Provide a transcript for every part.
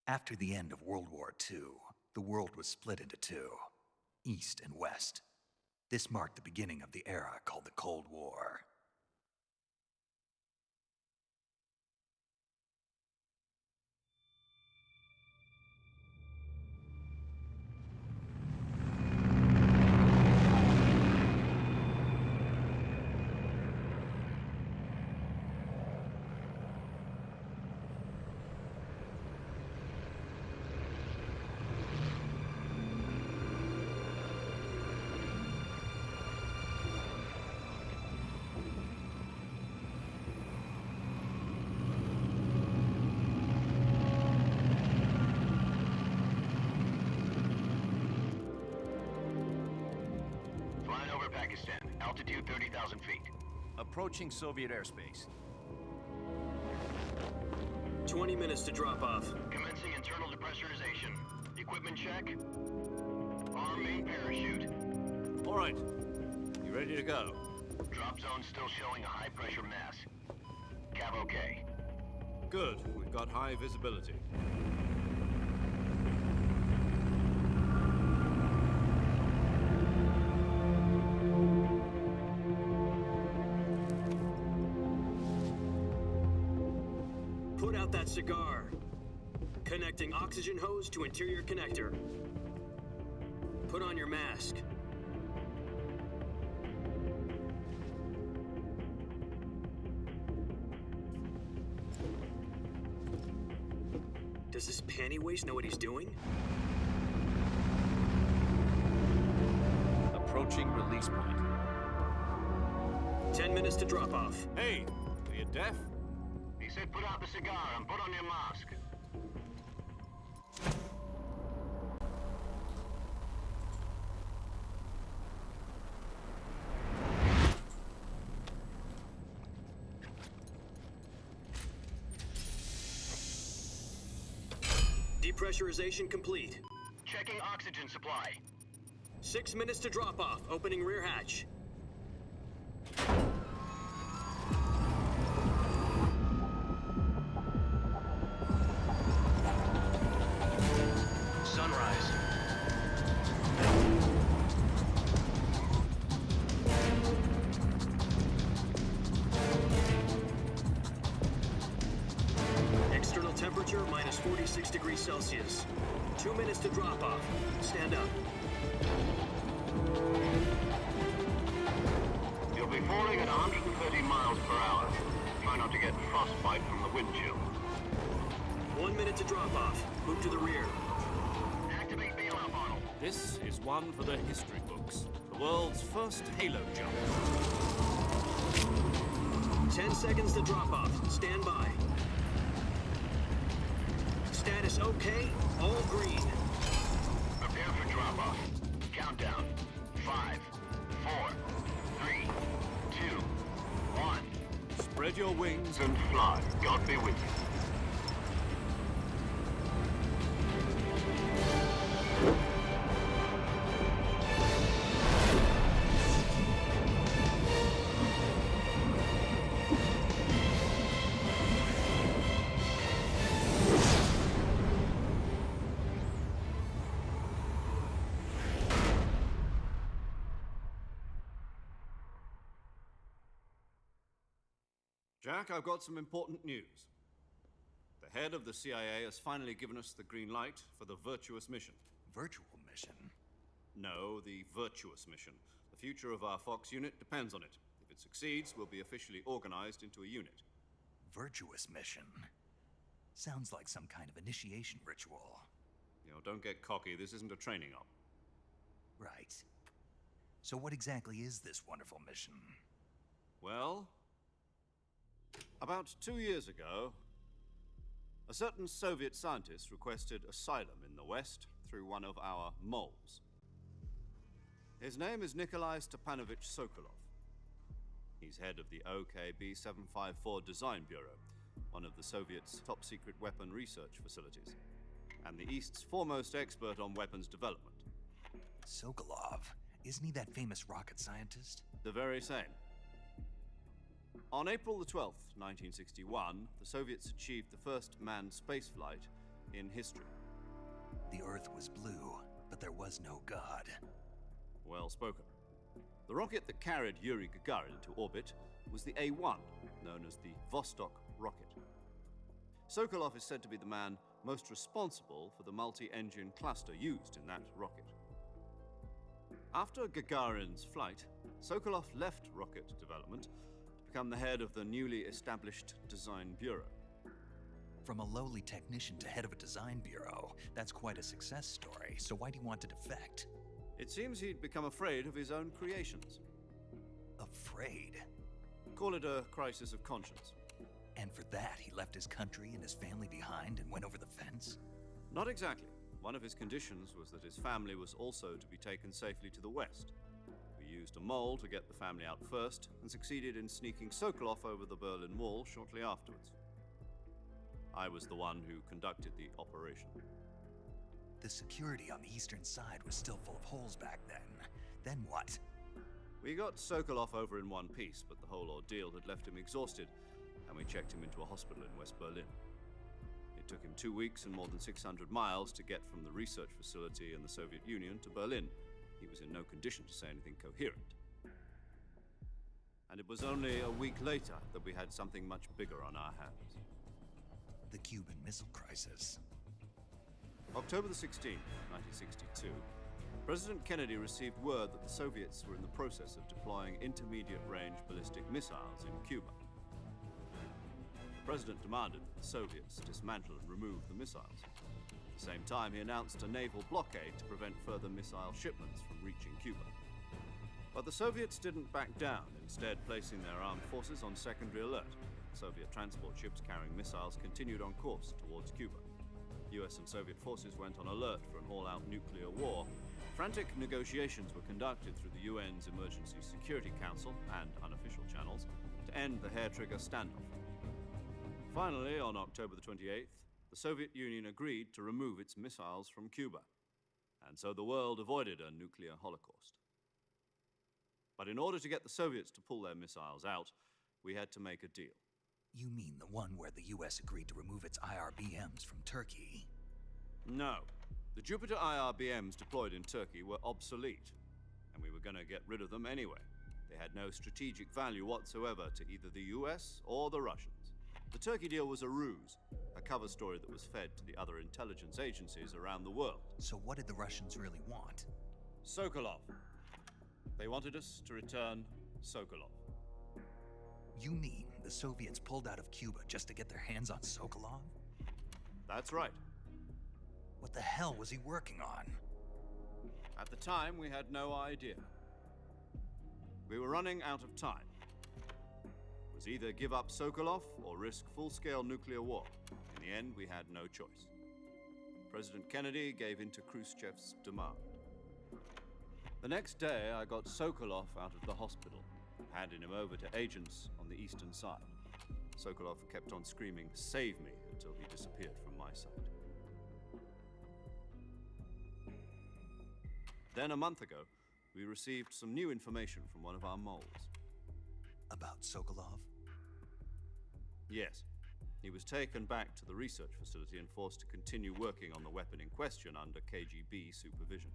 After the end of World War II, the world was split into two, East and West. This marked the beginning of the era called the Cold War. Altitude 30,000 feet. Approaching Soviet airspace. 20 minutes to drop off. Commencing internal depressurization. Equipment check. Arm main parachute. All right. You ready to go? Drop zone still showing a high pressure mass. Cav okay. Good. We've got high visibility. Put out that cigar. Connecting oxygen hose to interior connector. Put on your mask. Does this panty waste know what he's doing? Approaching release point. 10 minutes to drop off. Hey, are you deaf? He said put out the cigar and put on your mask. Depressurization complete. Checking oxygen supply. 6 minutes to drop off. Opening rear hatch. Sunrise. External temperature minus 46 degrees Celsius. 2 minutes to drop off. Stand up. You'll be falling at 130 miles per hour. Try not to get frostbite from the wind chill. 1 minute to drop off. Move to the rear. Activate bailout model. This is one for the history books. The world's first halo jump. 10 seconds to drop off. Stand by. Status okay. All green. Prepare for drop off. Countdown. 5, 4, 3, 2, 1. Spread your wings. And fly. God be with you. Jack, I've got some important news. The head of the CIA has finally given us the green light for the Virtuous Mission. Virtual Mission? No, the Virtuous Mission. The future of our Fox unit depends on it. If it succeeds, we'll be officially organized into a unit. Virtuous Mission? Sounds like some kind of initiation ritual. You know, don't get cocky. This isn't a training op. Right. So what exactly is this wonderful mission? Well, about 2 years ago, a certain Soviet scientist requested asylum in the West through one of our moles. His name is Nikolai Stepanovich Sokolov. He's head of the OKB 754 Design Bureau, one of the Soviets' top-secret weapon research facilities, and the East's foremost expert on weapons development. Sokolov? Isn't he that famous rocket scientist? The very same. On April the 12th, 1961, the Soviets achieved the first manned spaceflight in history. The Earth was blue, but there was no God. Well spoken. The rocket that carried Yuri Gagarin into orbit was the A-1, known as the Vostok rocket. Sokolov is said to be the man most responsible for the multi-engine cluster used in that rocket. After Gagarin's flight, Sokolov left rocket development to become the head of the newly established Design Bureau. From a lowly technician to head of a design bureau, that's quite a success story, so why do you want to defect? It seems he'd become afraid of his own creations. Afraid? Call it a crisis of conscience. And for that, he left his country and his family behind and went over the fence? Not exactly. One of his conditions was that his family was also to be taken safely to the west. We used a mole to get the family out first and succeeded in sneaking Sokolov over the Berlin Wall shortly afterwards. I was the one who conducted the operation. The security on the eastern side was still full of holes back then. Then what? We got Sokolov over in one piece, but the whole ordeal had left him exhausted, and we checked him into a hospital in West Berlin. It took him 2 weeks and more than 600 miles to get from the research facility in the Soviet Union to Berlin. He was in no condition to say anything coherent. And it was only a week later that we had something much bigger on our hands. The Cuban Missile Crisis. October the 16th, 1962, President Kennedy received word that the Soviets were in the process of deploying intermediate-range ballistic missiles in Cuba. The President demanded that the Soviets dismantle and remove the missiles. At the same time, he announced a naval blockade to prevent further missile shipments from reaching Cuba. But the Soviets didn't back down, instead placing their armed forces on secondary alert. Soviet transport ships carrying missiles continued on course towards Cuba. US and Soviet forces went on alert for an all-out nuclear war. Frantic negotiations were conducted through the UN's Emergency Security Council and unofficial channels to end the hair-trigger standoff. Finally, on October the 28th, the Soviet Union agreed to remove its missiles from Cuba, and so the world avoided a nuclear holocaust. But in order to get the Soviets to pull their missiles out, we had to make a deal. You mean the one where the US agreed to remove its IRBMs from Turkey? No. The Jupiter IRBMs deployed in Turkey were obsolete, and we were going to get rid of them anyway. They had no strategic value whatsoever to either the US or the Russians. The Turkey deal was a ruse, a cover story that was fed to the other intelligence agencies around the world. So what did the Russians really want? Sokolov. They wanted us to return Sokolov. You mean the Soviets pulled out of Cuba just to get their hands on Sokolov? That's right. What the hell was he working on? At the time, we had no idea. We were running out of time. It was either give up Sokolov or risk full-scale nuclear war. In the end, we had no choice. President Kennedy gave in to Khrushchev's demand. The next day, I got Sokolov out of the hospital, handing him over to agents on the eastern side. Sokolov kept on screaming, "Save me," until he disappeared from my sight. Then a month ago, we received some new information from one of our moles. About Sokolov? Yes. He was taken back to the research facility and forced to continue working on the weapon in question under KGB supervision.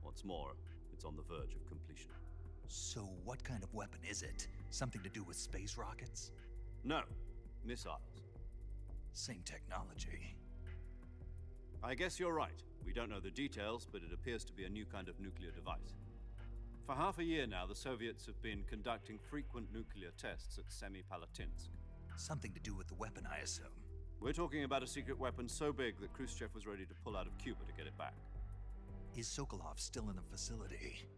What's more, it's on the verge of completion. So what kind of weapon is it? Something to do with space rockets? No, missiles. Same technology. I guess you're right. We don't know the details, but it appears to be a new kind of nuclear device. For half a year now, the Soviets have been conducting frequent nuclear tests at Semipalatinsk. Something to do with the weapon, I assume. We're talking about a secret weapon so big that Khrushchev was ready to pull out of Cuba to get it back. Is Sokolov still in the facility?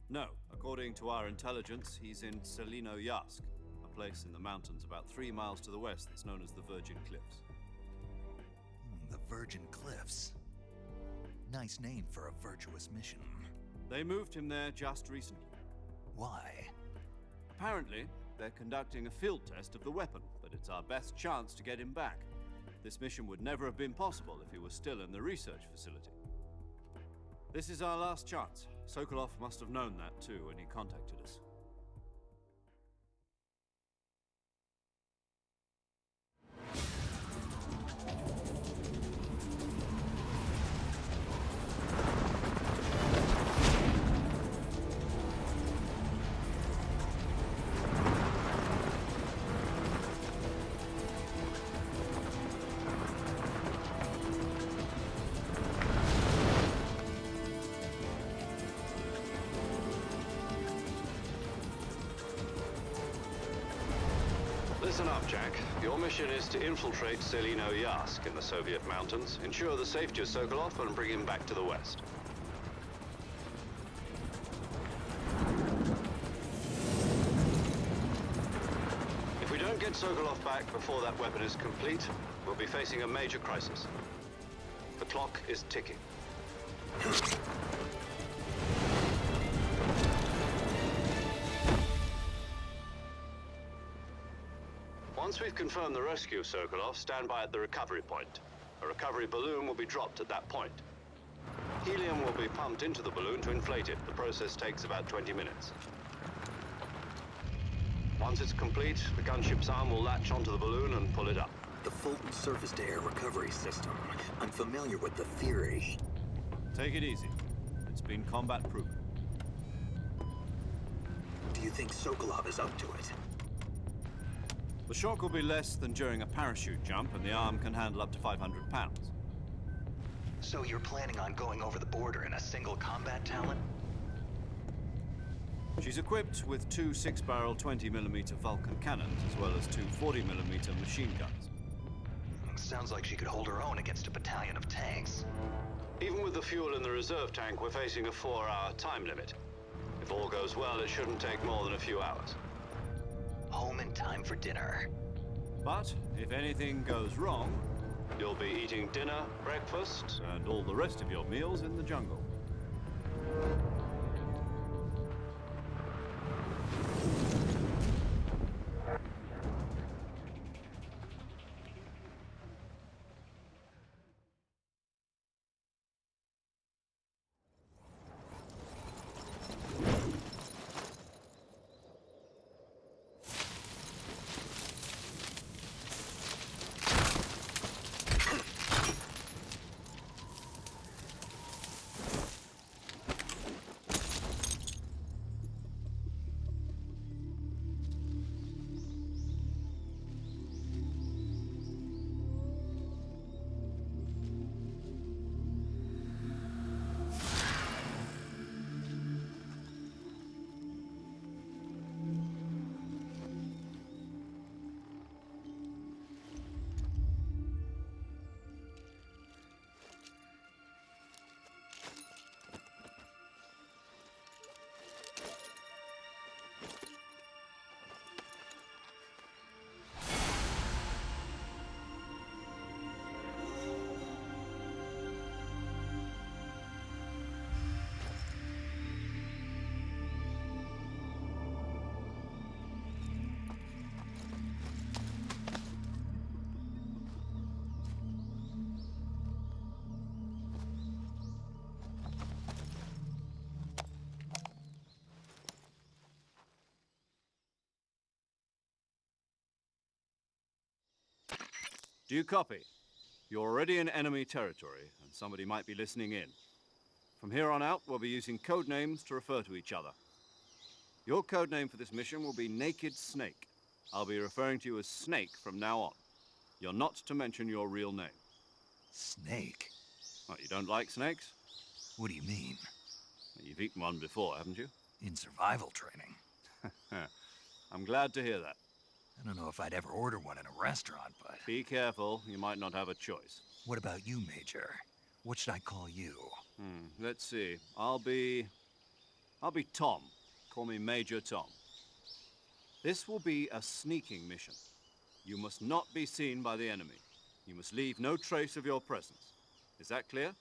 No. According to our intelligence, he's in Selinoyarsk, a place in the mountains about 3 miles to the west that's known as the Virgin Cliffs. The Virgin Cliffs. Nice name for a virtuous mission. They moved him there just recently. Why? Apparently, they're conducting a field test of the weapon, but it's our best chance to get him back. This mission would never have been possible if he was still in the research facility. This is our last chance. Sokolov must have known that too when he contacted us. Listen up, Jack. Your mission is to infiltrate Selino-Yask in the Soviet mountains, ensure the safety of Sokolov, and bring him back to the West. If we don't get Sokolov back before that weapon is complete, we'll be facing a major crisis. The clock is ticking. Once we've confirmed the rescue of Sokolov, stand by at the recovery point. A recovery balloon will be dropped at that point. Helium will be pumped into the balloon to inflate it. The process takes about 20 minutes. Once it's complete, the gunship's arm will latch onto the balloon and pull it up. The Fulton surface-to-air recovery system. I'm familiar with the theory. Take it easy. It's been combat-proven. Do you think Sokolov is up to it? The shock will be less than during a parachute jump, and the arm can handle up to 500 pounds. So you're planning on going over the border in a single combat talent? She's equipped with two 6-barrel 20mm Vulcan cannons, as well as two 40mm machine guns. Sounds like she could hold her own against a battalion of tanks. Even with the fuel in the reserve tank, we're facing a 4-hour time limit. If all goes well, it shouldn't take more than a few hours. Home in time for dinner. But if anything goes wrong, you'll be eating dinner, breakfast, and all the rest of your meals in the jungle. Do you copy? You're already in enemy territory, and somebody might be listening in. From here on out, we'll be using code names to refer to each other. Your code name for this mission will be Naked Snake. I'll be referring to you as Snake from now on. You're not to mention your real name. Snake? What, you don't like snakes? What do you mean? You've eaten one before, haven't you? In survival training. I'm glad to hear that. I don't know if I'd ever order one in a restaurant, but... Be careful, you might not have a choice. What about you, Major? What should I call you? Let's see. I'll be Tom. Call me Major Tom. This will be a sneaking mission. You must not be seen by the enemy. You must leave no trace of your presence. Is that clear?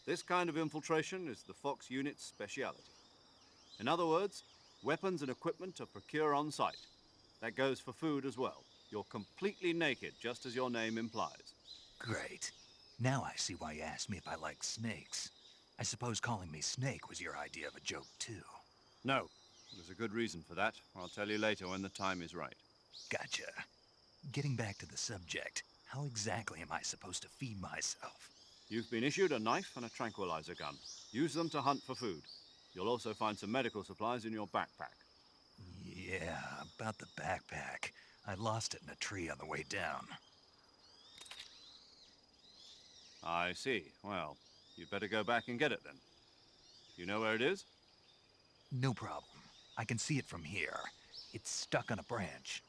This kind of infiltration is the Fox unit's speciality. In other words, weapons and equipment are procured on site. That goes for food as well. You're completely naked, just as your name implies. Great. Now I see why you asked me if I like snakes. I suppose calling me Snake was your idea of a joke, too. No. There's a good reason for that. I'll tell you later when the time is right. Gotcha. Getting back to the subject, how exactly am I supposed to feed myself? You've been issued a knife and a tranquilizer gun. Use them to hunt for food. You'll also find some medical supplies in your backpack. Yeah, about the backpack. I lost it in a tree on the way down. I see. Well, you'd better go back and get it then. You know where it is? No problem. I can see it from here. It's stuck on a branch.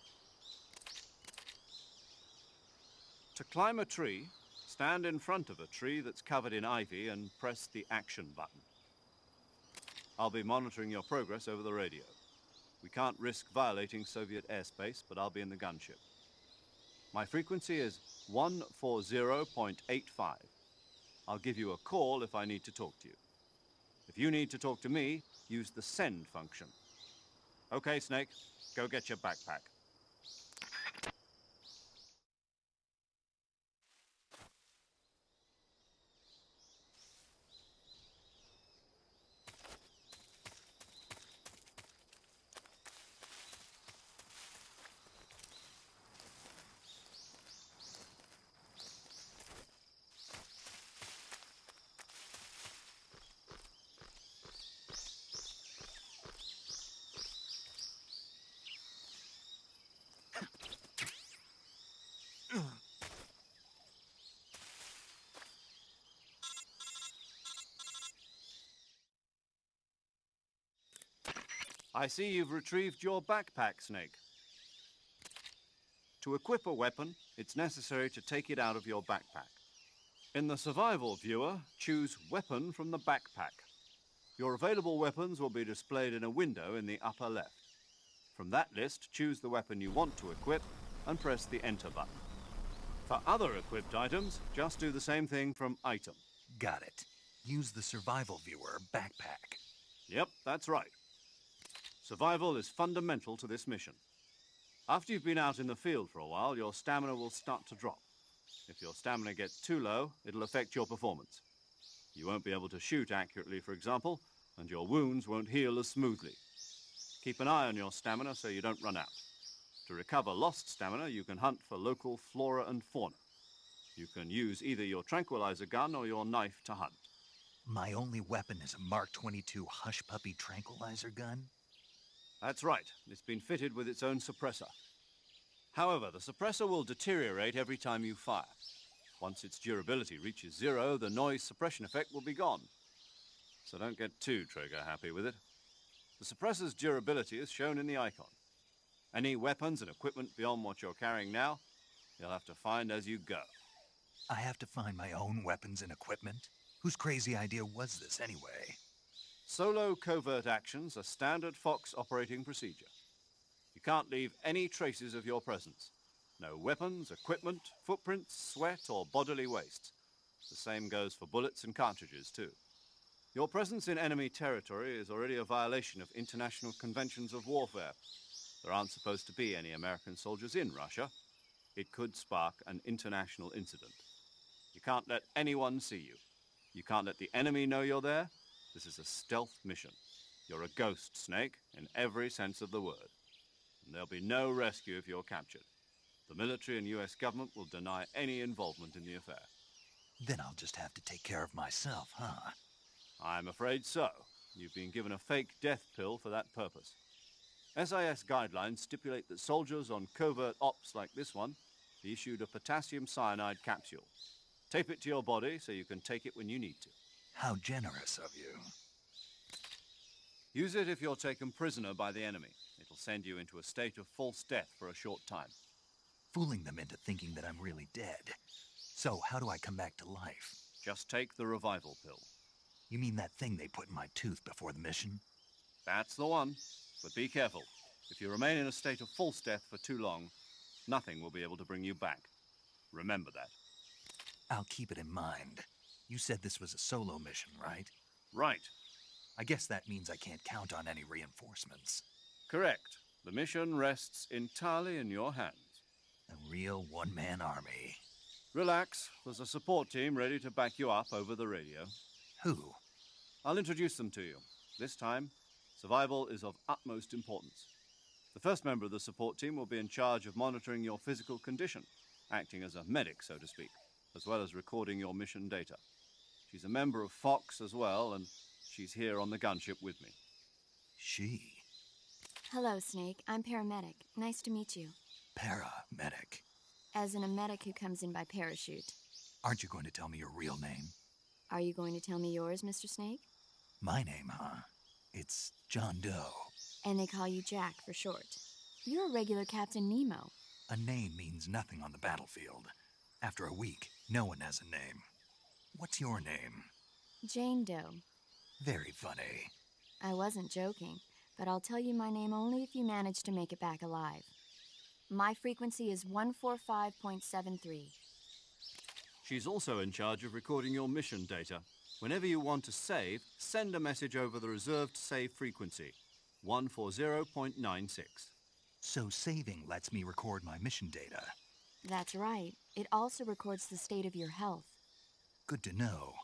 To climb a tree, stand in front of a tree that's covered in ivy and press the action button. I'll be monitoring your progress over the radio. We can't risk violating Soviet airspace, but I'll be in the gunship. My frequency is 140.85. I'll give you a call if I need to talk to you. If you need to talk to me, use the send function. Okay, Snake, go get your backpack. I see you've retrieved your backpack, Snake. To equip a weapon, it's necessary to take it out of your backpack. In the survival viewer, choose Weapon from the backpack. Your available weapons will be displayed in a window in the upper left. From that list, choose the weapon you want to equip and press the Enter button. For other equipped items, just do the same thing from Item. Got it. Use the survival viewer backpack. Yep, that's right. Survival is fundamental to this mission. After you've been out in the field for a while, your stamina will start to drop. If your stamina gets too low, it'll affect your performance. You won't be able to shoot accurately, for example, and your wounds won't heal as smoothly. Keep an eye on your stamina so you don't run out. To recover lost stamina, you can hunt for local flora and fauna. You can use either your tranquilizer gun or your knife to hunt. My only weapon is a Mark 22 Hush Puppy tranquilizer gun? That's right. It's been fitted with its own suppressor. However, the suppressor will deteriorate every time you fire. Once its durability reaches 0, the noise suppression effect will be gone. So don't get too trigger-happy with it. The suppressor's durability is shown in the icon. Any weapons and equipment beyond what you're carrying now, you'll have to find as you go. I have to find my own weapons and equipment? Whose crazy idea was this anyway? Solo covert actions are standard Fox operating procedure. You can't leave any traces of your presence. No weapons, equipment, footprints, sweat, or bodily waste. The same goes for bullets and cartridges, too. Your presence in enemy territory is already a violation of international conventions of warfare. There aren't supposed to be any American soldiers in Russia. It could spark an international incident. You can't let anyone see you. You can't let the enemy know you're there. This is a stealth mission. You're a ghost, Snake, in every sense of the word. And there'll be no rescue if you're captured. The military and US government will deny any involvement in the affair. Then I'll just have to take care of myself, huh? I'm afraid so. You've been given a fake death pill for that purpose. SIS guidelines stipulate that soldiers on covert ops like this one be issued a potassium cyanide capsule. Tape it to your body so you can take it when you need to. How generous of you. Use it if you're taken prisoner by the enemy. It'll send you into a state of false death for a short time. Fooling them into thinking that I'm really dead. So how do I come back to life? Just take the revival pill. You mean that thing they put in my tooth before the mission? That's the one. But be careful. If you remain in a state of false death for too long, nothing will be able to bring you back. Remember that. I'll keep it in mind. You said this was a solo mission, right? Right. I guess that means I can't count on any reinforcements. Correct. The mission rests entirely in your hands. A real one-man army. Relax. There's a support team ready to back you up over the radio. Who? I'll introduce them to you. This time, survival is of utmost importance. The first member of the support team will be in charge of monitoring your physical condition, acting as a medic, so to speak, as well as recording your mission data. She's a member of Fox as well, and she's here on the gunship with me. She? Hello, Snake. I'm paramedic. Nice to meet you. Paramedic. As in a medic who comes in by parachute. Aren't you going to tell me your real name? Are you going to tell me yours, Mr. Snake? My name, huh? It's John Doe. And they call you Jack for short. You're a regular Captain Nemo. A name means nothing on the battlefield. After a week, no one has a name. What's your name? Jane Doe. Very funny. I wasn't joking, but I'll tell you my name only if you manage to make it back alive. My frequency is 145.73. She's also in charge of recording your mission data. Whenever you want to save, send a message over the reserved save frequency, 140.96. So saving lets me record my mission data. That's right. It also records the state of your health. Good to know.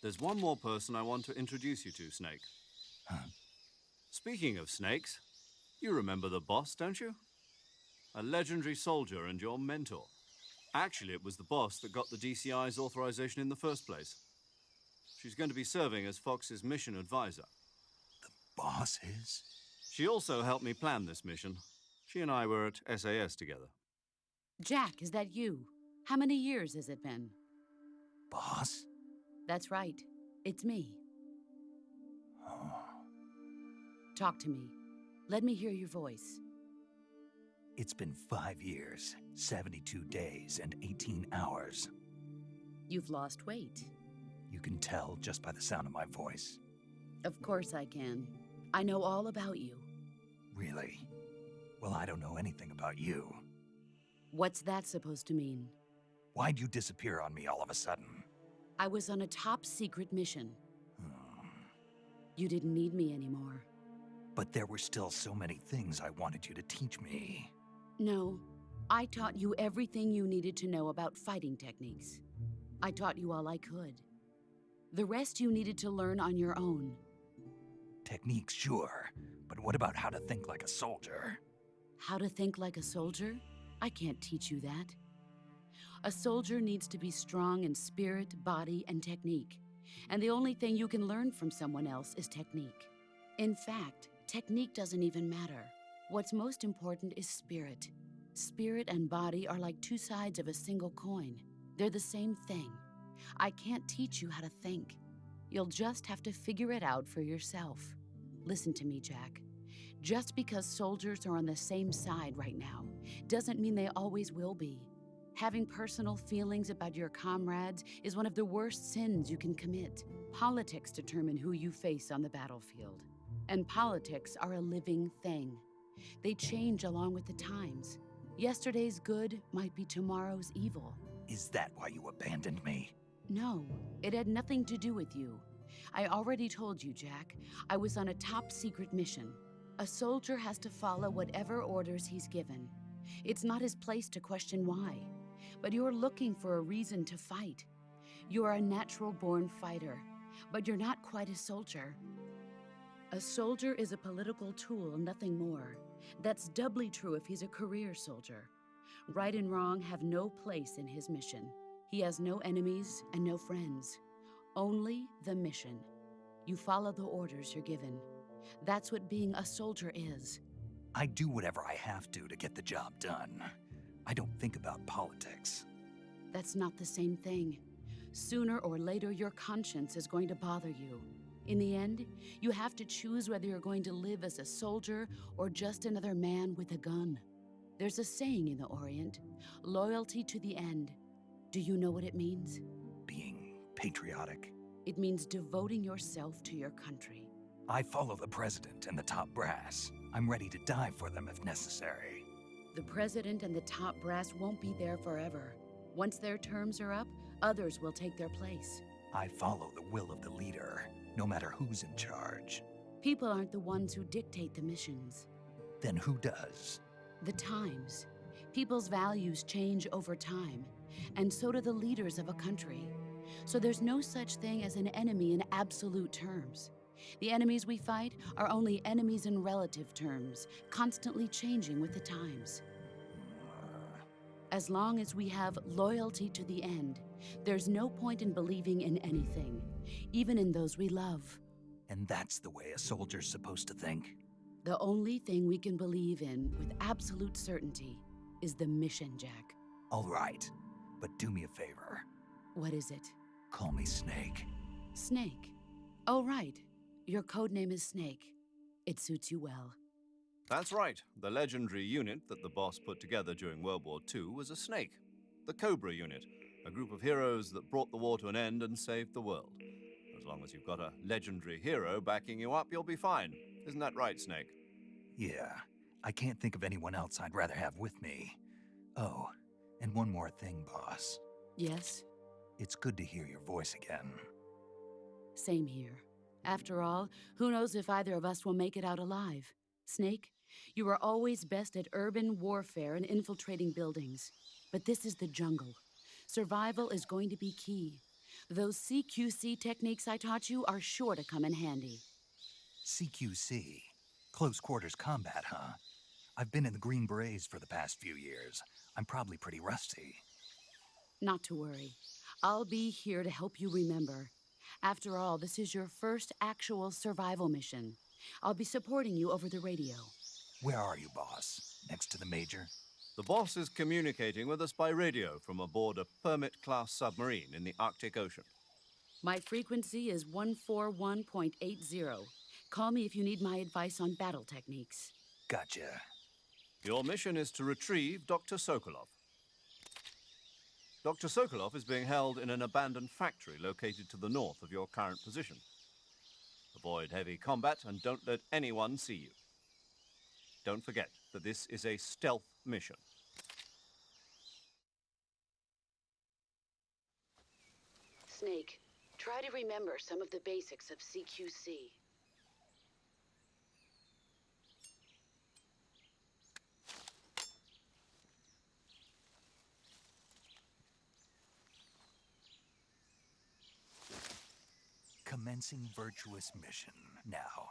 There's one more person I want to introduce you to, Snake. Huh? Speaking of snakes, you remember the boss, don't you? A legendary soldier and your mentor. Actually, it was the boss that got the DCI's authorization in the first place. She's going to be serving as Fox's mission advisor. The boss is? She also helped me plan this mission. She and I were at SAS together. Jack, is that you? How many years has it been? Boss? That's right. It's me. Oh. Talk to me. Let me hear your voice. It's been 5 years, 72 days, and 18 hours. You've lost weight. You can tell just by the sound of my voice. Of course I can. I know all about you. Really? Well, I don't know anything about you. What's that supposed to mean? Why'd you disappear on me all of a sudden? I was on a top-secret mission. Hmm. You didn't need me anymore. But there were still so many things I wanted you to teach me. No, I taught you everything you needed to know about fighting techniques. I taught you all I could. The rest you needed to learn on your own. Techniques, sure. But what about how to think like a soldier? How to think like a soldier? I can't teach you that. A soldier needs to be strong in spirit, body, and technique. And the only thing you can learn from someone else is technique. In fact, technique doesn't even matter. What's most important is spirit. Spirit and body are like two sides of a single coin. They're the same thing. I can't teach you how to think. You'll just have to figure it out for yourself. Listen to me, Jack. Just because soldiers are on the same side right now doesn't mean they always will be. Having personal feelings about your comrades is one of the worst sins you can commit. Politics determine who you face on the battlefield. And politics are a living thing. They change along with the times. Yesterday's good might be tomorrow's evil. Is that why you abandoned me? No, it had nothing to do with you. I already told you, Jack. I was on a top-secret mission. A soldier has to follow whatever orders he's given. It's not his place to question why. But you're looking for a reason to fight. You are a natural-born fighter, but you're not quite a soldier. A soldier is a political tool, nothing more. That's doubly true if he's a career soldier. Right and wrong have no place in his mission. He has no enemies and no friends. Only the mission. You follow the orders you're given. That's what being a soldier is. I do whatever I have to get the job done. I don't think about politics. That's not the same thing. Sooner or later, your conscience is going to bother you. In the end, you have to choose whether you're going to live as a soldier or just another man with a gun. There's a saying in the Orient, loyalty to the end. Do you know what it means? Being patriotic. It means devoting yourself to your country. I follow the president and the top brass. I'm ready to die for them if necessary. The president and the top brass won't be there forever. Once their terms are up, others will take their place. I follow the will of the leader, no matter who's in charge. People aren't the ones who dictate the missions. Then who does? The times. People's values change over time, and so do the leaders of a country. So there's no such thing as an enemy in absolute terms. The enemies we fight are only enemies in relative terms, constantly changing with the times. As long as we have loyalty to the end, there's no point in believing in anything, even in those we love. And that's the way a soldier's supposed to think? The only thing we can believe in with absolute certainty is the mission, Jack. All right, but do me a favor. What is it? Call me Snake. Snake. Oh, right. Your codename is Snake. It suits you well. That's right. The legendary unit that the boss put together during World War II was a snake. The Cobra Unit, a group of heroes that brought the war to an end and saved the world. As long as you've got a legendary hero backing you up, you'll be fine. Isn't that right, Snake? Yeah, I can't think of anyone else I'd rather have with me. Oh, and one more thing, boss. Yes, It's good to hear your voice again. same here. After all, who knows if either of us will make it out alive? Snake, you are always best at urban warfare and infiltrating buildings. But this is the jungle. Survival is going to be key. Those CQC techniques I taught you are sure to come in handy. CQC? Close quarters combat, huh? I've been in the Green Berets for the past few years. I'm probably pretty rusty. Not to worry. I'll be here to help you remember. After all, this is your first actual survival mission. I'll be supporting you over the radio. Where are you, boss? Next to the Major? The boss is communicating with us by radio from aboard a Permit-class submarine in the Arctic Ocean. My frequency is 141.80. Call me if you need my advice on battle techniques. Gotcha. Your mission is to retrieve Dr. Sokolov. Dr. Sokolov is being held in an abandoned factory located to the north of your current position. Avoid heavy combat and don't let anyone see you. Don't forget that this is a stealth mission. Snake, try to remember some of the basics of CQC. Commencing Virtuous Mission now.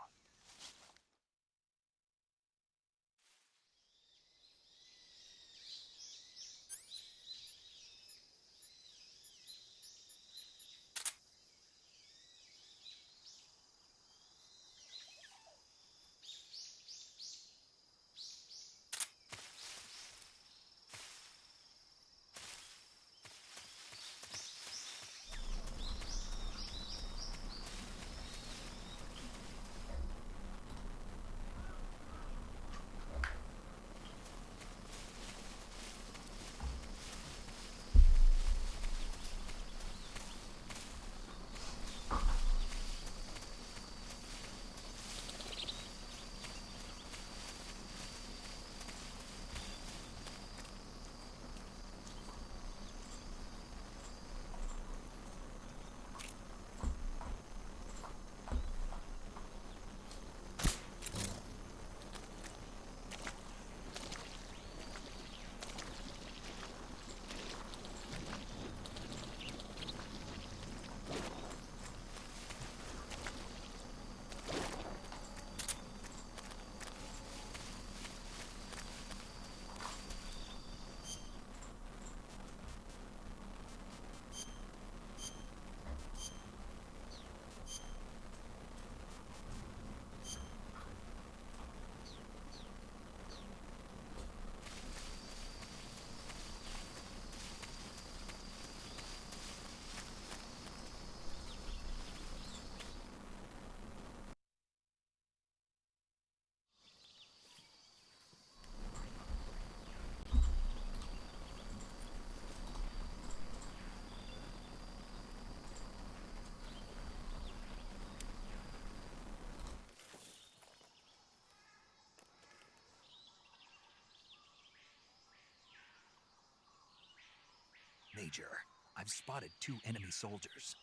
Major, I've spotted 2 enemy soldiers.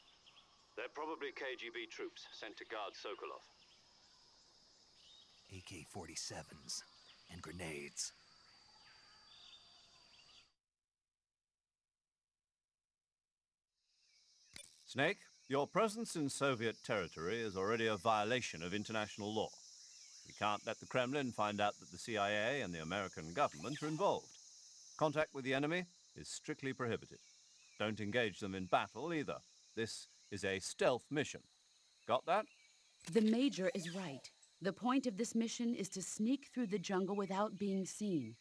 They're probably KGB troops sent to guard Sokolov. AK-47s and grenades. Snake, your presence in Soviet territory is already a violation of international law. We can't let the Kremlin find out that the CIA and the American government are involved. Contact with the enemy is strictly prohibited. Don't engage them in battle either. This is a stealth mission. Got that? The Major is right. The point of this mission is to sneak through the jungle without being seen.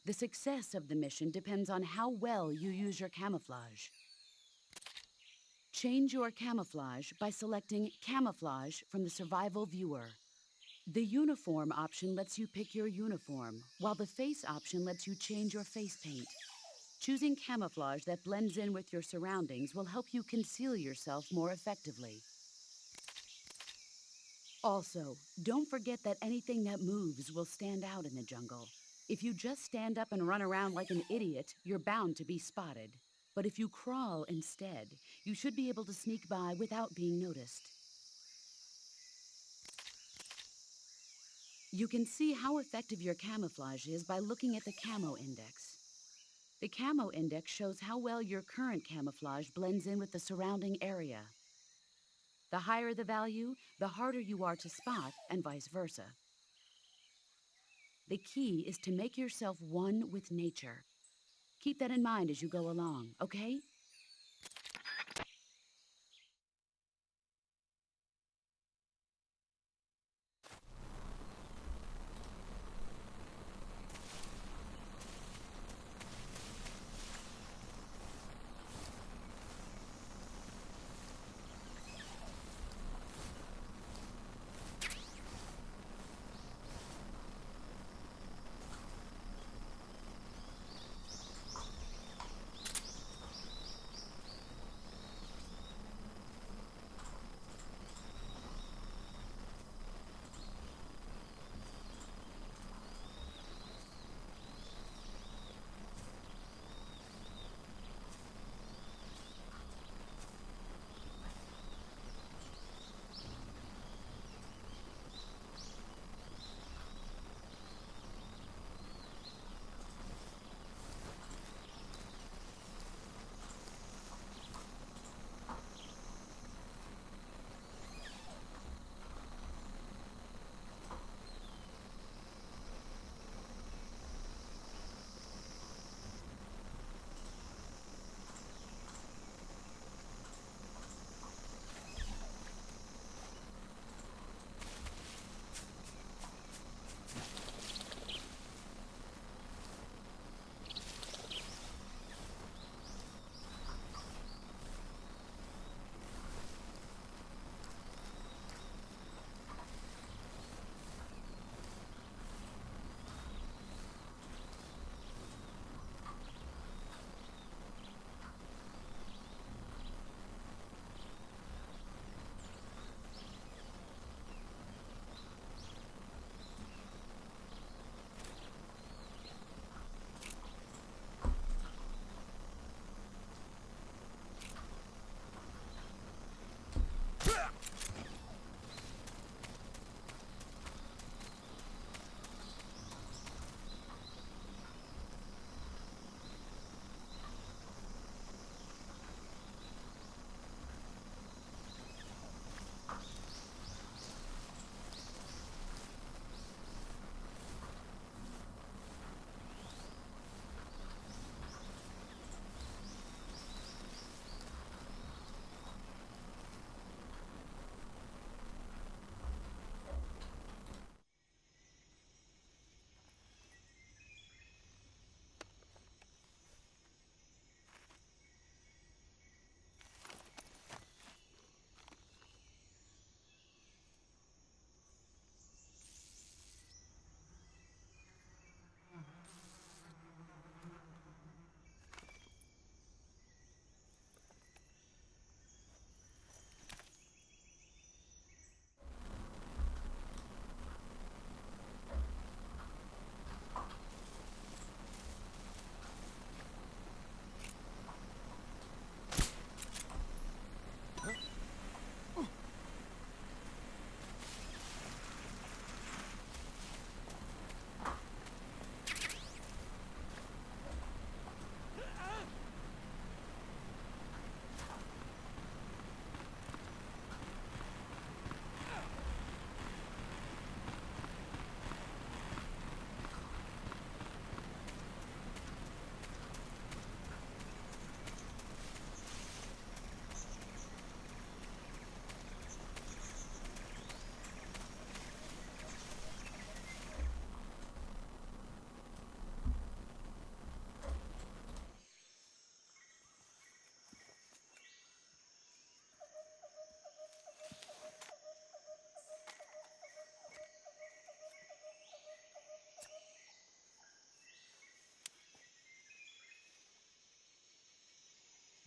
The success of the mission depends on how well you use your camouflage. Change your camouflage by selecting Camouflage from the Survival Viewer. The Uniform option lets you pick your uniform, while the Face option lets you change your face paint. Choosing camouflage that blends in with your surroundings will help you conceal yourself more effectively. Also, don't forget that anything that moves will stand out in the jungle. If you just stand up and run around like an idiot, you're bound to be spotted. But if you crawl instead, you should be able to sneak by without being noticed. You can see how effective your camouflage is by looking at the camo index. The camo index shows how well your current camouflage blends in with the surrounding area. The higher the value, the harder you are to spot, and vice versa. The key is to make yourself one with nature. Keep that in mind as you go along, okay?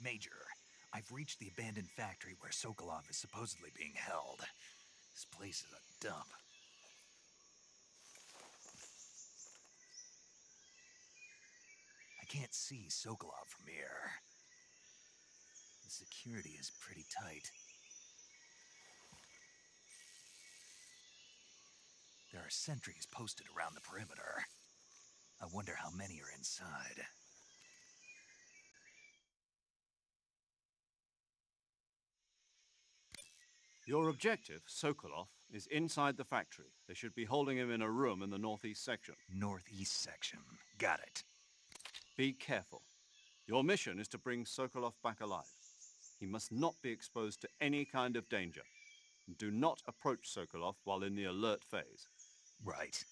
Major, I've reached the abandoned factory where Sokolov is supposedly being held. This place is a dump. I can't see Sokolov from here. The security is pretty tight. There are sentries posted around the perimeter. I wonder how many are inside. Your objective, Sokolov, is inside the factory. They should be holding him in a room in the northeast section. Northeast section. Got it. Be careful. Your mission is to bring Sokolov back alive. He must not be exposed to any kind of danger. Do not approach Sokolov while in the alert phase. Right.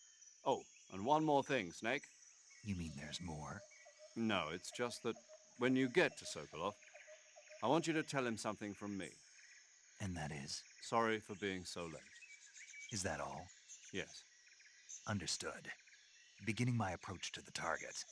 Oh, and one more thing, Snake. You mean there's more? No, it's just that when you get to Sokolov, I want you to tell him something from me. And that is? Sorry for being so late. Is that all? Yes. Understood. Beginning my approach to the target.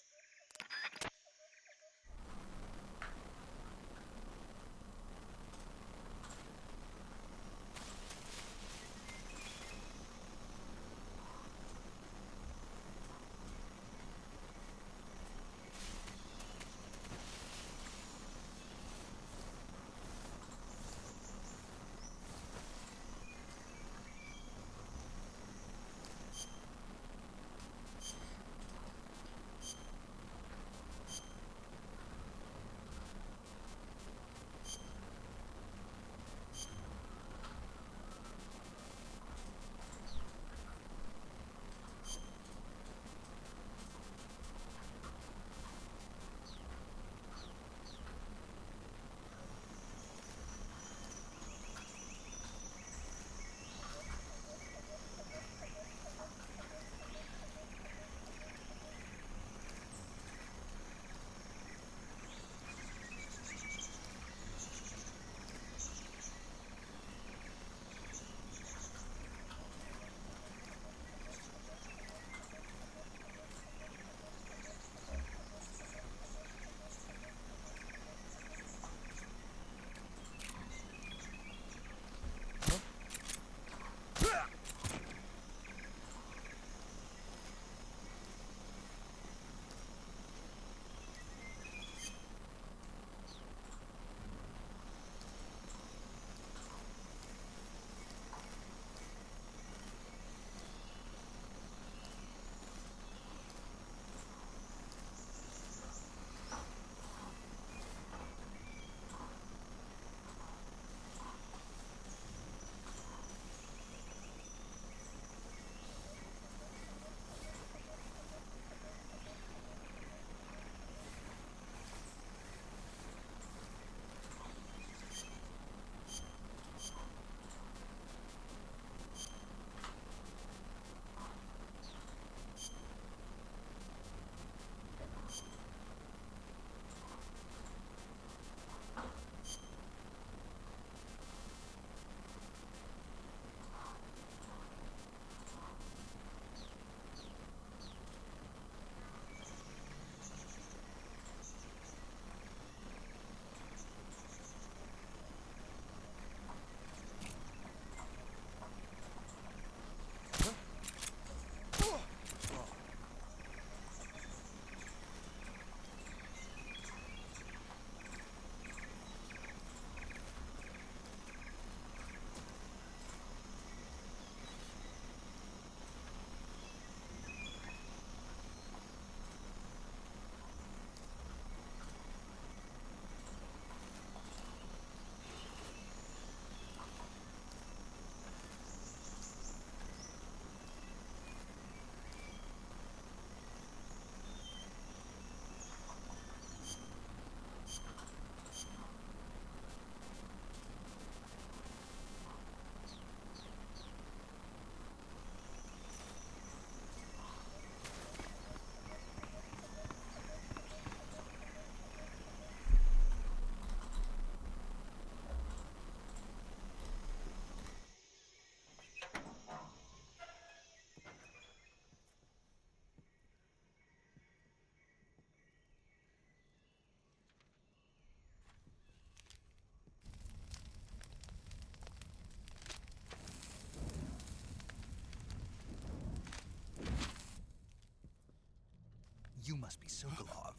You must be Sokolov.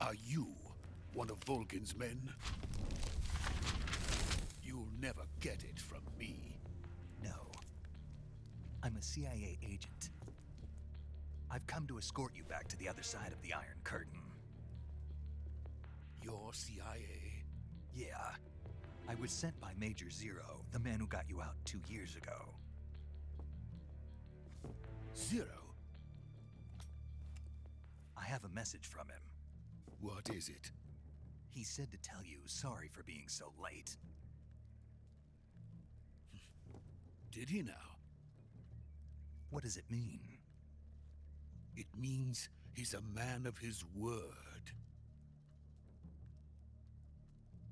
Are you one of Volgin's men? You'll never get it from me. No. I'm a CIA agent. I've come to escort you back to the other side of the Iron Curtain. You're CIA? Yeah. I was sent by Major Zero, the man who got you out 2 years ago. Zero? I have a message from him. What is it? He said to tell you sorry for being so late. Did he now? What does it mean? It means he's a man of his word.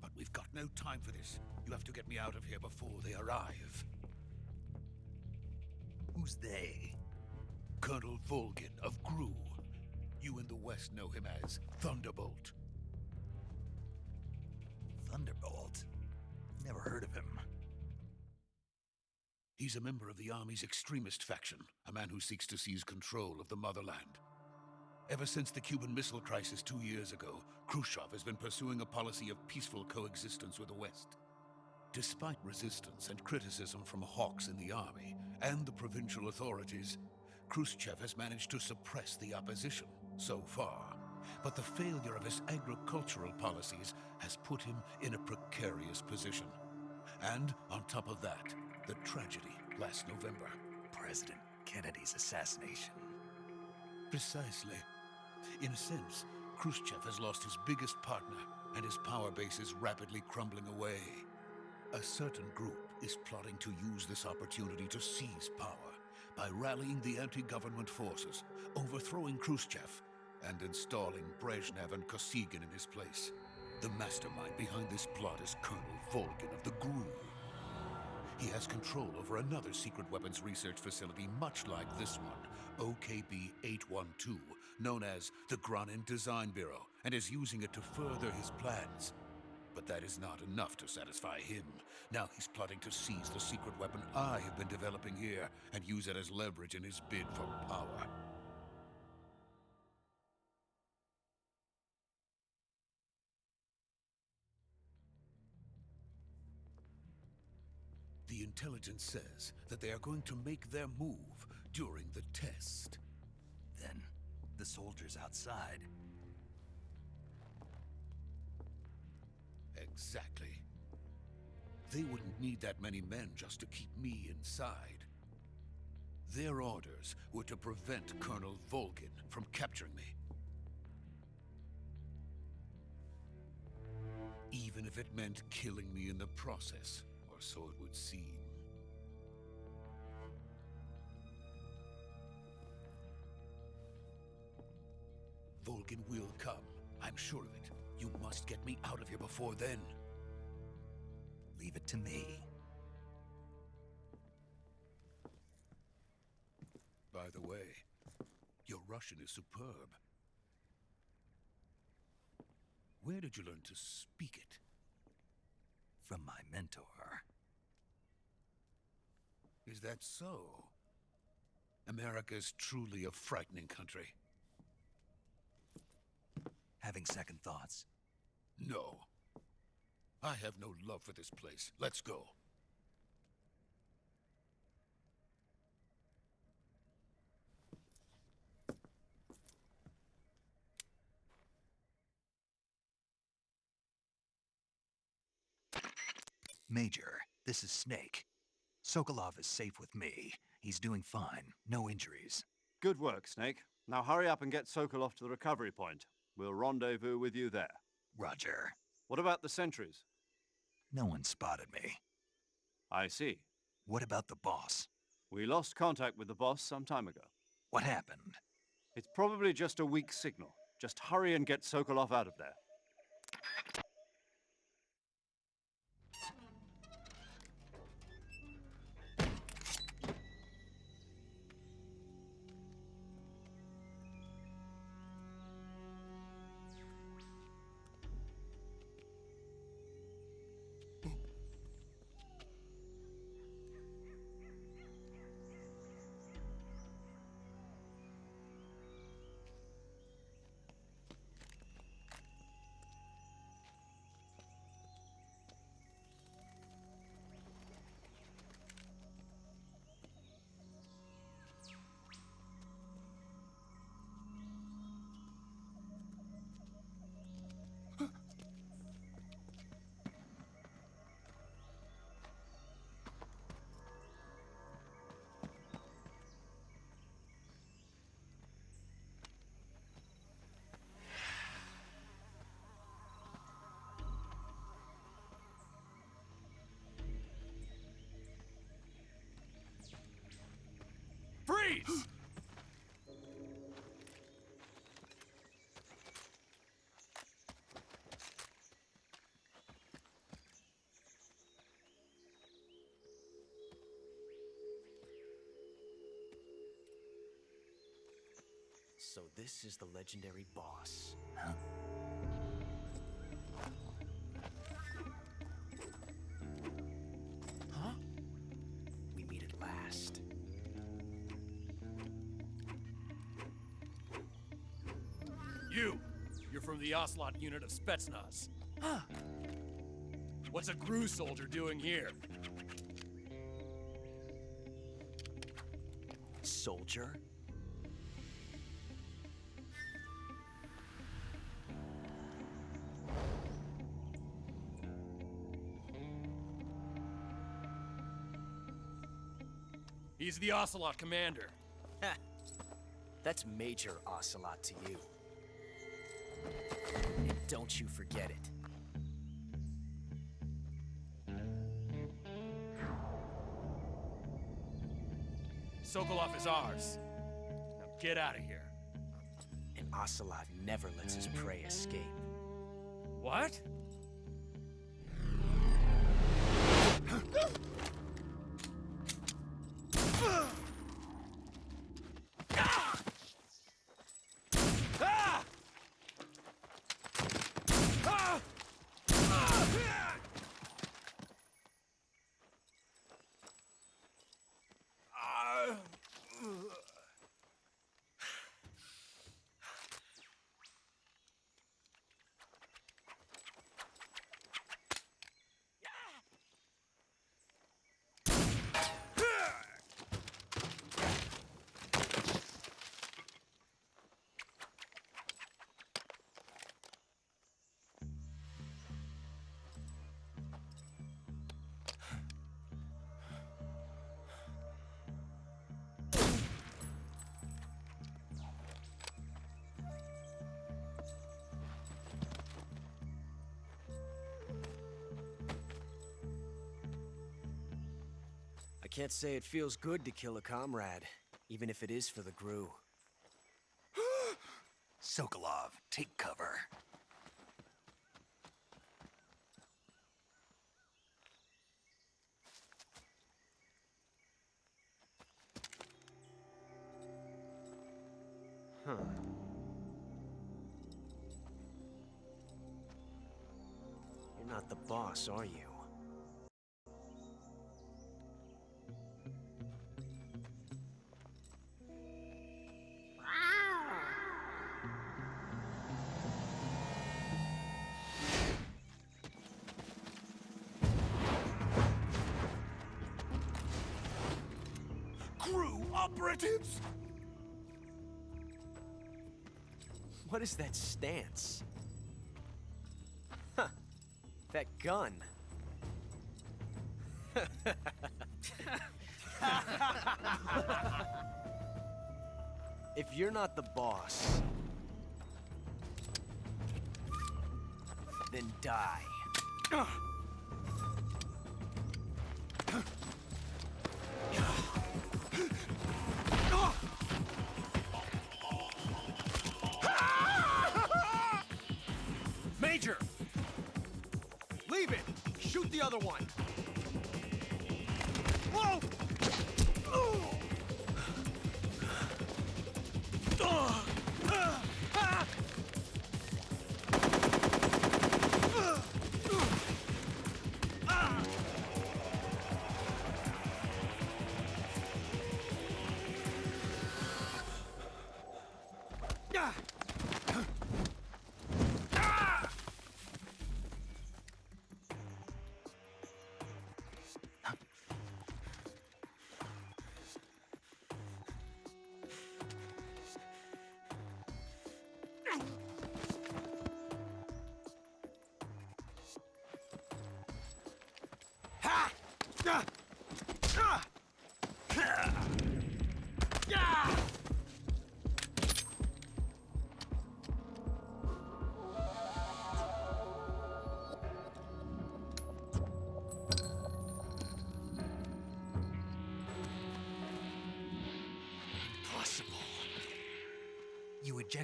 But we've got no time for this. You have to get me out of here before they arrive. Who's they? Colonel Volgin of GRU. You in the West know him as Thunderbolt. Thunderbolt? Never heard of him. He's a member of the Army's extremist faction, a man who seeks to seize control of the motherland. Ever since the Cuban Missile Crisis 2 years ago, Khrushchev has been pursuing a policy of peaceful coexistence with the West. Despite resistance and criticism from hawks in the army and the provincial authorities, Khrushchev has managed to suppress the opposition so far. But the failure of his agricultural policies has put him in a precarious position. And on top of that, the tragedy last November. President Kennedy's assassination. Precisely. In a sense, Khrushchev has lost his biggest partner, and his power base is rapidly crumbling away. A certain group is plotting to use this opportunity to seize power by rallying the anti-government forces, overthrowing Khrushchev, and installing Brezhnev and Kosygin in his place. The mastermind behind this plot is Colonel Volgin of the GRU. He has control over another secret weapons research facility much like this one, OKB-812, known as the Granin Design Bureau, and is using it to further his plans. But that is not enough to satisfy him. Now he's plotting to seize the secret weapon I have been developing here and use it as leverage in his bid for power. The intelligence says that they are going to make their move during the test. Then, the soldiers outside. Exactly. They wouldn't need that many men just to keep me inside. Their orders were to prevent Colonel Volgin from capturing me. Even if it meant killing me in the process, or so it would seem. Volgin will come. I'm sure of it. You must get me out of here before then. Leave it to me. By the way, your Russian is superb. Where did you learn to speak it? From my mentor. Is that so? America is truly a frightening country. Having second thoughts? No. I have no love for this place. Let's go. Major, this is Snake. Sokolov is safe with me. He's doing fine. No injuries. Good work, Snake. Now hurry up and get Sokolov to the recovery point. We'll rendezvous with you there. Roger. What about the sentries? No one spotted me. I see. What about the boss? We lost contact with the boss some time ago. What happened? It's probably just a weak signal. Just hurry and get Sokolov out of there. Please! So this is the legendary boss. Huh? We meet at last. You're from the Ocelot unit of Spetsnaz. Huh. What's a GRU soldier doing here? Soldier? He's the Ocelot commander. Ha! That's Major Ocelot to you. And don't you forget it. Sokolov is ours. Now get out of here. And Ocelot never lets his prey escape. What? I can't say it feels good to kill a comrade, even if it is for the GRU. Sokolov, take cover. Huh. You're not the boss, are you? GRU operatives! What is that stance? Huh. That gun. If you're not the boss, then die. Major! Leave it! Shoot the other one! Whoa!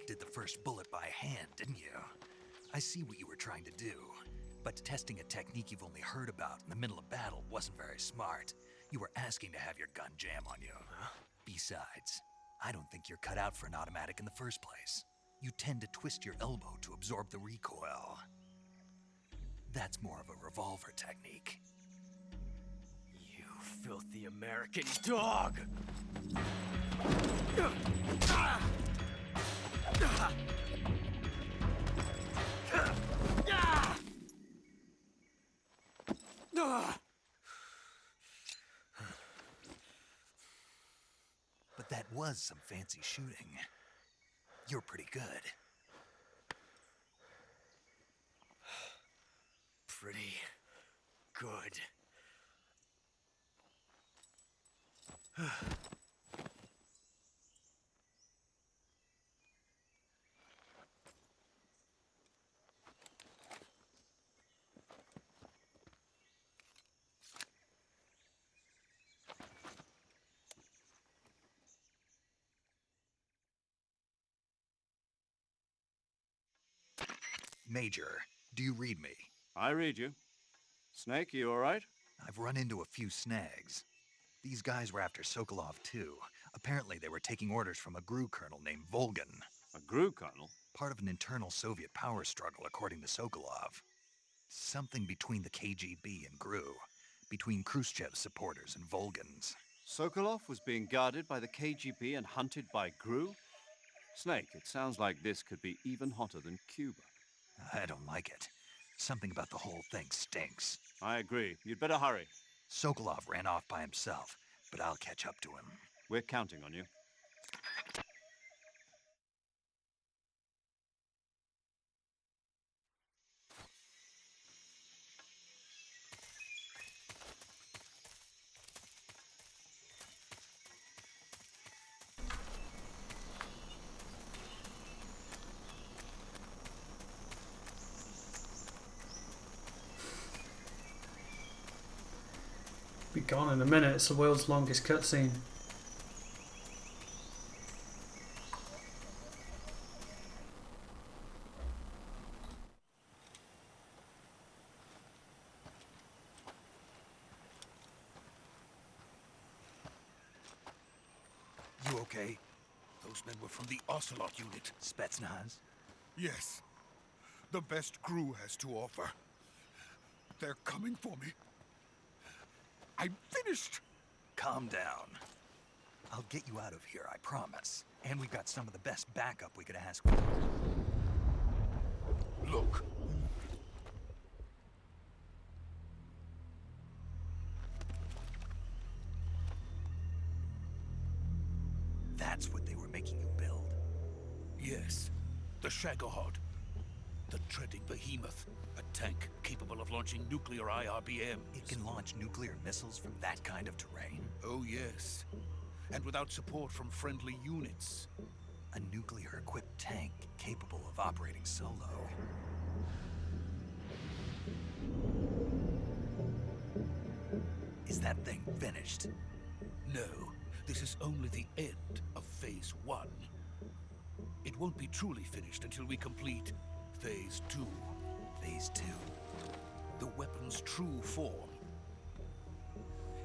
did the first bullet by hand, didn't you? I see what you were trying to do, but testing a technique you've only heard about in the middle of battle wasn't very smart. You were asking to have your gun jam on you. Besides, I don't think you're cut out for an automatic in the first place. You tend to twist your elbow to absorb the recoil. That's more of a revolver technique. You filthy American dog! But that was some fancy shooting. You're pretty good. Pretty good. Major, do you read me? I read you. Snake, you all right? I've run into a few snags. These guys were after Sokolov too. Apparently they were taking orders from a GRU colonel named Volgan. A GRU colonel? Part of an internal Soviet power struggle, according to Sokolov. Something between the KGB and GRU. Between Khrushchev's supporters and Volgan's. Sokolov was being guarded by the KGB and hunted by GRU? Snake, it sounds like this could be even hotter than Cuba. I don't like it. Something about the whole thing stinks. I agree. You'd better hurry. Sokolov ran off by himself, but I'll catch up to him. We're counting on you. Be gone in a minute. It's the world's longest cutscene. You okay? Those men were from the Ocelot unit. Spetsnaz? Yes. The best GRU has to offer. They're coming for me. I'm finished! Calm down. I'll get you out of here, I promise. And we've got some of the best backup we could ask for. Look. That's what they were making you build? Yes. The Shagohod. The treading behemoth. A tank capable of launching nuclear IRBMs. It can launch nuclear missiles from that kind of terrain? Oh, yes. And without support from friendly units. A nuclear-equipped tank capable of operating solo. Is that thing finished? No. This is only the end of Phase 1. It won't be truly finished until we complete Phase 2. Phase 2? The weapon's true form.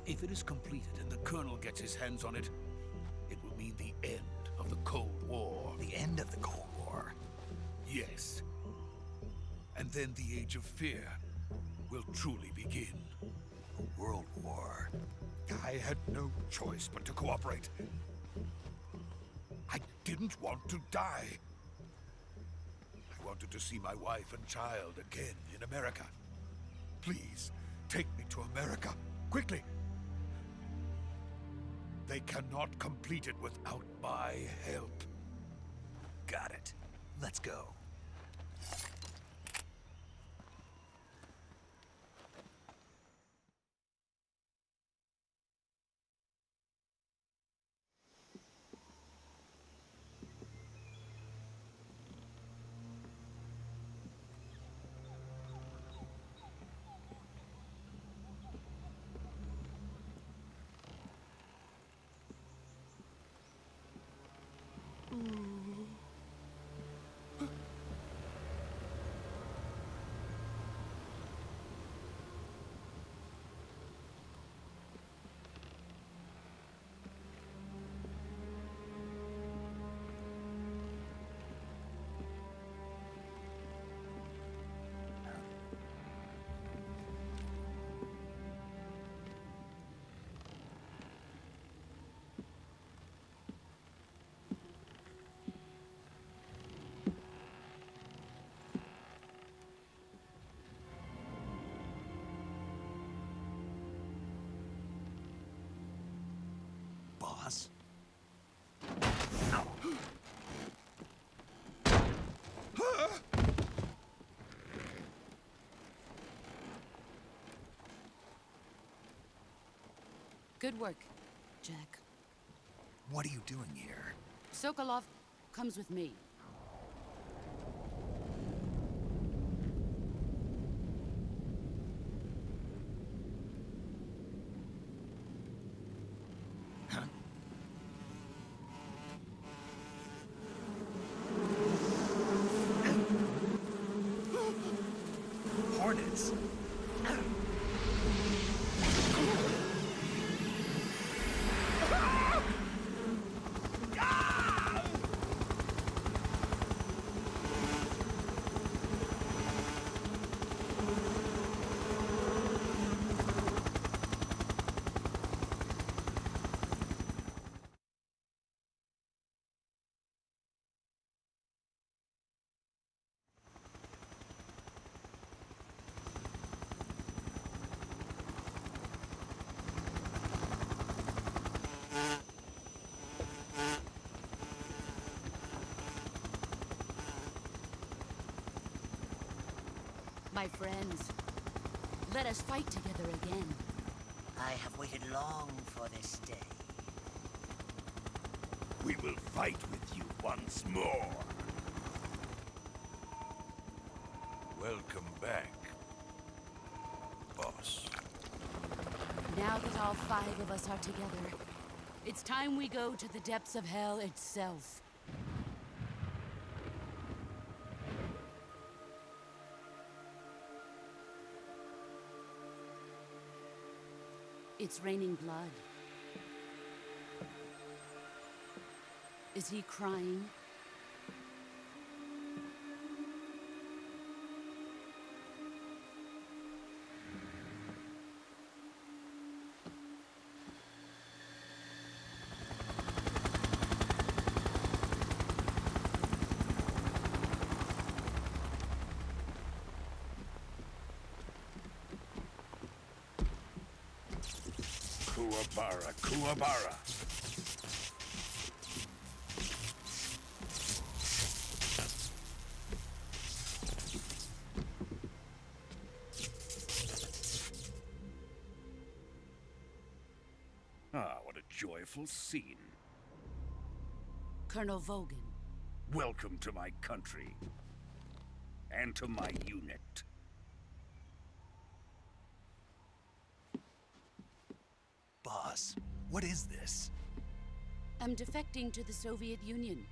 If it is completed and the Colonel gets his hands on it, it will mean the end of the Cold War. The end of the Cold War? Yes. And then the Age of Fear will truly begin. A world war? I had no choice but to cooperate. I didn't want to die. I wanted to see my wife and child again in America. Please, take me to America, quickly. They cannot complete it without my help. Got it. Let's go. Good work, Jack. What are you doing here? Sokolov comes with me. Hornets. My friends, let us fight together again. I have waited long for this day. We will fight with you once more. Welcome back, boss. Now that all 5 of us are together, it's time we go to the depths of hell itself. It's raining blood. Is he crying? Kuwabara, Kuwabara. Ah, what a joyful scene. Colonel Vogan. Welcome to my country. And to my unit. Boss, what is this? I'm defecting to the Soviet Union.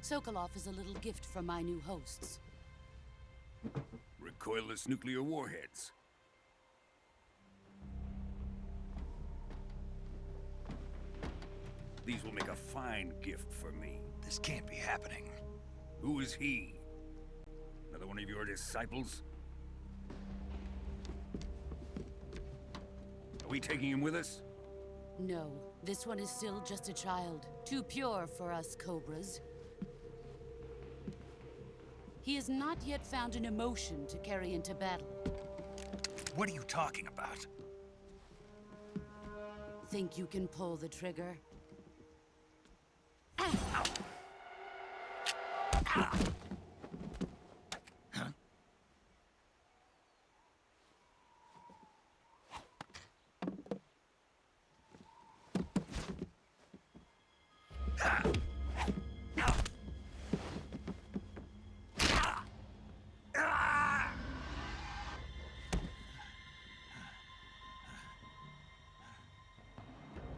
Sokolov is a little gift from my new hosts. Recoilless nuclear warheads. These will make a fine gift for me. This can't be happening. Who is he? Another one of your disciples? Are we taking him with us? No, this one is still just a child. Too pure for us Cobras. He has not yet found an emotion to carry into battle. What are you talking about? Think you can pull the trigger?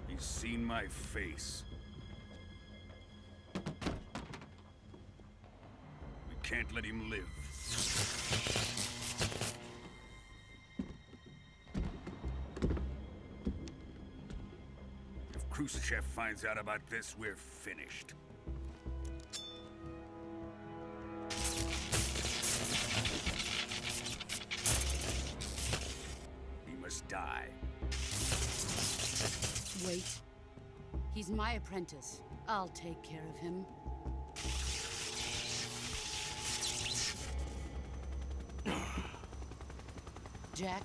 He's seen my face. We can't let him live. If Khrushchev finds out about this, we're finished. He must die. Wait. He's my apprentice. I'll take care of him. Jack,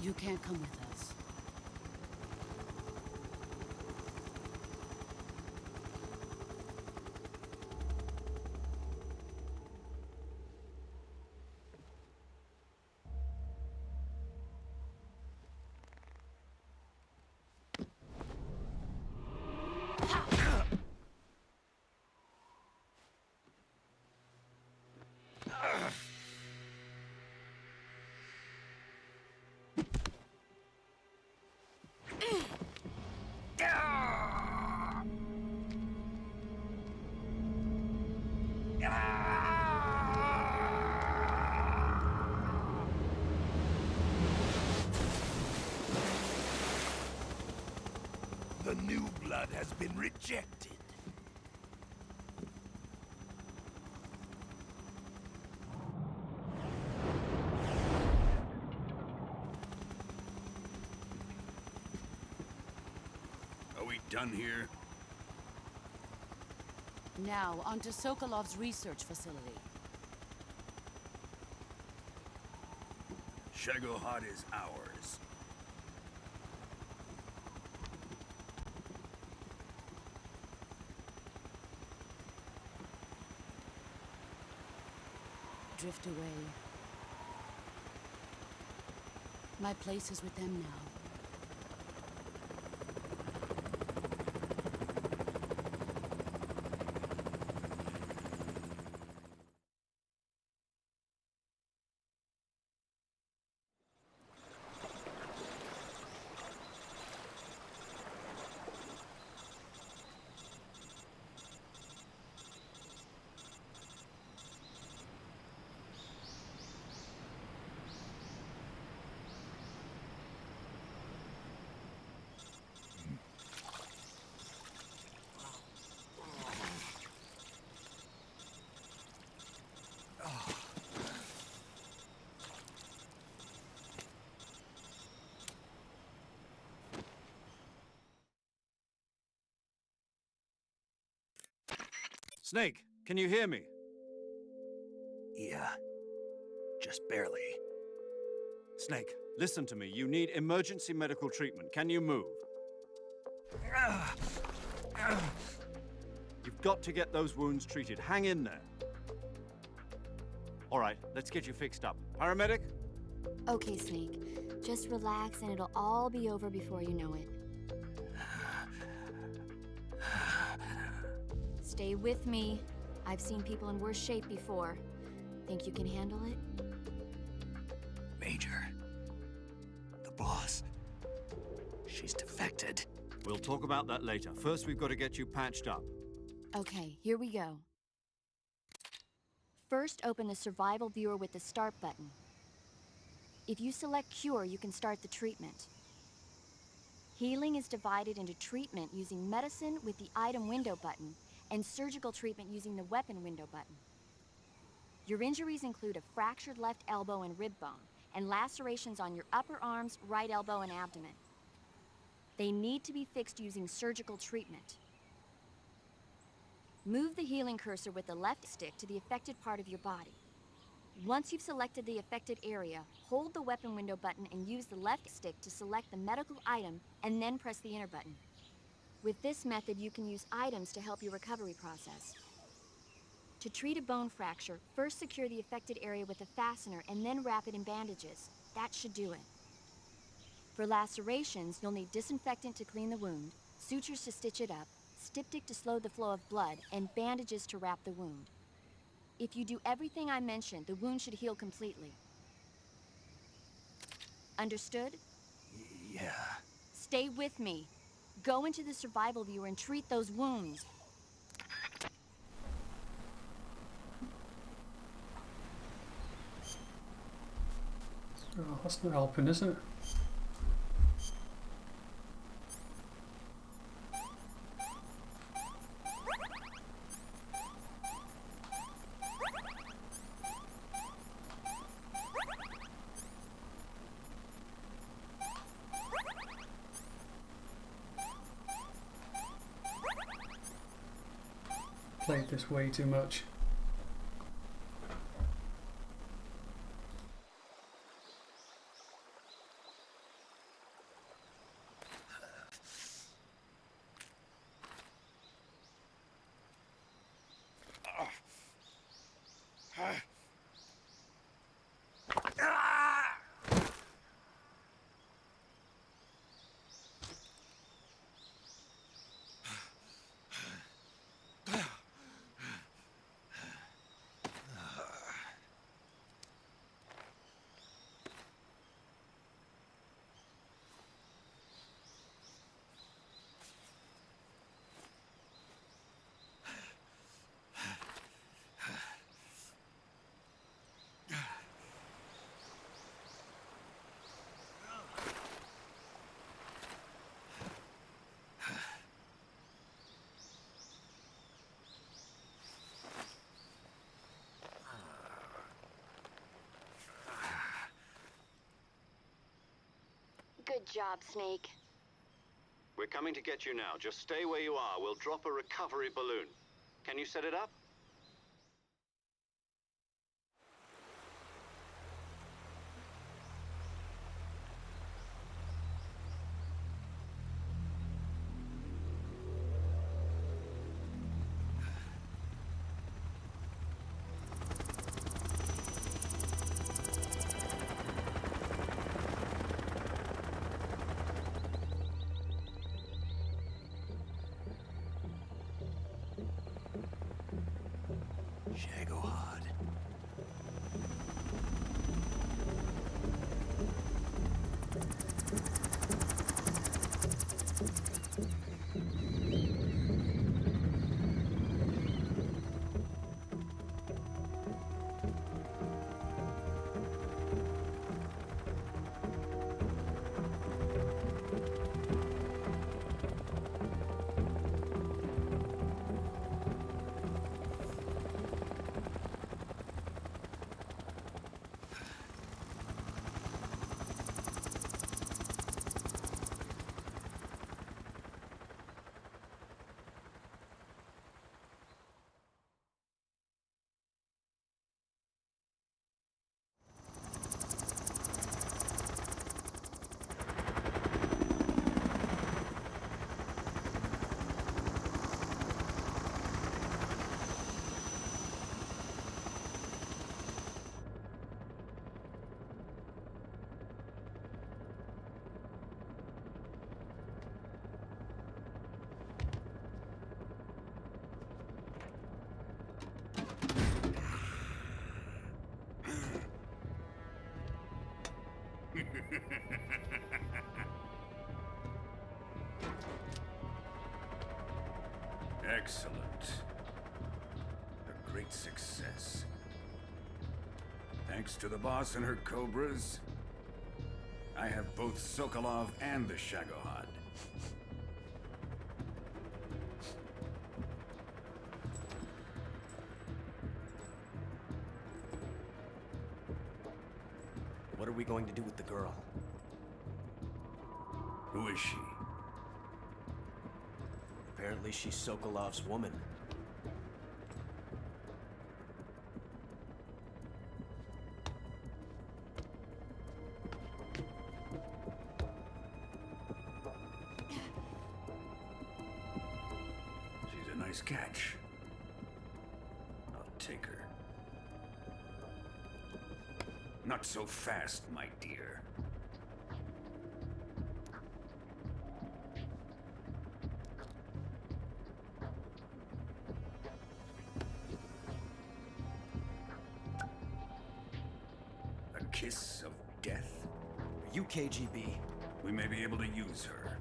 you can't come with us. The new blood has been rejected. Are we done here? Now, on to Sokolov's research facility. Shagohod is ours. Drift away. My place is with them now. Snake, can you hear me? Yeah. Just barely. Snake, listen to me. You need emergency medical treatment. Can you move? You've got to get those wounds treated. Hang in there. All right, let's get you fixed up. Paramedic? Okay, Snake. Just relax and it'll all be over before you know it. Stay with me. I've seen people in worse shape before. Think you can handle it? Major. The boss. She's defected. We'll talk about that later. First, we've got to get you patched up. Okay, here we go. First, open the survival viewer with the start button. If you select cure, you can start the treatment. Healing is divided into treatment using medicine with the item window button and surgical treatment using the weapon window button. Your injuries include a fractured left elbow and rib bone, and lacerations on your upper arms, right elbow, and abdomen. They need to be fixed using surgical treatment. Move the healing cursor with the left stick to the affected part of your body. Once you've selected the affected area, hold the weapon window button and use the left stick to select the medical item, and then press the enter button. With this method, you can use items to help your recovery process. To treat a bone fracture, first secure the affected area with a fastener and then wrap it in bandages. That should do it. For lacerations, you'll need disinfectant to clean the wound, sutures to stitch it up, styptic to slow the flow of blood, and bandages to wrap the wound. If you do everything I mentioned, the wound should heal completely. Understood? Yeah. Stay with me. Go into the survival viewer and treat those wounds. Oh, that's not helping, is it? Played this way too much. Good job, Snake. We're coming to get you now. Just stay where you are. We'll drop a recovery balloon. Can you set it up? Shagohod. Excellent. A great success. Thanks to the boss and her cobras, I have both Sokolov and the Shagohod. What are we going to do with the girl? Who is she? Apparently she's Sokolov's woman. She's a nice catch. I'll take her. Not so fast, my dear. A kiss of death? Are you KGB? We may be able to use her.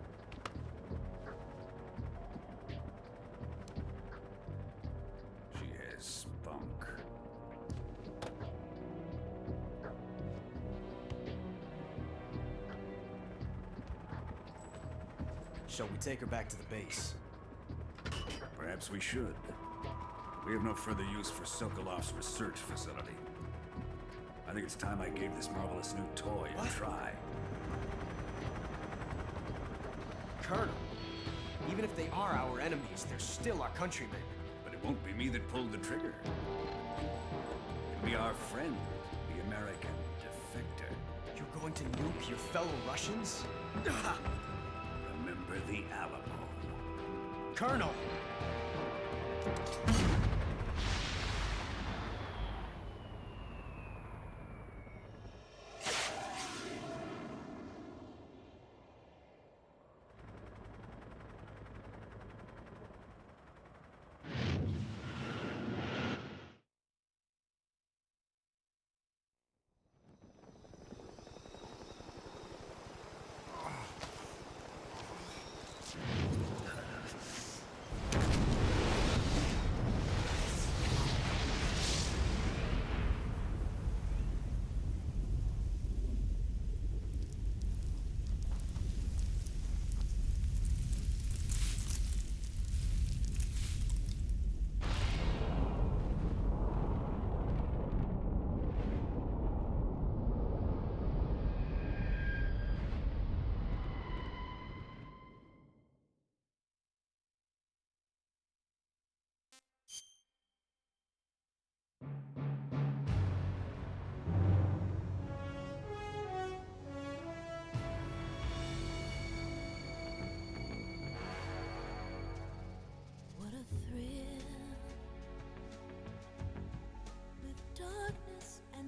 She has spunk. Shall we take her back to the base? Perhaps we should. We have no further use for Sokolov's research facility. I think it's time I gave this marvelous new toy a try. Colonel, even if they are our enemies, they're still our countrymen. But it won't be me that pulled the trigger. It'll be our friend, the American defector. You're going to nuke your fellow Russians? Remember the Alamo. Colonel!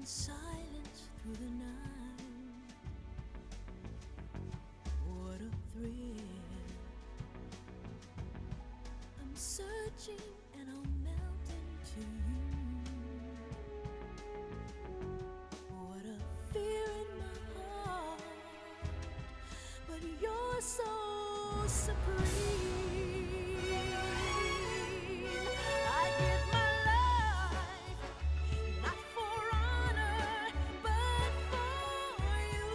in silence through the night. What a thrill. I'm searching and I'll melt into you. What a fear in my heart, but you're so supreme. I give my life, not for honor, but for you.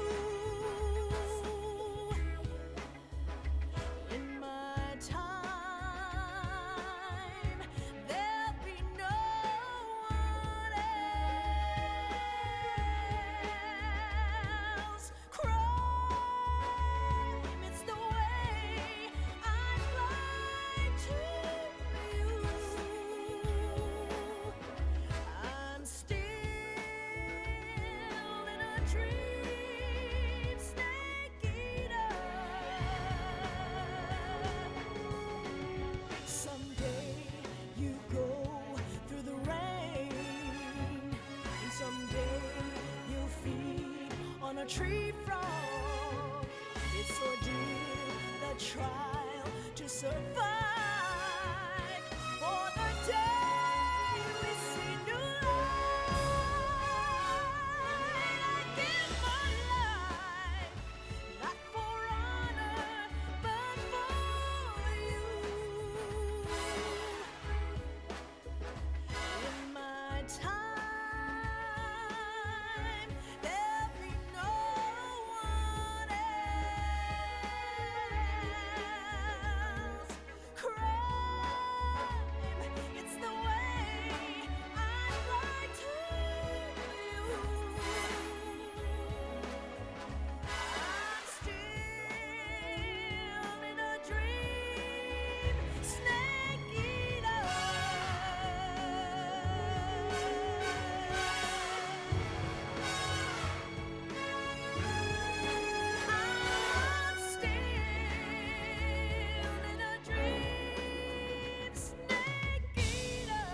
In my time, there'll be no one else. Crime, it's the way I fly to you. I'm still in a dream, snake eater. Someday you go through the rain, and someday you'll feed on a tree frog. It's ordeal, the trial to survive for the day we see new light. I give my life, not for honor, but for you. In my time, there'll be no one else. Crime, it's the way I fly to you. I'm still in a dream, snake eater. I'm still in a dream, snake eater.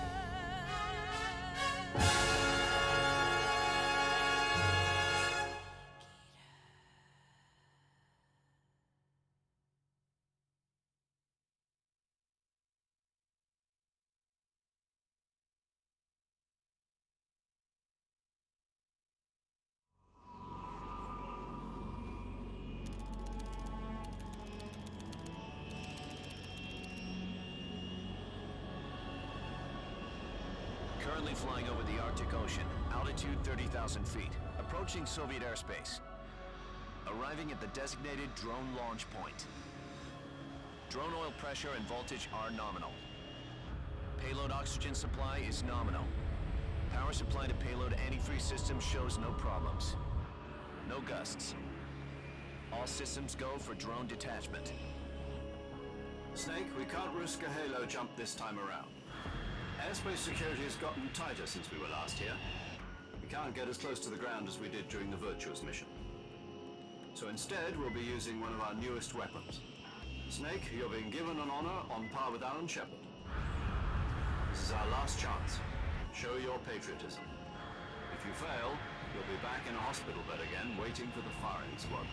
Currently flying over the Arctic Ocean, altitude 30,000 feet, approaching Soviet airspace. Arriving at the designated drone launch point. Drone oil pressure and voltage are nominal. Payload oxygen supply is nominal. Power supply to payload antifreeze system shows no problems. No gusts. All systems go for drone detachment. Snake, we can't risk a halo jump this time around. Airspace security has gotten tighter since we were last here. We can't get as close to the ground as we did during the Virtuous Mission. So instead, we'll be using one of our newest weapons. Snake, you're being given an honor on par with Alan Shepard. This is our last chance. Show your patriotism. If you fail, you'll be back in a hospital bed again, waiting for the firing squad.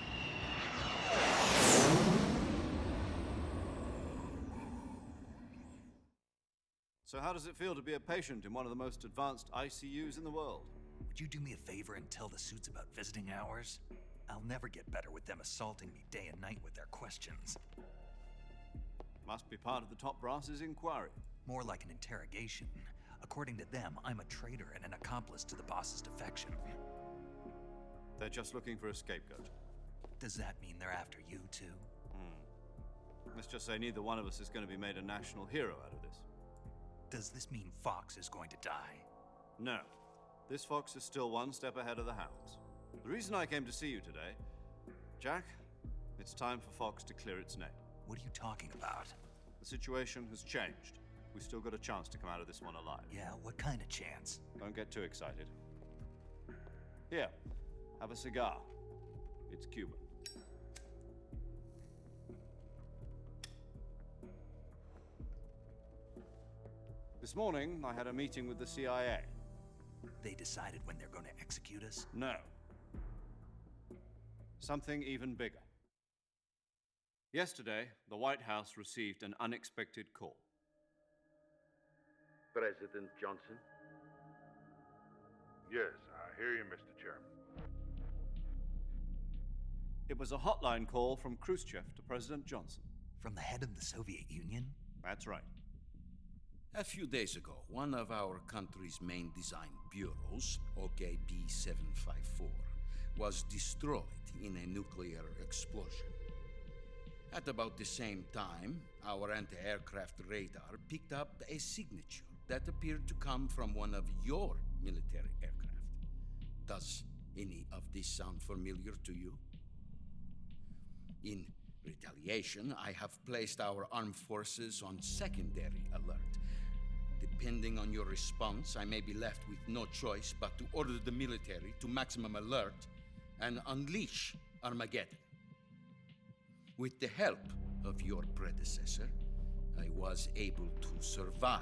So how does it feel to be a patient in one of the most advanced ICUs in the world? Would you do me a favor and tell the suits about visiting hours? I'll never get better with them assaulting me day and night with their questions. Must be part of the top brass's inquiry. More like an interrogation. According to them, I'm a traitor and an accomplice to the boss's defection. They're just looking for a scapegoat. Does that mean they're after you, too? Let's just say neither one of us is going to be made a national hero out of this. Does this mean Fox is going to die? No. This fox is still one step ahead of the hounds. The reason I came to see you today, Jack, it's time for Fox to clear its name. What are you talking about? The situation has changed. We've still got a chance to come out of this one alive. Yeah, what kind of chance? Don't get too excited. Here, have a cigar. It's Cuban. This morning, I had a meeting with the CIA. They decided when they're going to execute us? No. Something even bigger. Yesterday, the White House received an unexpected call. President Johnson? Yes, I hear you, Mr. Chairman. It was a hotline call from Khrushchev to President Johnson. From the head of the Soviet Union? That's right. A few days ago, one of our country's main design bureaus, OKB 754, was destroyed in a nuclear explosion. At about the same time, our anti-aircraft radar picked up a signature that appeared to come from one of your military aircraft. Does any of this sound familiar to you? In retaliation, I have placed our armed forces on secondary alert. Depending on your response, I may be left with no choice but to order the military to maximum alert and unleash Armageddon. With the help of your predecessor, I was able to survive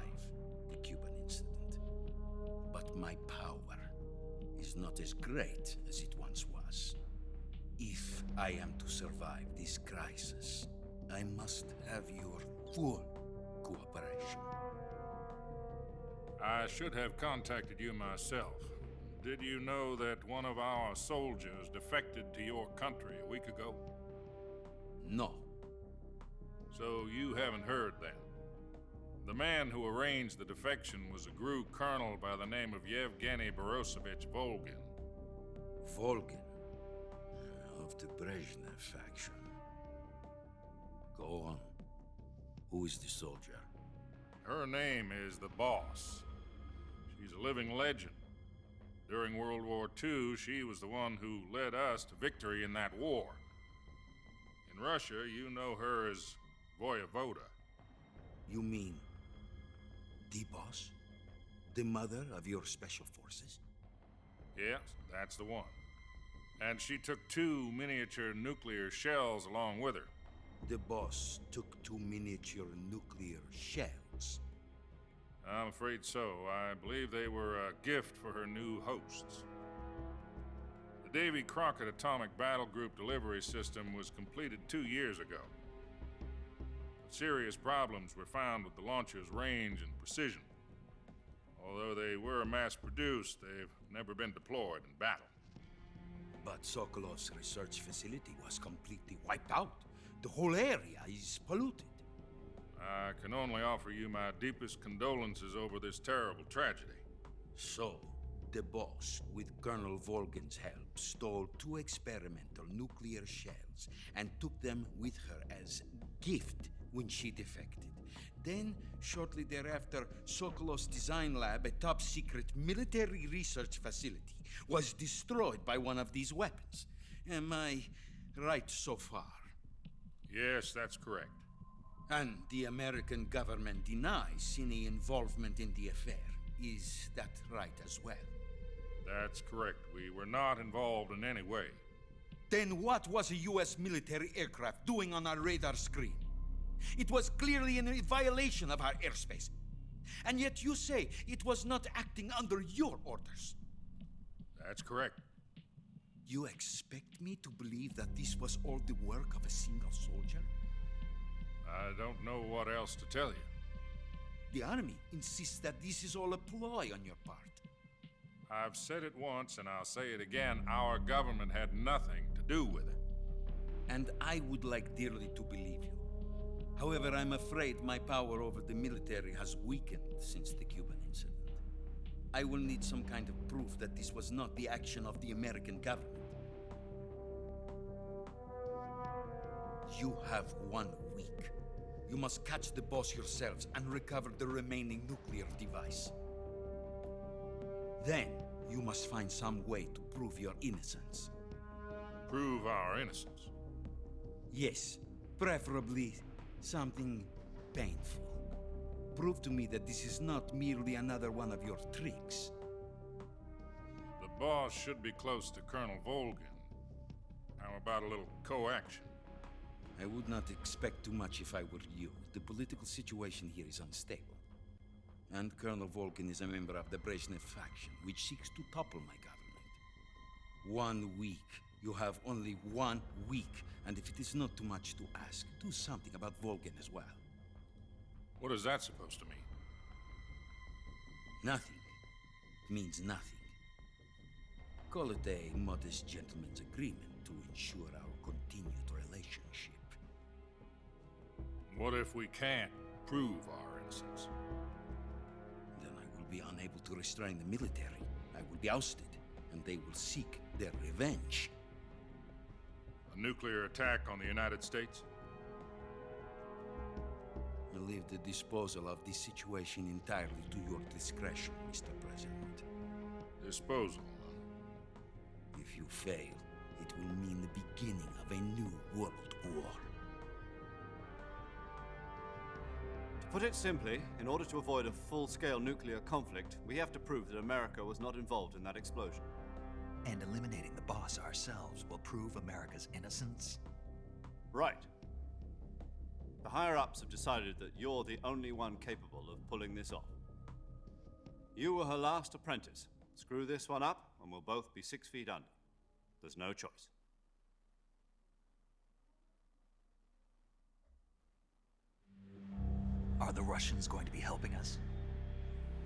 the Cuban incident. But my power is not as great as it once was. If I am to survive this crisis, I must have your full cooperation. I should have contacted you myself. Did you know that one of our soldiers defected to your country a week ago? No. So you haven't heard then. The man who arranged the defection was a GRU colonel by the name of Yevgeny Borosovich Volgin. Volgin? Of the Brezhnev faction. Go on. Who is the soldier? Her name is the Boss. She's a living legend. During World War II, she was the one who led us to victory in that war. In Russia, you know her as Voyevoda. You mean the Boss? The mother of your special forces? Yes, that's the one. And she took 2 miniature nuclear shells along with her. The Boss took 2 miniature nuclear shells? I'm afraid so. I believe they were a gift for her new hosts. The Davy Crockett Atomic Battle Group delivery system was completed 2 years ago. But serious problems were found with the launcher's range and precision. Although they were mass-produced, they've never been deployed in battle. But Sokolov's research facility was completely wiped out. The whole area is polluted. I can only offer you my deepest condolences over this terrible tragedy. So, the Boss, with Colonel Volgin's help, stole 2 experimental nuclear shells and took them with her as gift when she defected. Then, shortly thereafter, Sokolov's design lab, a top-secret military research facility, was destroyed by one of these weapons. Am I right so far? Yes, that's correct. And the American government denies any involvement in the affair. Is that right as well? That's correct. We were not involved in any way. Then what was a U.S. military aircraft doing on our radar screen? It was clearly in violation of our airspace. And yet you say it was not acting under your orders. That's correct. You expect me to believe that this was all the work of a single soldier? I don't know what else to tell you. The army insists that this is all a ploy on your part. I've said it once, and I'll say it again. Our government had nothing to do with it. And I would like dearly to believe you. However, I'm afraid my power over the military has weakened since the Cuban incident. I will need some kind of proof that this was not the action of the American government. You have 1 week. You must catch the Boss yourselves and recover the remaining nuclear device. Then, you must find some way to prove your innocence. Prove our innocence? Yes, preferably something painful. Prove to me that this is not merely another one of your tricks. The Boss should be close to Colonel Volgin. How about a little co-action? I would not expect too much if I were you. The political situation here is unstable. And Colonel Volkin is a member of the Brezhnev faction, which seeks to topple my government. 1 week. You have only 1 week. And if it is not too much to ask, do something about Volkin as well. What is that supposed to mean? Nothing. It means nothing. Call it a modest gentleman's agreement to ensure our continued relationship. What if we can't prove our innocence? Then I will be unable to restrain the military. I will be ousted, and they will seek their revenge. A nuclear attack on the United States? I leave the disposal of this situation entirely to your discretion, Mr. President. Disposal? If you fail, it will mean the beginning of a new world war. To put it simply, in order to avoid a full-scale nuclear conflict, we have to prove that America was not involved in that explosion. And eliminating the boss ourselves will prove America's innocence? Right. The higher-ups have decided that you're the only one capable of pulling this off. You were her last apprentice. Screw this one up, and we'll both be 6 feet under. There's no choice. Are the Russians going to be helping us?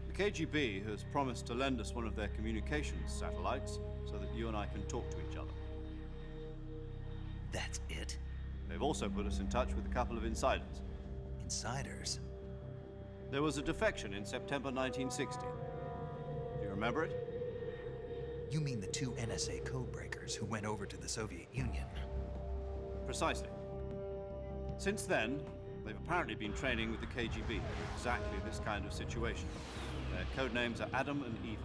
The KGB has promised to lend us one of their communications satellites so that you and I can talk to each other. That's it? They've also put us in touch with a couple of insiders. Insiders? There was a defection in September 1960. Do you remember it? You mean the 2 NSA codebreakers who went over to the Soviet Union? Precisely. Since then, they've apparently been training with the KGB for exactly this kind of situation. Their code names are Adam and Eva.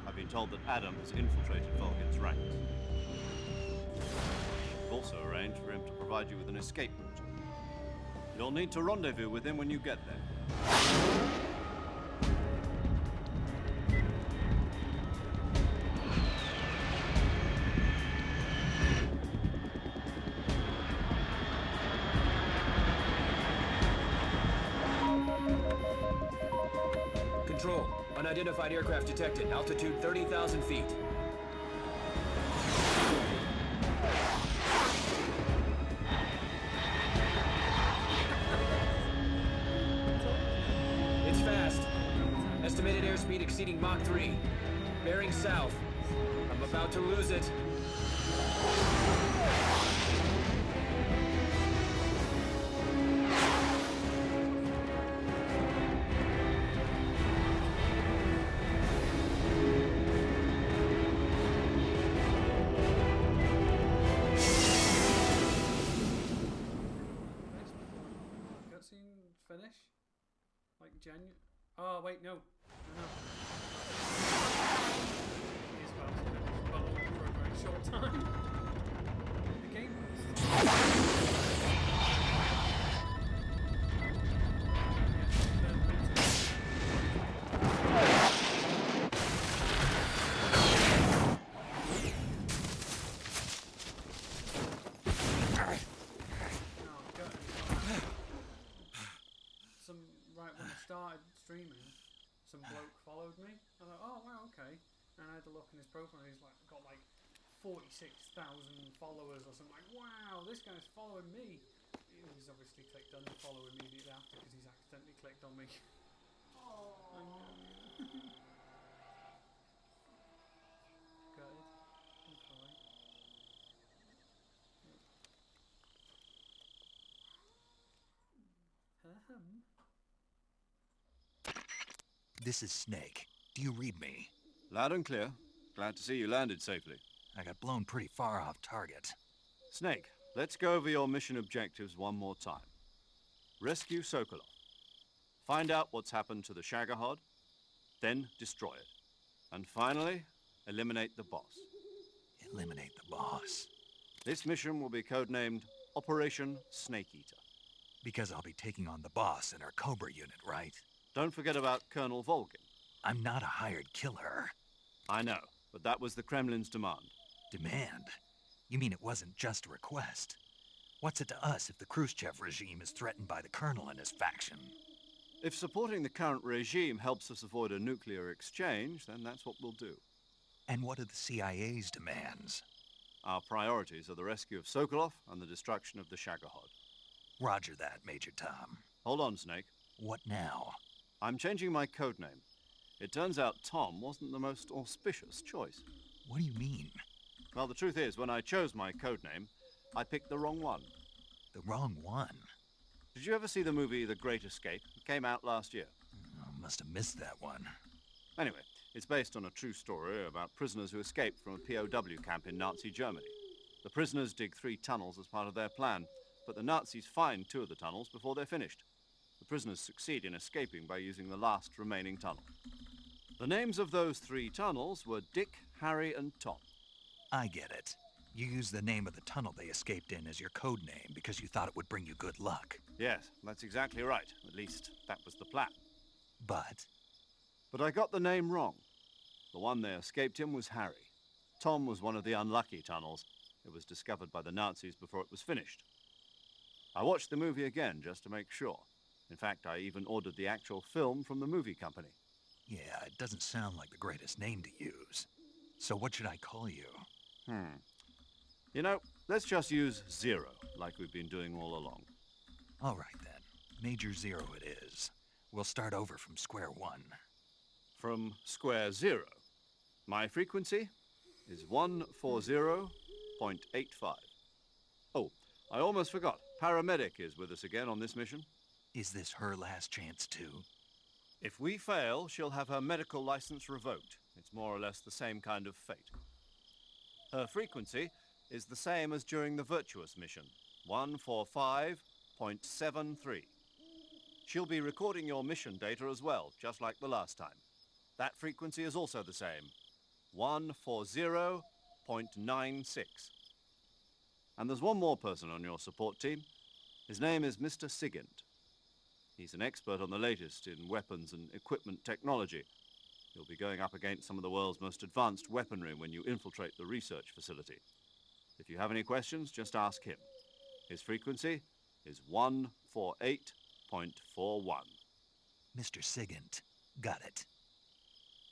I've been told that Adam has infiltrated Volgin's ranks. We've also arranged for him to provide you with an escape route. You'll need to rendezvous with him when you get there. Control. Unidentified aircraft detected. Altitude 30,000 feet. It's fast. Estimated airspeed exceeding Mach 3. Bearing south. I'm about to lose it. Finish? Like January? Oh wait, no. He is about to finish, but only for a very short time. The game started streaming, some bloke followed me. I thought, oh wow, okay. And I had a look in his profile, and he's like got like 46,000 followers or something. Like, wow, this guy's following me. He's obviously clicked unfollow immediately after because he's accidentally clicked on me. Oh. Gutted. I'm sorry. This is Snake. Do you read me? Loud and clear. Glad to see you landed safely. I got blown pretty far off target. Snake, let's go over your mission objectives one more time. Rescue Sokolov. Find out what's happened to the Shagohod, then destroy it. And finally, eliminate the boss. Eliminate the boss? This mission will be codenamed Operation Snake Eater. Because I'll be taking on the boss in our Cobra unit, right? Don't forget about Colonel Volkin. I'm not a hired killer. I know, but that was the Kremlin's demand. Demand? You mean it wasn't just a request? What's it to us if the Khrushchev regime is threatened by the colonel and his faction? If supporting the current regime helps us avoid a nuclear exchange, then that's what we'll do. And what are the CIA's demands? Our priorities are the rescue of Sokolov and the destruction of the Shagohod. Roger that, Major Tom. Hold on, Snake. What now? I'm changing my code name. It turns out Tom wasn't the most auspicious choice. What do you mean? Well, the truth is, when I chose my code name, I picked the wrong one. The wrong one? Did you ever see the movie The Great Escape? It came out last year. I must have missed that one. Anyway, it's based on a true story about prisoners who escaped from a POW camp in Nazi Germany. The prisoners dig 3 tunnels as part of their plan, but the Nazis find 2 of the tunnels before they're finished. The prisoners succeed in escaping by using the last remaining tunnel. The names of those 3 tunnels were Dick, Harry, and Tom. I get it. You used the name of the tunnel they escaped in as your code name because you thought it would bring you good luck. Yes, that's exactly right. At least, that was the plan. But I got the name wrong. The one they escaped in was Harry. Tom was one of the unlucky tunnels. It was discovered by the Nazis before it was finished. I watched the movie again just to make sure. In fact, I even ordered the actual film from the movie company. yeah, it doesn't sound like the greatest name to use. So what should I call you? You know, let's just use Zero, like we've been doing all along. All right, then. Major Zero it is. We'll start over from square one. From square zero. My frequency is 140.85. Oh, I almost forgot. Paramedic is with us again on this mission. Is this her last chance, too? If we fail, she'll have her medical license revoked. It's more or less the same kind of fate. Her frequency is the same as during the Virtuous Mission, 145.73. She'll be recording your mission data as well, just like the last time. That frequency is also the same, 140.96. And there's one more person on your support team. His name is Mr. Sigint. He's an expert on the latest in weapons and equipment technology. You'll be going up against some of the world's most advanced weaponry when you infiltrate the research facility. If you have any questions, just ask him. His frequency is 148.41. Mr. Sigint. Got it.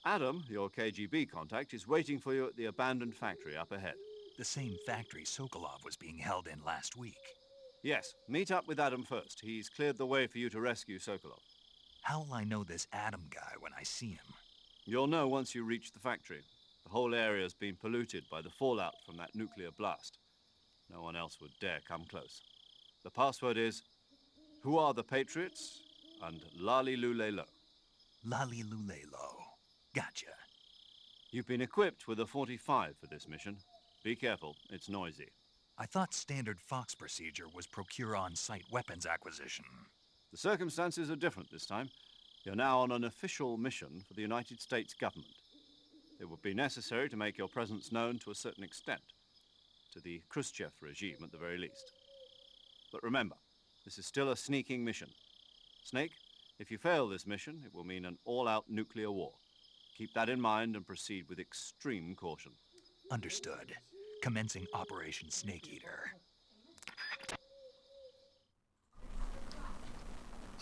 Adam, your KGB contact, is waiting for you at the abandoned factory up ahead. The same factory Sokolov was being held in last week. Yes, meet up with Adam first. He's cleared the way for you to rescue Sokolov. How will I know this Adam guy when I see him? You'll know once you reach the factory. The whole area's been polluted by the fallout from that nuclear blast. No one else would dare come close. The password is, "Who are the Patriots?" and Lali Lule Lo. Lali Lule Lo. Gotcha. You've been equipped with a 45 for this mission. Be careful, it's noisy. I thought standard Fox procedure was procure on-site weapons acquisition. The circumstances are different this time. You're now on an official mission for the United States government. It would be necessary to make your presence known to a certain extent, to the Khrushchev regime at the very least. But remember, this is still a sneaking mission. Snake, if you fail this mission, it will mean an all-out nuclear war. Keep that in mind and proceed with extreme caution. Understood. Commencing Operation Snake Eater.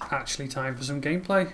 It's actually time for some gameplay.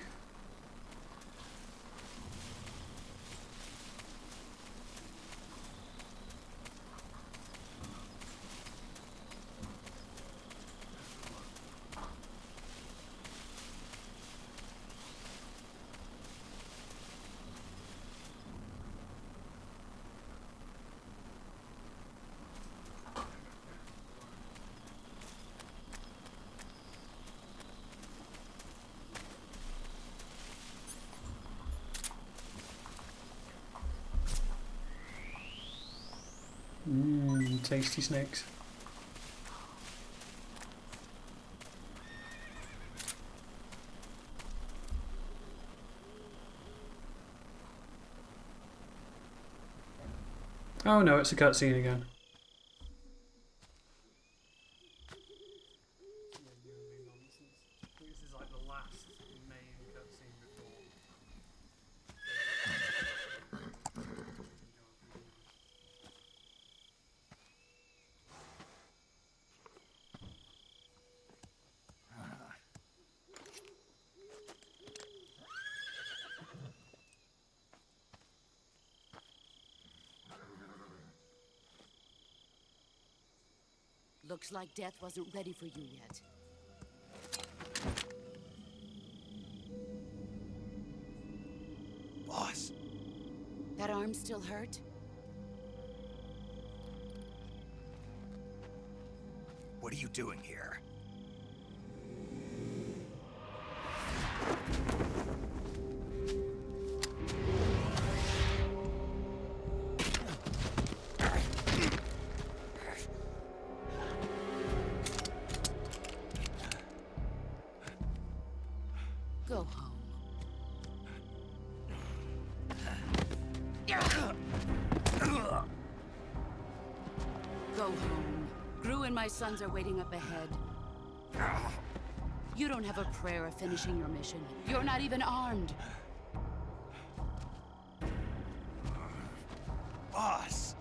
Tasty snakes. Oh no, it's a cutscene again. This is like the last main cutscene before. Looks like death wasn't ready for you yet. Boss. That arm still hurt? What are you doing here? Go home. Go home. Gru and my sons are waiting up ahead. You don't have a prayer of finishing your mission. You're not even armed. Boss!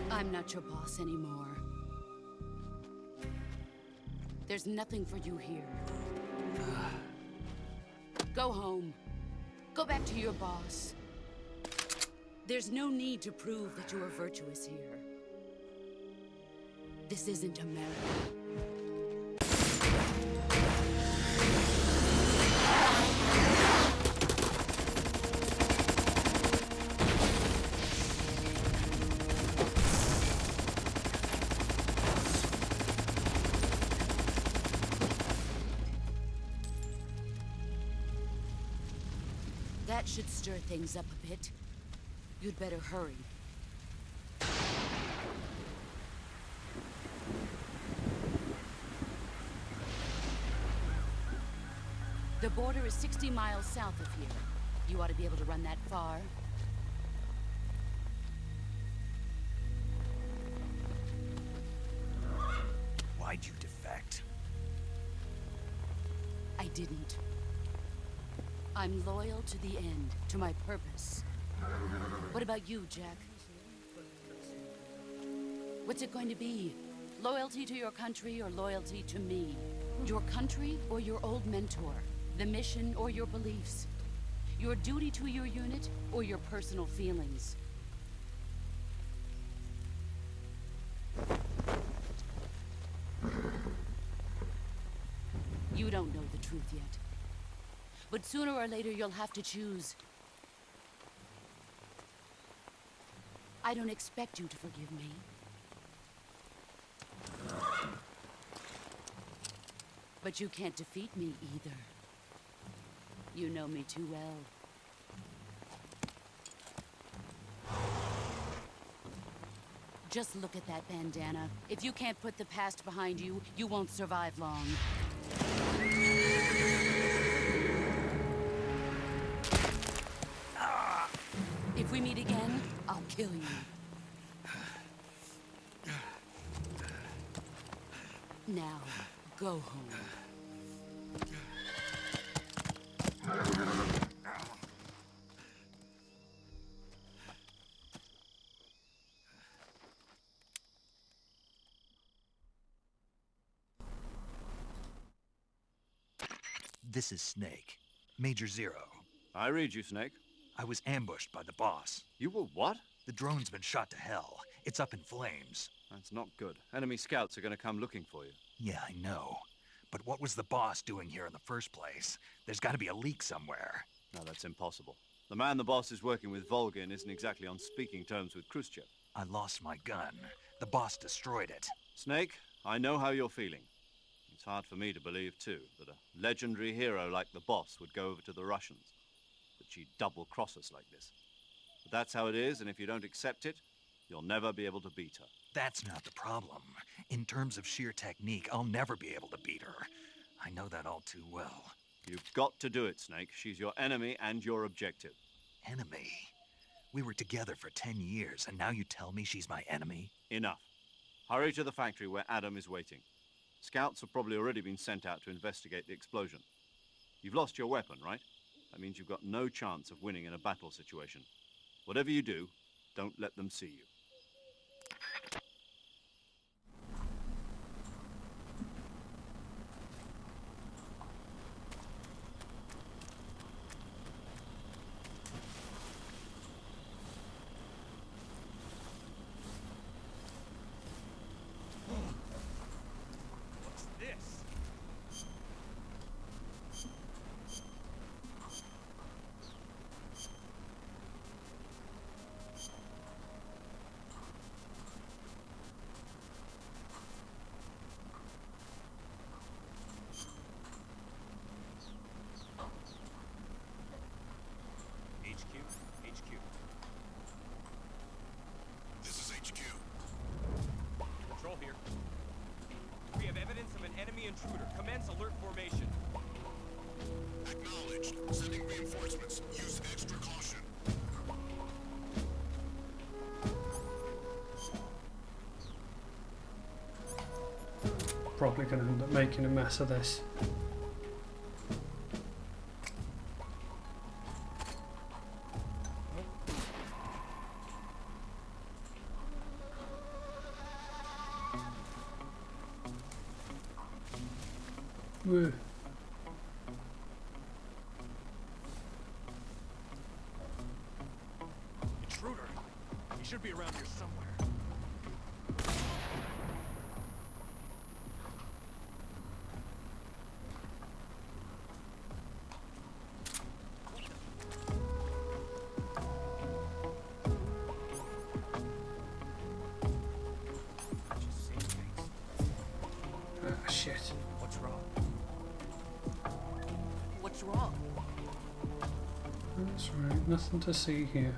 I'm not your boss anymore. There's nothing for you here. Go home. Go back to your boss. There's no need to prove that you are virtuous here. This isn't America. That should stir things up a bit. You'd better hurry. The border is 60 miles south of here. You ought to be able to run that far. Why'd you defect? I didn't. I'm loyal to the end, to my purpose. What about you, Jack? What's it going to be? Loyalty to your country or loyalty to me? Your country or your old mentor? The mission or your beliefs? Your duty to your unit or your personal feelings? You don't know the truth yet. But sooner or later, you'll have to choose. I don't expect you to forgive me. But you can't defeat me either. You know me too well. Just look at that bandana. If you can't put the past behind you, you won't survive long. If we meet again, I'll kill you. Now, go home. This is Snake. Major Zero. I read you, Snake. I was ambushed by the boss. You were what? The drone's been shot to hell. It's up in flames. That's not good. Enemy scouts are gonna come looking for you. Yeah, I know. But what was the boss doing here in the first place? There's gotta be a leak somewhere. No, that's impossible. The man the boss is working with, Volgin, isn't exactly on speaking terms with Khrushchev. I lost my gun. The boss destroyed it. Snake, I know how you're feeling. It's hard for me to believe, too, that a legendary hero like the boss would go over to the Russians. That she'd double-cross us like this. But that's how it is, and if you don't accept it, you'll never be able to beat her. That's not the problem. In terms of sheer technique, I'll never be able to beat her. I know that all too well. You've got to do it, Snake. She's your enemy and your objective. Enemy? We were together for 10 years, and now you tell me she's my enemy? Enough. Hurry to the factory where Adam is waiting. Scouts have probably already been sent out to investigate the explosion. You've lost your weapon, right? That means you've got no chance of winning in a battle situation. Whatever you do, don't let them see you. intruder. Commence alert formation. Acknowledged. Sending reinforcements. Use extra caution. Probably going to end up making a mess of this. Woo. Intruder. He should be around here somewhere. Ah, shit. What's wrong? What's wrong? That's right, nothing to see here.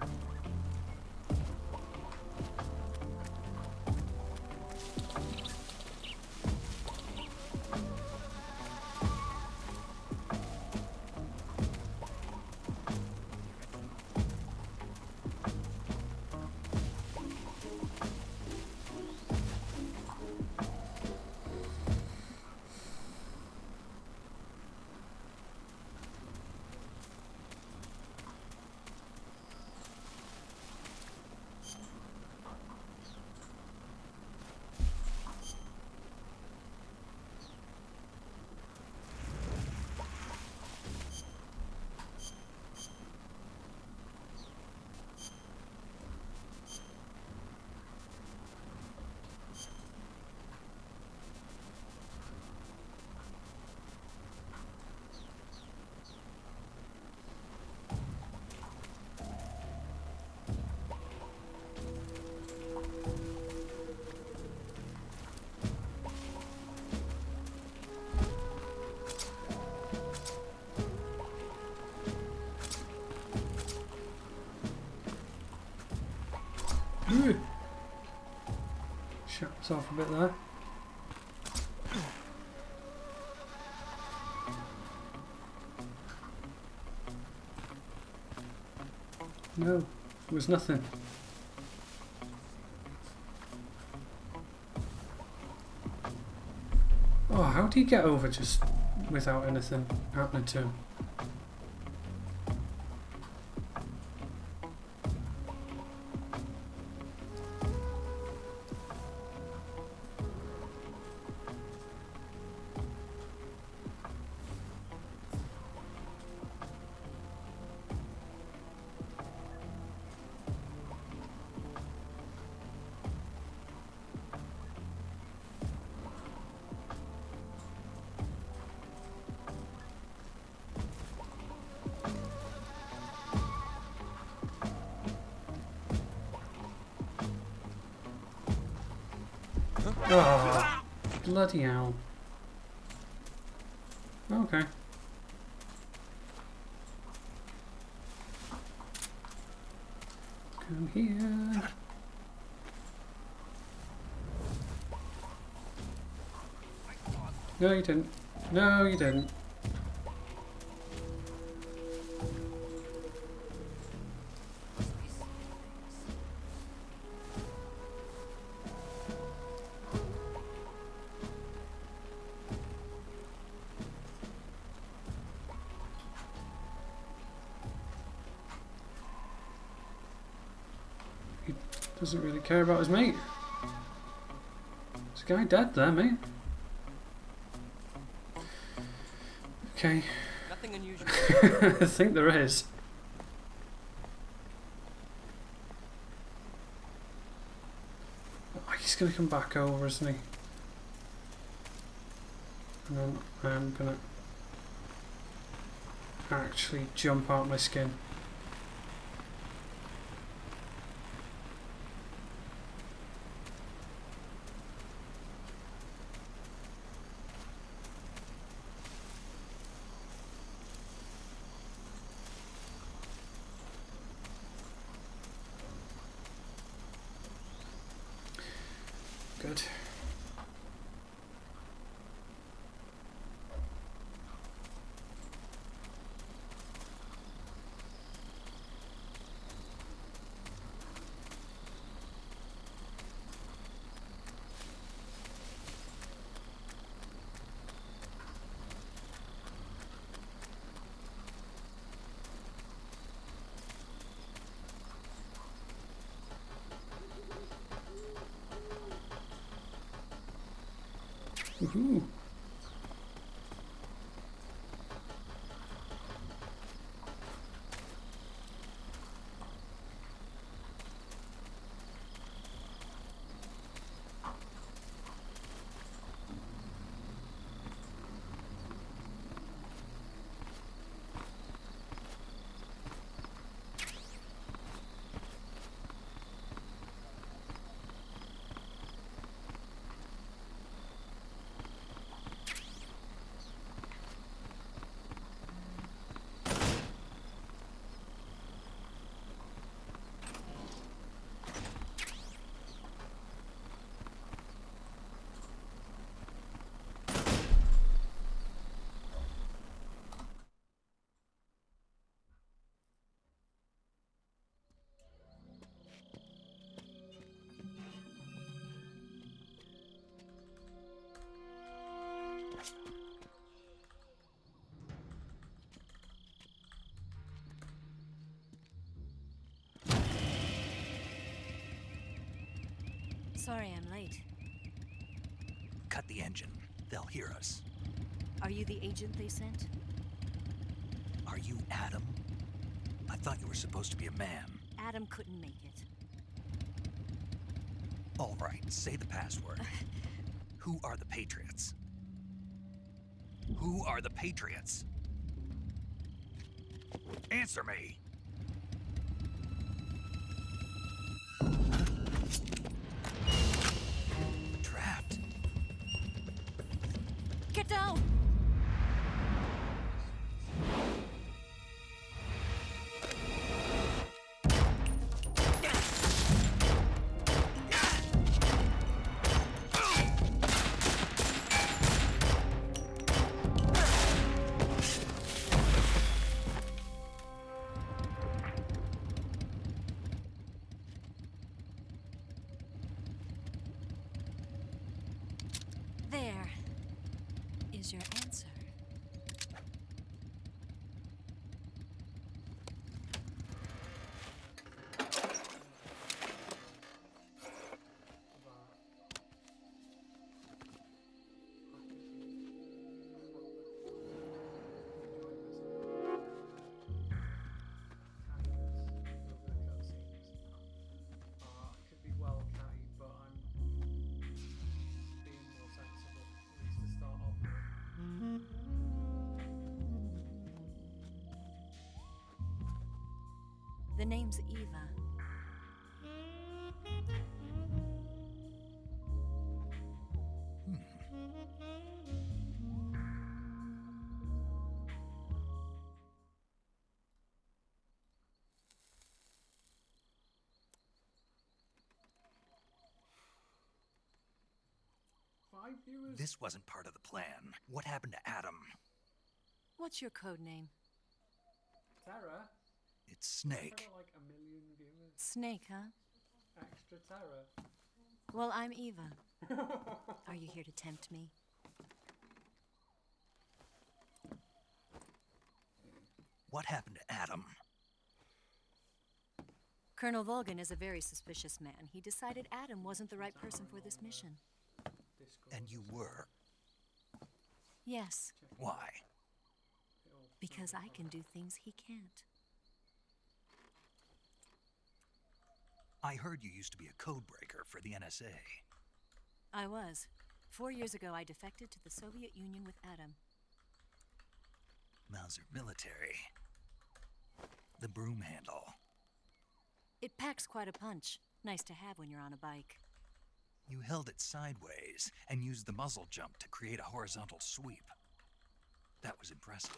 Shut us off a bit there. No, it was nothing. Oh, how do you get over just without anything happening to him? Oh, bloody hell. Okay. Come here. No, you didn't. No, you didn't. Doesn't really care about his mate. There's a guy dead there, mate. Okay. Nothing unusual. I think there is. Oh, he's gonna come back over, isn't he? And then I'm gonna actually jump out my skin. Good. Woohoo! Sorry I'm late. Cut the engine. They'll hear us. Are you the agent they sent? Are you Adam? I thought you were supposed to be a man. Adam couldn't make it. All right, say the password. Who are the Patriots? Who are the Patriots? Answer me! Trapped. Get down! There is your answer. Could be well catty, but I'm being more sensible, at least to start off with. The name's Eva. This wasn't part of the plan. What happened to Adam? What's your code name? Terror? It's Snake. I've got like a million viewers. Snake, huh? Extra terror. Well, I'm Eva. Are you here to tempt me? What happened to Adam? Colonel Volgan is a very suspicious man. He decided Adam wasn't the right person for this mission. And you were? Yes. Why? Because I can do things he can't. I heard you used to be a code breaker for the NSA. I was. 4 years ago, I defected to the Soviet Union with Adam. Mauser military. The broom handle. It packs quite a punch. Nice to have when you're on a bike. You held it sideways and used the muzzle jump to create a horizontal sweep. That was impressive.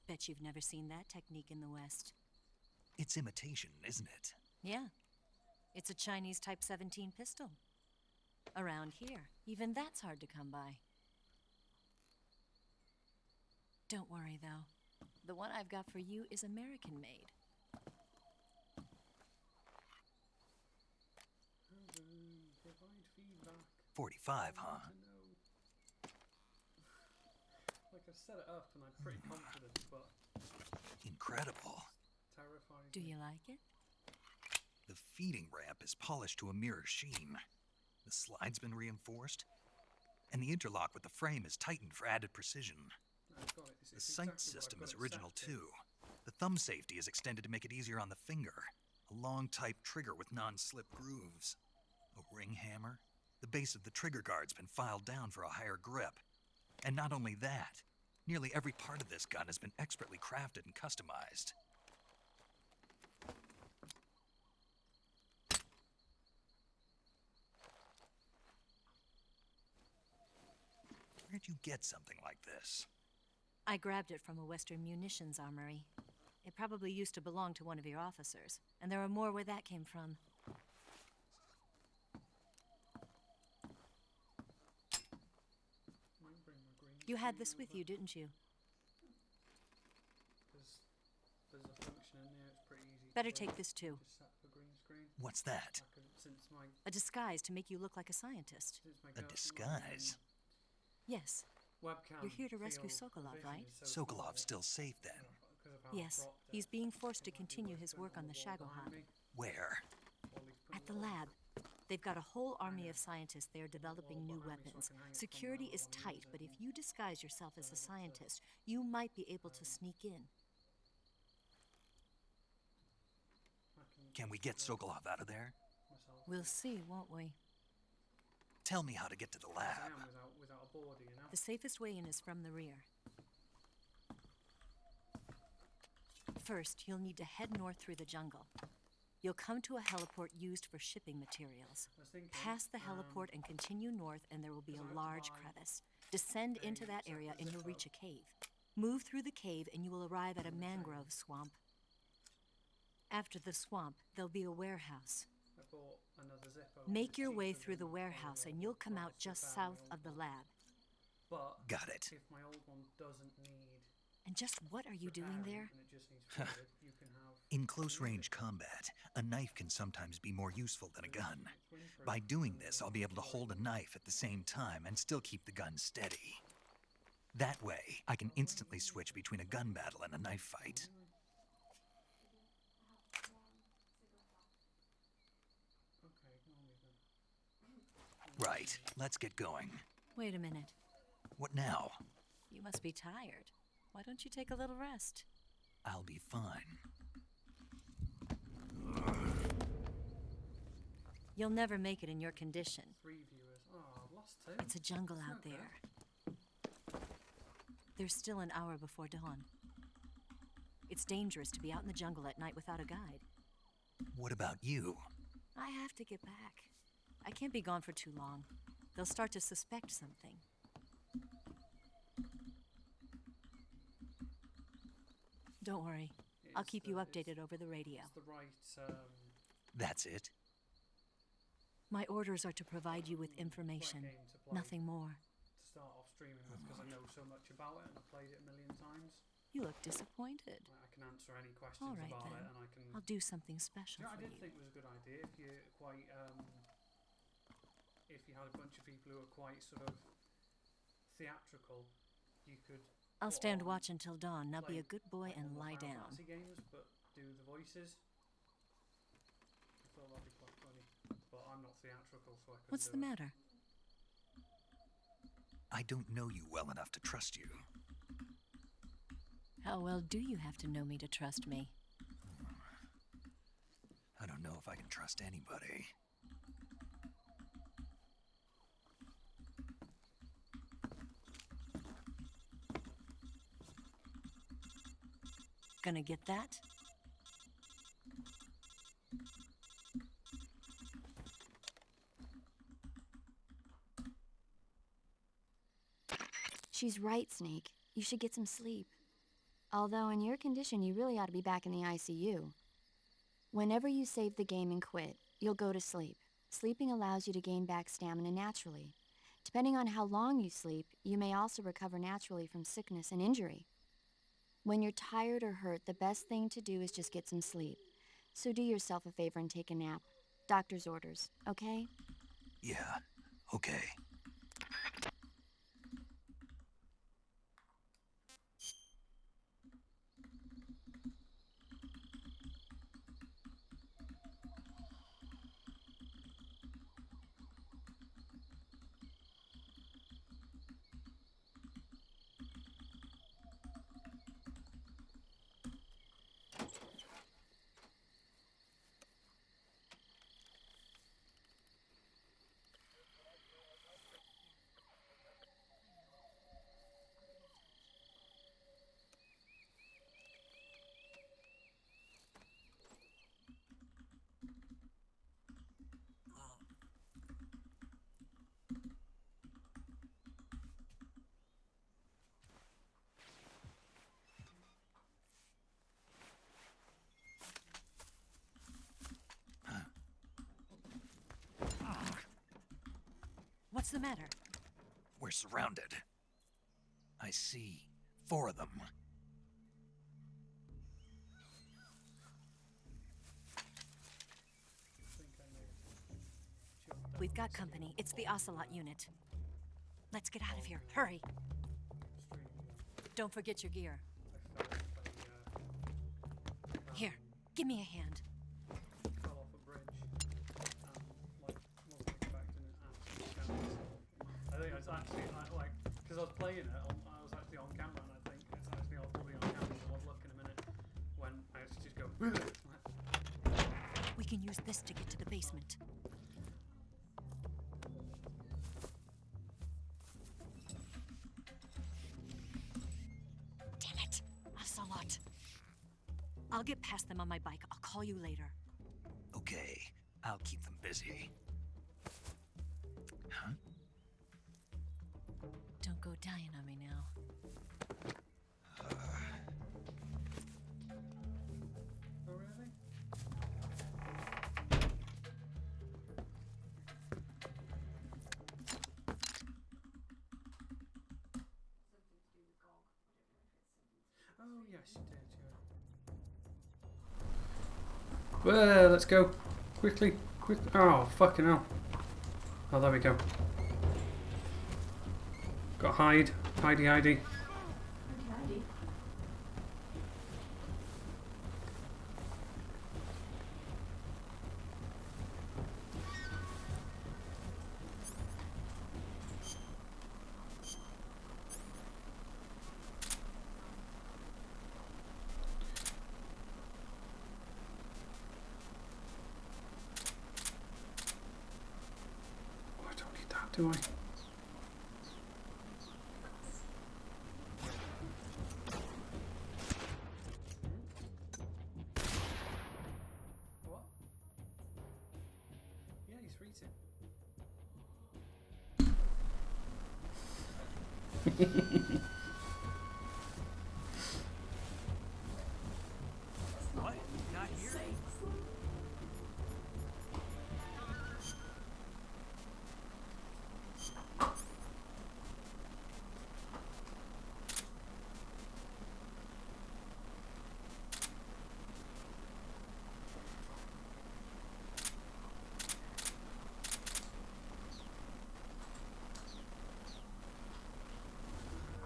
Bet you've never seen that technique in the West. It's imitation, isn't it? Yeah. It's a Chinese Type 17 pistol. Around here, even that's hard to come by. Don't worry, though. The one I've got for you is American-made. 45, huh? Like I've set it up and I'm pretty confident, but Incredible. terrifies Do me. you like it? The feeding ramp is polished to a mirror sheen. The slide's been reinforced. And the interlock with the frame is tightened for added precision. I've got it. The It's sight exactly what I've system got is it original set to. too. The thumb safety is extended to make it easier on the finger. A long type trigger with non-slip grooves. A ring hammer. The base of the trigger guard's been filed down for a higher grip. And not only that, nearly every part of this gun has been expertly crafted and customized. Where'd you get something like this? I grabbed it from a Western munitions armory. It probably used to belong to one of your officers, and there are more where that came from. Might bring my green You had screen this with over. you, didn't you? There's a function in there. It's pretty easy. to Better do. take this too. Just set up a green screen. What's that? I could, since my A disguise to make you look like a scientist. A disguise? Yes. webcam. You're here to rescue field Sokolov, vision right? is so Sokolov's still safe then. because of how I Yes. dropped it. He's being forced to continue his work on the Wall behind Shagohod. me. Where? At the lab. They've got a whole army of scientists there developing new weapons. Security is tight, but if you disguise yourself as a scientist, you might be able to sneak in. Can we get Sokolov out of there? We'll see, won't we? Tell me how to get to the lab. I am without a border, you know. The safest way in is from the rear. First, you'll need to head north through the jungle. You'll come to a heliport used for shipping materials. Pass the heliport and continue north, and there will be a large crevice. Descend into that area, and you'll reach a cave. Move through the cave, and you will arrive at a mangrove swamp. After the swamp, there'll be a warehouse. I bought another Zippo. Make your way through the warehouse, and you'll come out just south of the lab. But Got it. if my old one doesn't need And just what are you doing there? and it just needs fluid, you can have In close range combat, a knife can sometimes be more useful than a gun. By doing this, I'll be able to hold a knife at the same time and still keep the gun steady. That way, I can instantly switch between a gun battle and a knife fight. Right, let's get going. Wait a minute. What now? You must be tired. Why don't you take a little rest? I'll be fine. You'll never make it in your condition. 3 viewers. Oh, I've lost 2. It's a jungle out there. There's still an hour before dawn. It's dangerous to be out in the jungle at night without a guide. What about you? I have to get back. I can't be gone for too long. They'll start to suspect something. Don't worry. I'll keep you updated over the radio. It's the right That's it? My orders are to provide you with information, nothing more. to start off streaming with because I know so much about it and I've played it a million times. You look disappointed. I can answer any questions All right, about then. it and I can. I'll do something special You know, I for did you. think it was a good idea if you quite if you had a bunch of people who are quite sort of theatrical, you could. I'll put stand on, watch until dawn. Now be a like, good boy like and all the lie Final down. Fantasy games, but do the voices. I thought that'd be quite funny, but I'm not theatrical, so I couldn't What's do the it. matter? I don't know you well enough to trust you. How well do you have to know me to trust me? I don't know if I can trust anybody. Gonna get that? She's right, Snake. You should get some sleep. Although, in your condition, you really ought to be back in the ICU. Whenever you save the game and quit, you'll go to sleep. Sleeping allows you to gain back stamina naturally. Depending on how long you sleep, you may also recover naturally from sickness and injury. When you're tired or hurt, the best thing to do is just get some sleep. So do yourself a favor and take a nap. Doctor's orders, okay? Yeah, okay. What's the matter? We're surrounded. I see 4 of them. We've got company. It's the Ocelot unit. Let's get out of here. Hurry. Don't forget your gear. Here, give me a hand. Fell off a bridge. Like, wasn't expecting it actually. I think it's actually like, because I was playing it, I was actually on camera, and I think it's actually probably on camera. I was looking a minute when I actually just go. We can use this to get to the basement. Damn it! Ocelot. I'll get past them on my bike. I'll call you later. Okay, I'll keep them busy. Huh? Don't go dying on me now. Oh, really? Oh, yes, you did, yeah. Well, let's go. Quickly, quick. Oh, fucking hell. Oh, there we go. Got hide. Hidey, hidey. Oh, I don't need that, do I? What? Yeah, he's reading. What? Not here?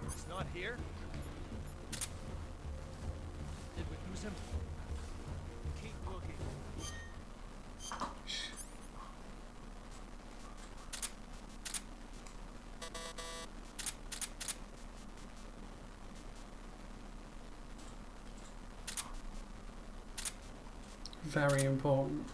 It's not here? Did we lose him? Keep looking. Very important.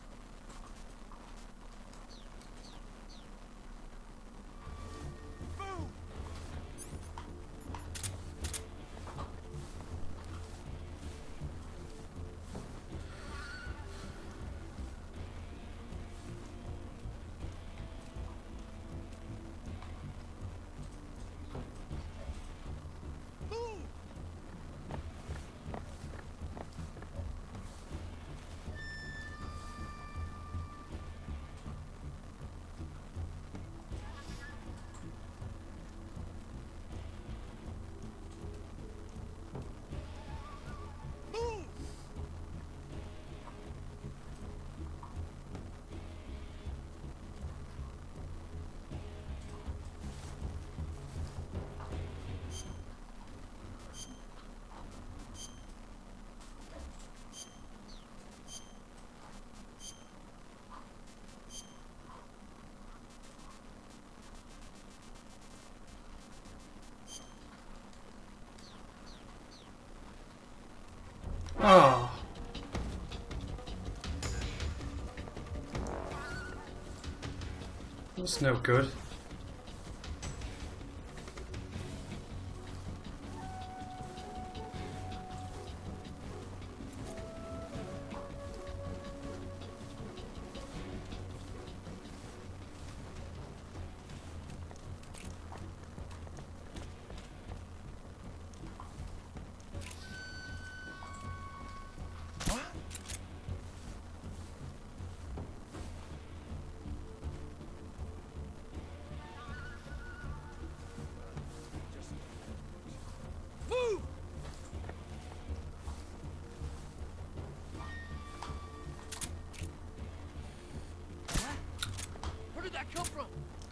Oh. That's no good.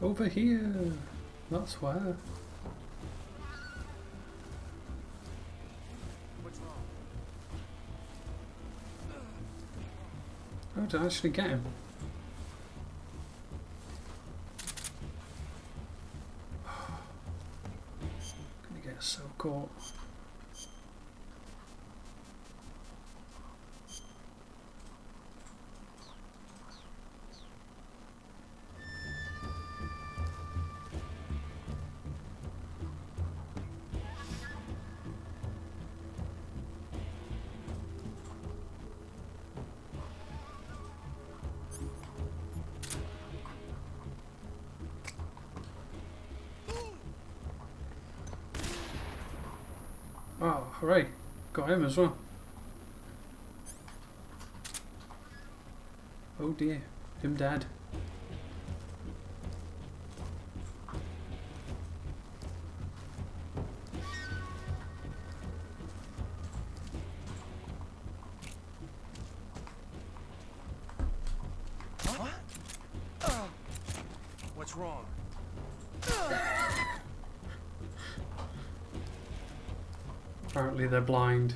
Over here. That's where. What's wrong? Oh, did I actually get him? Gonna get so caught. Oh, hooray. Got him as well. Oh dear. Him dead. What's wrong? Apparently they're blind.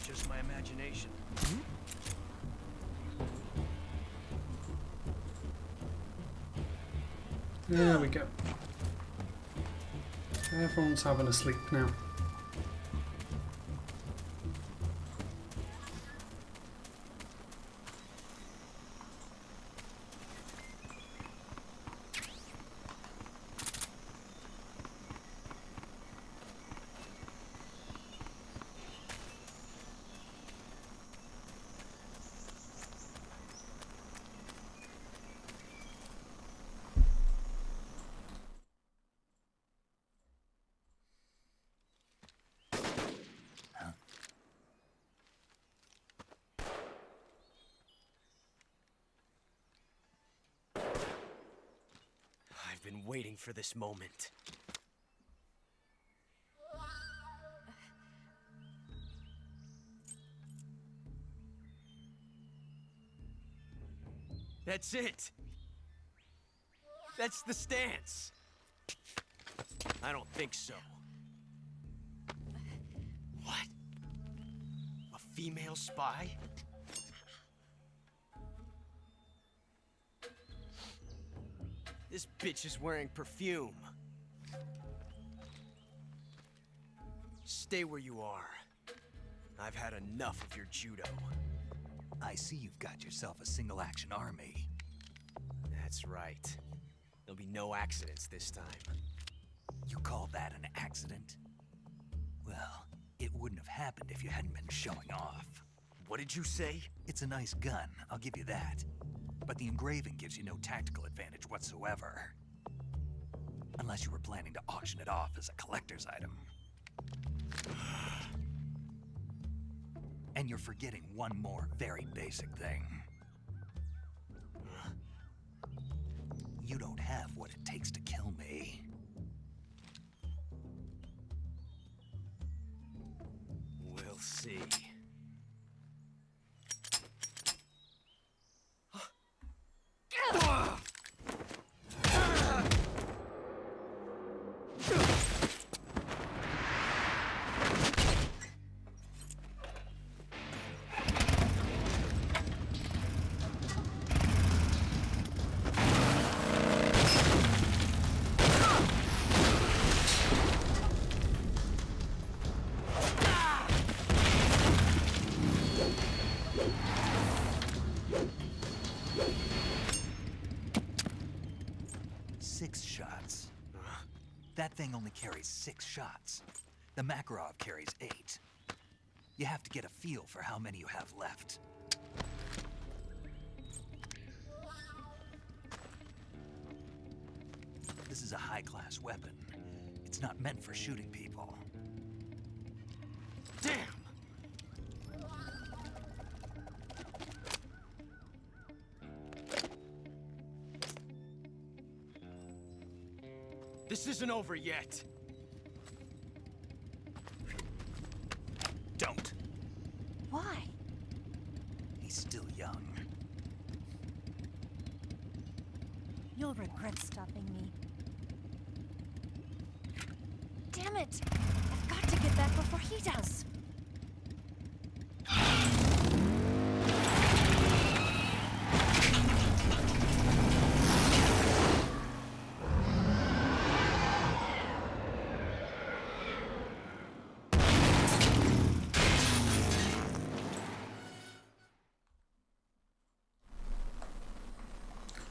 Just my imagination. Just my imagination. There we go. Everyone's having a sleep now. I've been waiting for this moment. That's it. That's the stance. I don't think so. What? A female spy? This bitch is wearing perfume. Stay where you are. I've had enough of your judo. I see you've got yourself a single-action army. That's right. There'll be no accidents this time. You call that an accident? Well, it wouldn't have happened if you hadn't been showing off. What did you say? It's a nice gun, I'll give you that. But the engraving gives you no tactical advantage whatsoever. Unless you were planning to auction it off as a collector's item. And you're forgetting one more very basic thing. You don't have what it takes to kill me. We'll see. That thing only carries 6 shots. The Makarov carries 8. You have to get a feel for how many you have left. This is a high-class weapon. It's not meant for shooting people. Damn! This isn't over yet. Don't. Why? He's still young. You'll regret stopping me. Damn it! I've got to get back before he does.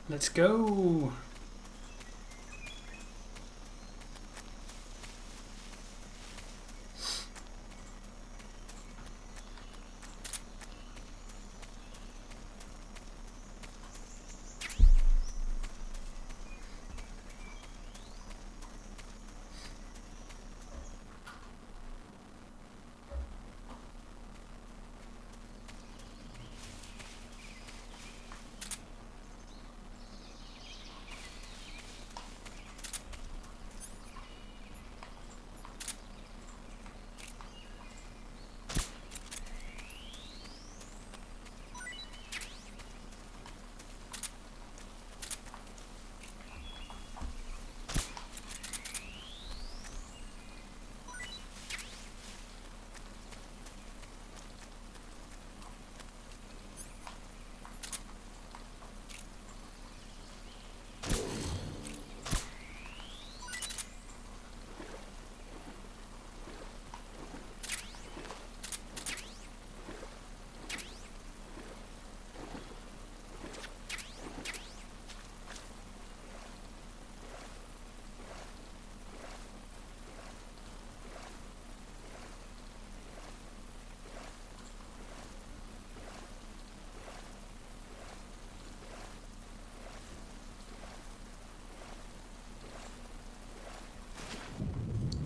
Let's go.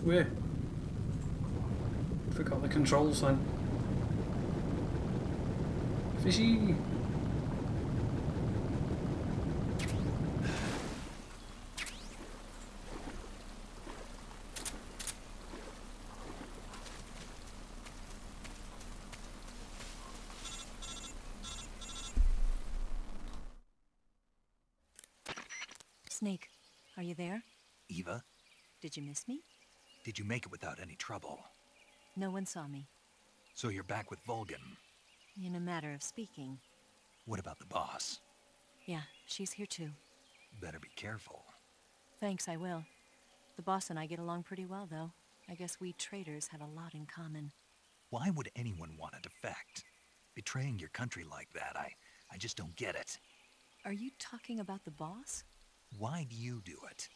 Where? Forgot the controls then. Fishy. Snake, are you there? Eva, Did you miss me? did you make it without any trouble? No one saw me. So you're back with Volgan. In a matter of speaking. What about the boss? Yeah, she's here too. Better be careful. Thanks, I will. The boss and I get along pretty well, though. I guess we traders have a lot in common. Why would anyone want to defect? Betraying your country like that, I just don't get it. Are you talking about the boss? Why do you do it?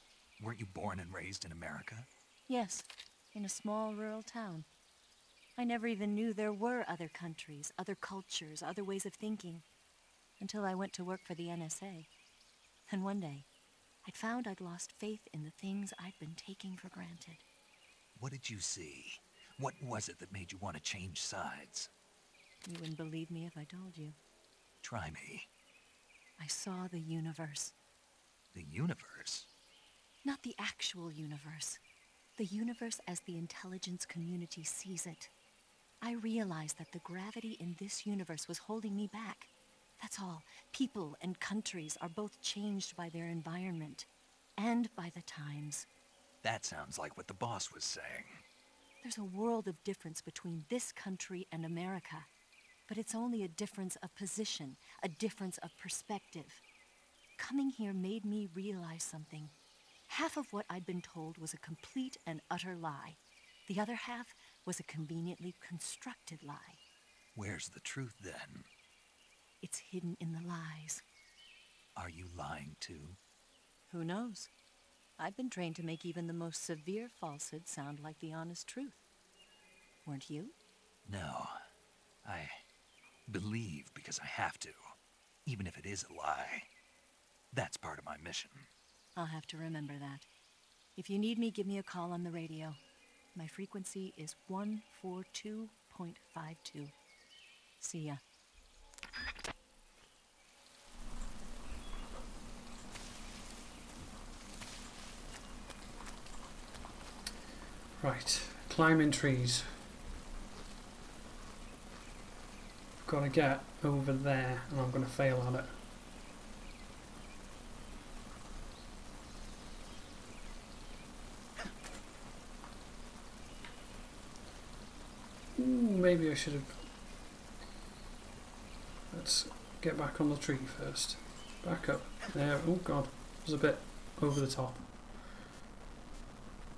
Weren't you born and raised in America? Yes, in a small rural town. I never even knew there were other countries, other cultures, other ways of thinking, until I went to work for the NSA. And one day, I'd found I'd lost faith in the things I'd been taking for granted. What did you see? What was it that made you want to change sides? You wouldn't believe me if I told you. Try me. I saw the universe. The universe? Not the actual universe. The universe as the intelligence community sees it. I realized that the gravity in this universe was holding me back. That's all. People and countries are both changed by their environment and by the times. That sounds like what the boss was saying. There's a world of difference between this country and America, but it's only a difference of position, a difference of perspective. Coming here made me realize something. Half of what I'd been told was a complete and utter lie. The other half was a conveniently constructed lie. Where's the truth, then? It's hidden in the lies. Are you lying, too? Who knows? I've been trained to make even the most severe falsehood sound like the honest truth. Weren't you? No. I believe because I have to, even if it is a lie. That's part of my mission. I'll have to remember that. If you need me, give me a call on the radio. My frequency is 142.52. See ya. Right, climbing trees. I've got to get over there, and I'm going to fail at it. Ooh, maybe I should have... Let's get back on the tree first. Back up. There. Oh god, it was a bit over the top.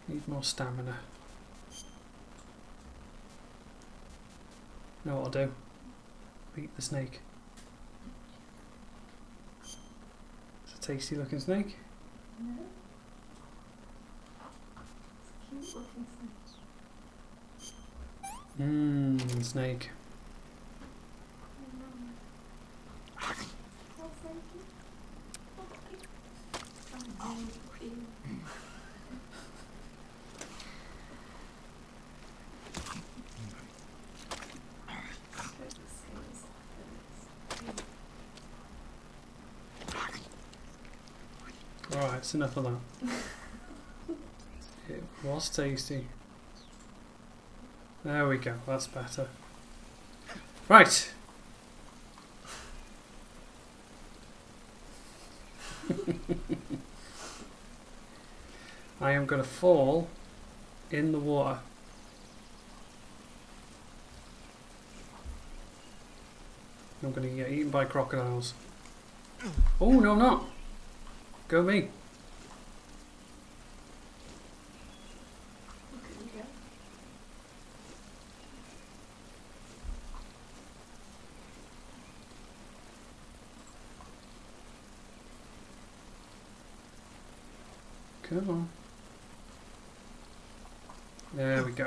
Need more stamina. Know what I'll do? Beat the snake. It's a tasty looking snake. No. It's a cute looking snake. Snake. Alright, it's enough of that. It was tasty. There we go, that's better. Right! I am going to fall in the water. I'm going to get eaten by crocodiles. Oh, no, I'm not. Go me. Come on. There we go.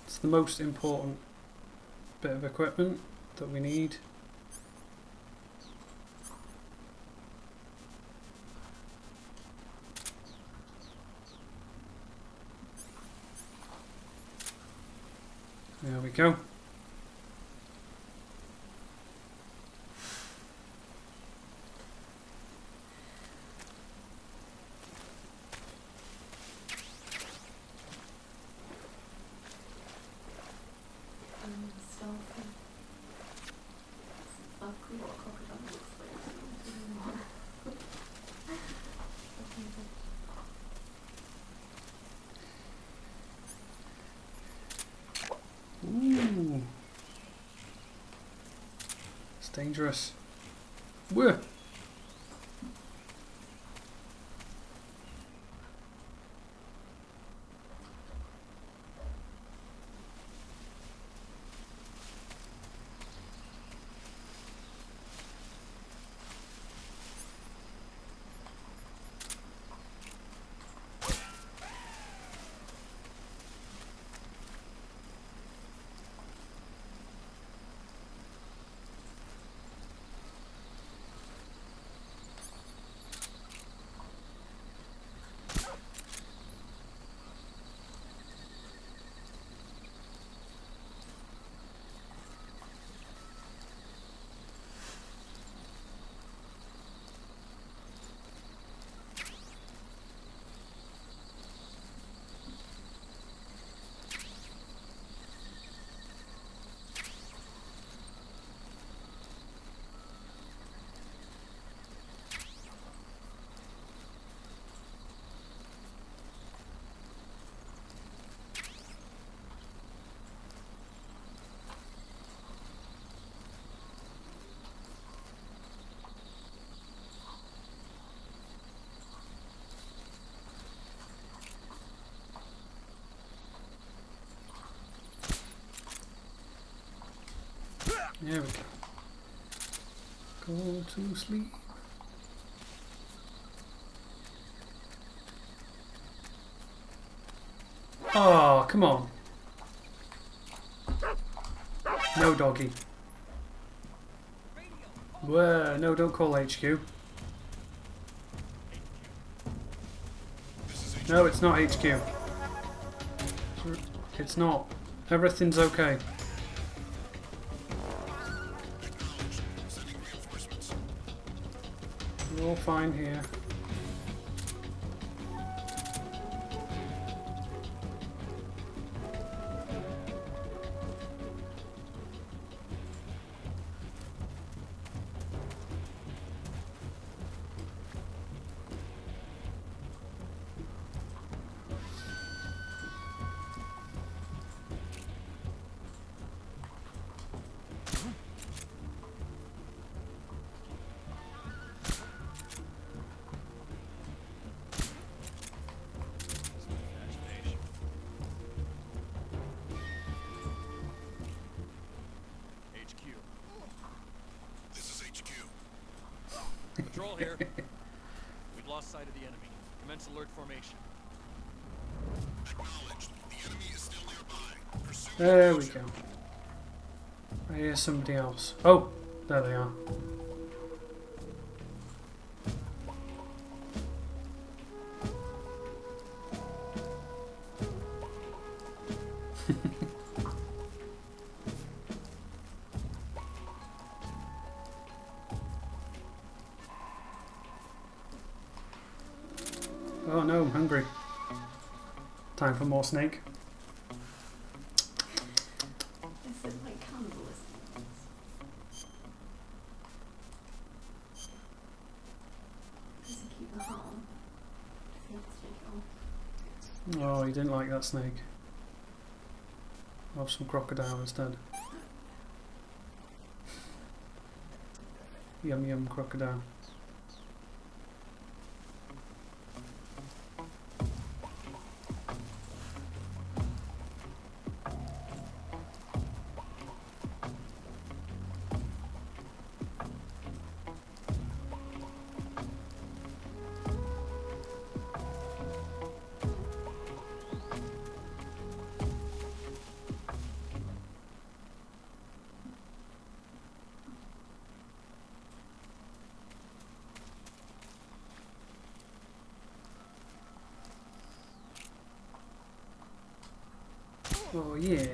It's the most important bit of equipment that we need. There we go. Ooh. It's dangerous. Whoa. There we go. Go to sleep. Oh, come on. No, doggy. Whoa, no, don't call HQ. No, it's not HQ. It's not. Everything's okay. We're all fine here. Patrol here. We've lost sight of the enemy. Commence alert formation. Acknowledged. The enemy is still nearby. Pursue. There we go. I hear somebody else. Oh, there they are. Oh no, I'm hungry. Time for more snake. This is like cannibalism. Does he keep the heart on? Does he have to take it off? Oh, he didn't like that snake. I'll have some crocodile instead. Yum yum crocodile. Oh yeah.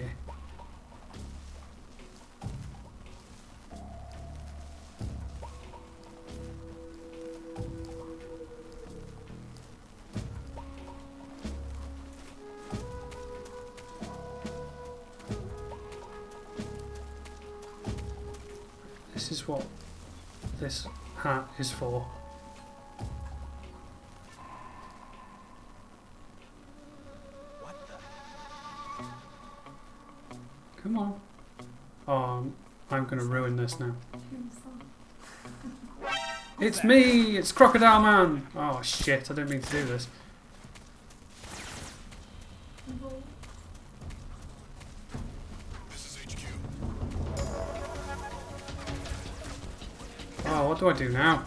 This is what this hat is for. Come on. Oh, I'm gonna ruin this now. It's me! It's Crocodile Man! Oh shit, I didn't mean to do this. Oh, what do I do now?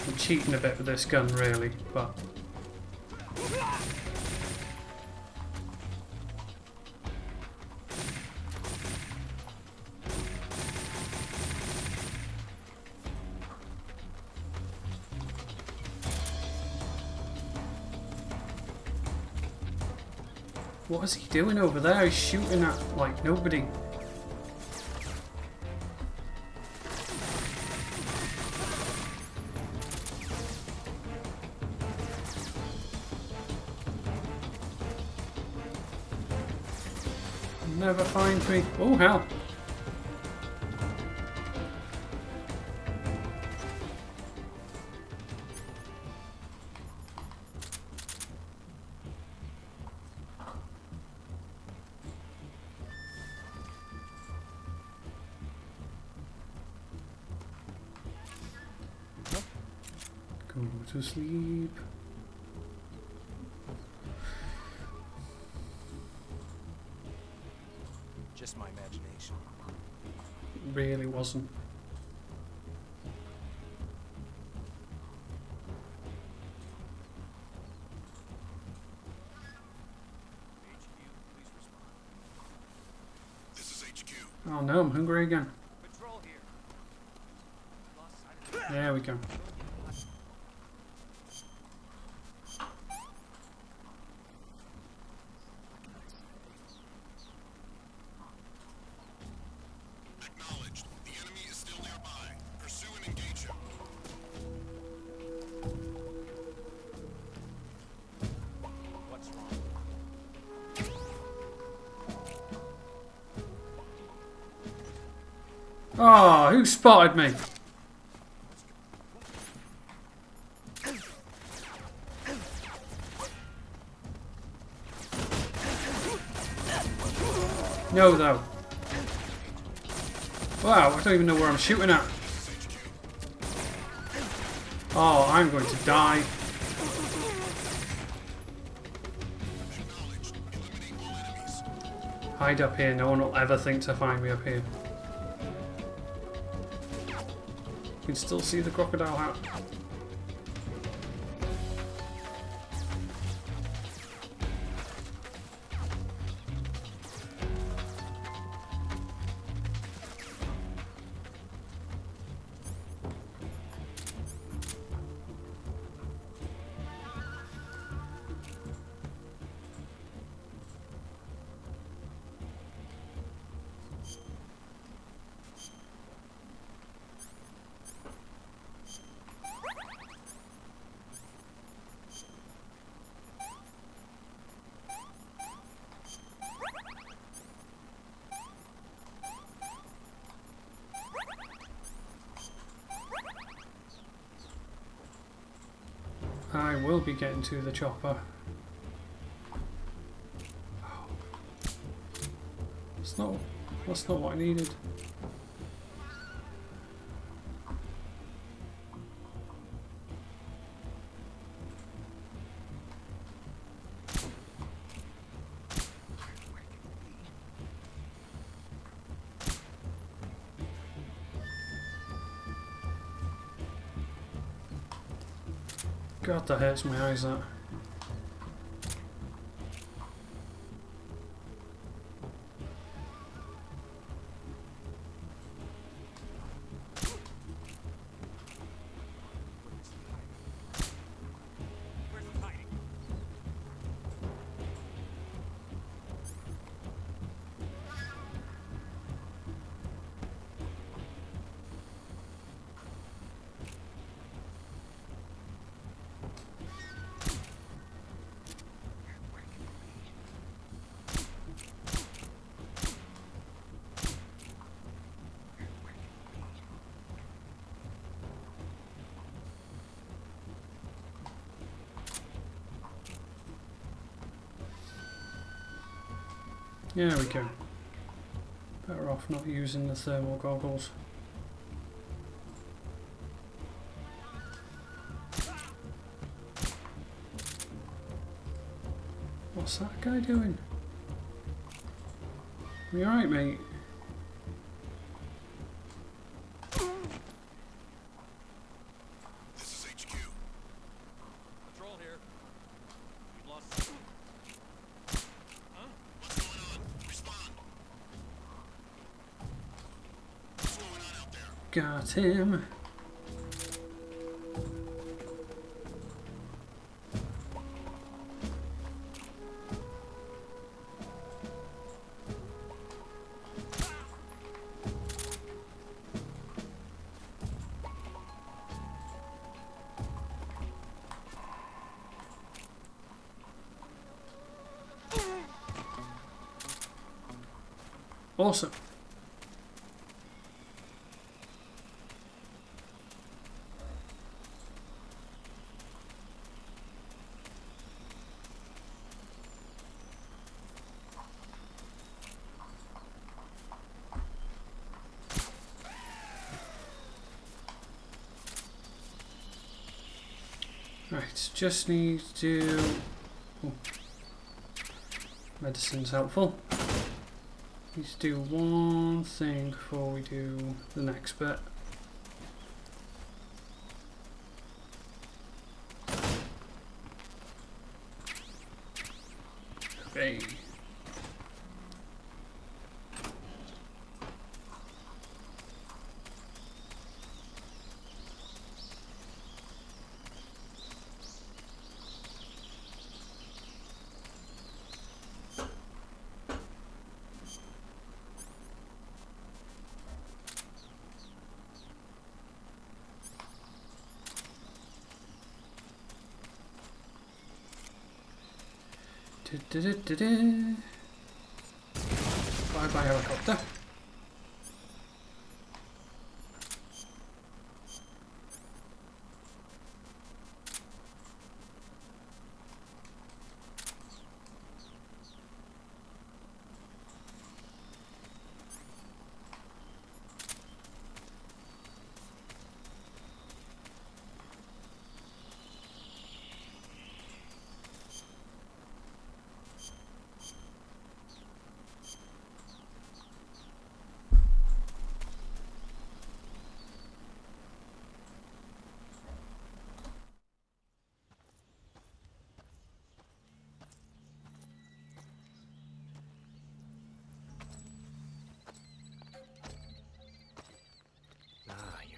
I'm cheating a bit with this gun, really, but... What is he doing over there? He's shooting at, like, nobody. Never find me. Oh, hell. Go to sleep. Just my imagination. Really wasn't. This is HQ. Oh no, I'm hungry again. There we go. Acknowledged. The enemy is still nearby. Pursue and engage him. What's wrong? Oh, who spotted me? No, though. Wow, I don't even know where I'm shooting at. Oh, I'm going to die. Hide up here. No one will ever think to find me up here. You can still see the crocodile hat. I will be getting to the chopper. That's not what I needed. God, that hurts my eyes, that. There we go. Better off not using the thermal goggles. What's that guy doing? You alright, mate? This is HQ. Patrol here. We've lost. Huh? What's going on? Respond. What's going on out there? Got him. Awesome. Right, just need to... Oh. Medicine's helpful. Need to do one thing before we do the next bit. Okay. Bye bye helicopter.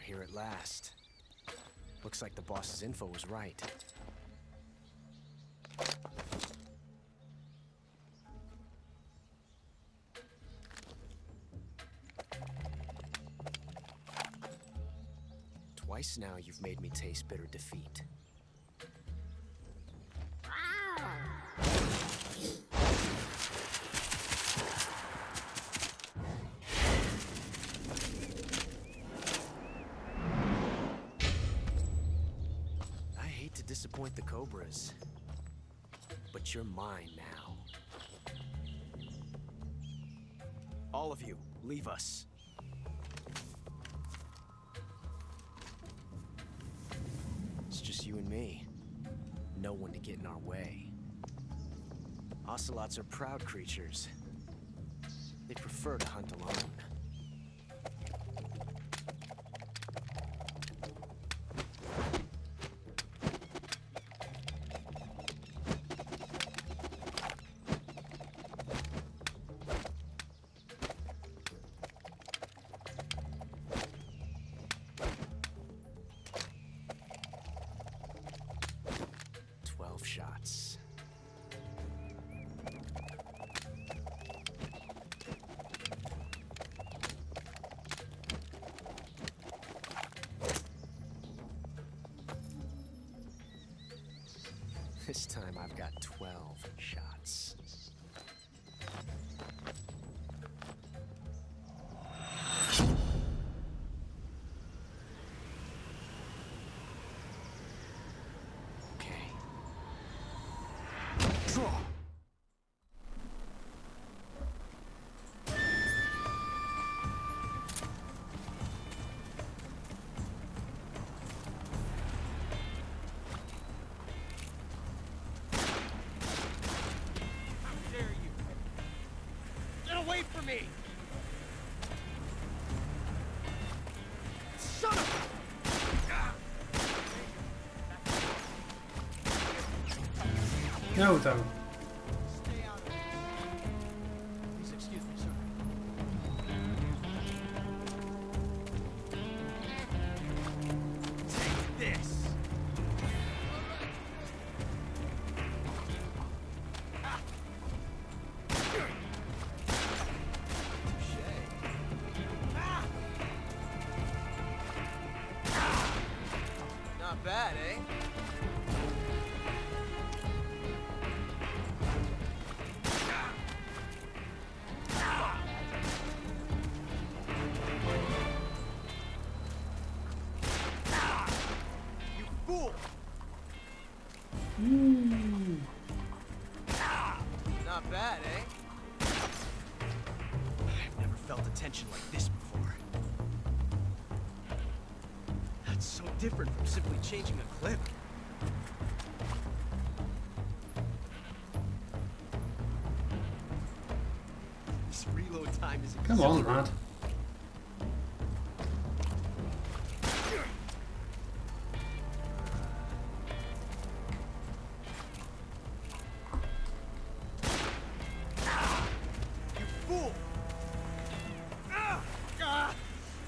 Here at last. Looks like the boss's info was right. Twice now you've made me taste bitter defeat. Disappoint the Cobras, but you're mine now. All of you, leave us. It's just you and me. No one to get in our way. Ocelots are proud creatures. They prefer to hunt alone. Shots. This time I've got 12 shots. Away from me! Son of a... No, though. Please excuse me, sir. Take this. Not bad, eh? You fool! Not bad, eh? I've never felt a tension like this before. That's so different from simply changing a clip. This reload time is Come on, lad. You fool!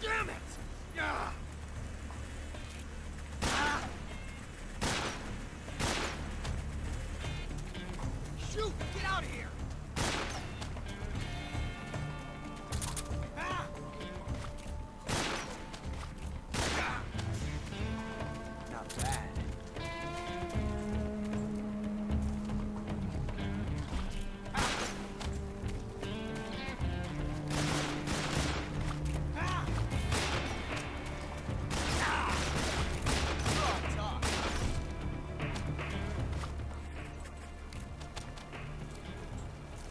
Damn it! Shoot! Get out of here! Not bad.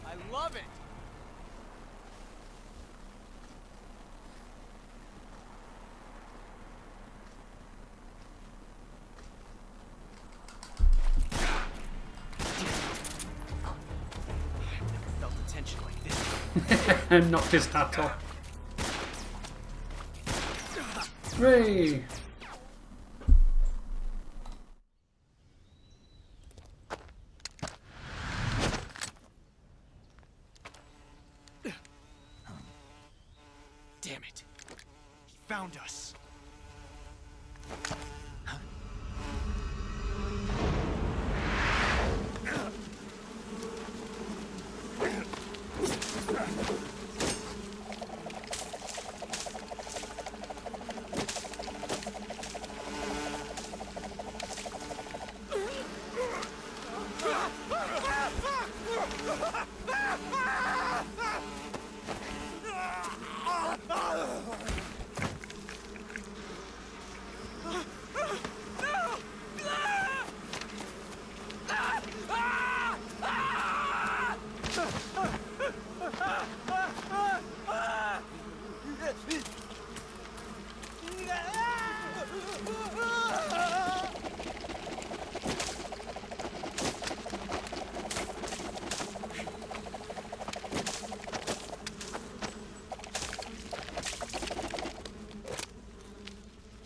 I love it! I've never felt the tension like this. And knocked his hat off. 3. Damn it. He found us.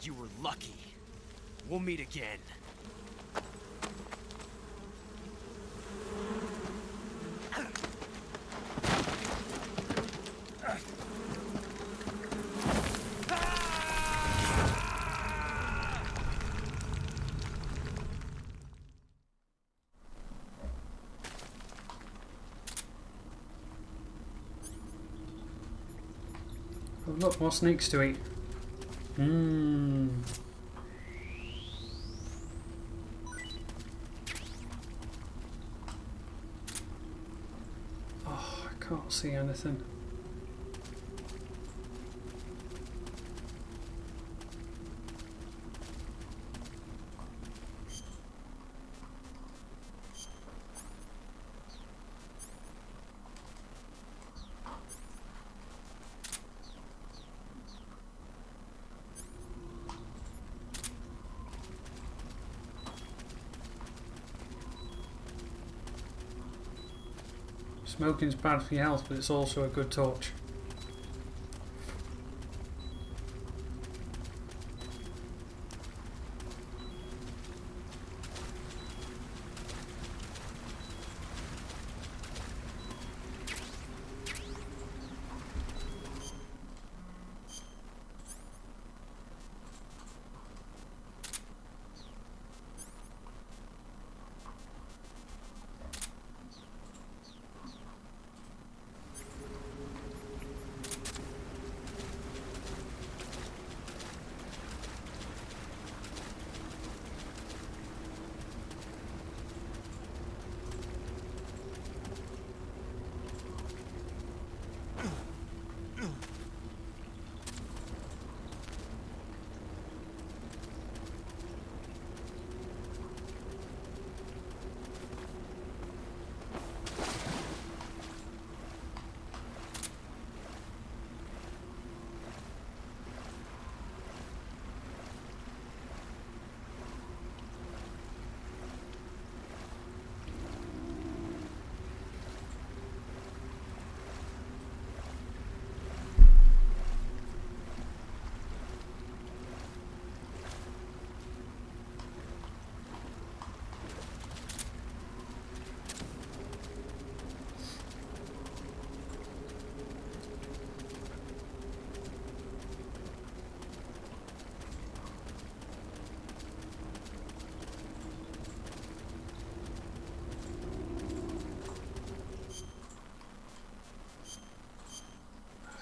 You were lucky. We'll meet again. Oh, look, more snakes to eat. Mmm. Oh, I can't see anything. Smoking's bad for your health, but it's also a good torch.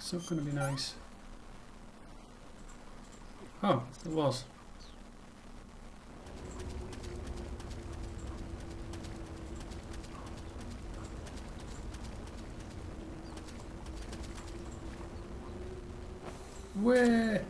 It's not going to be nice. Oh, it was. Where?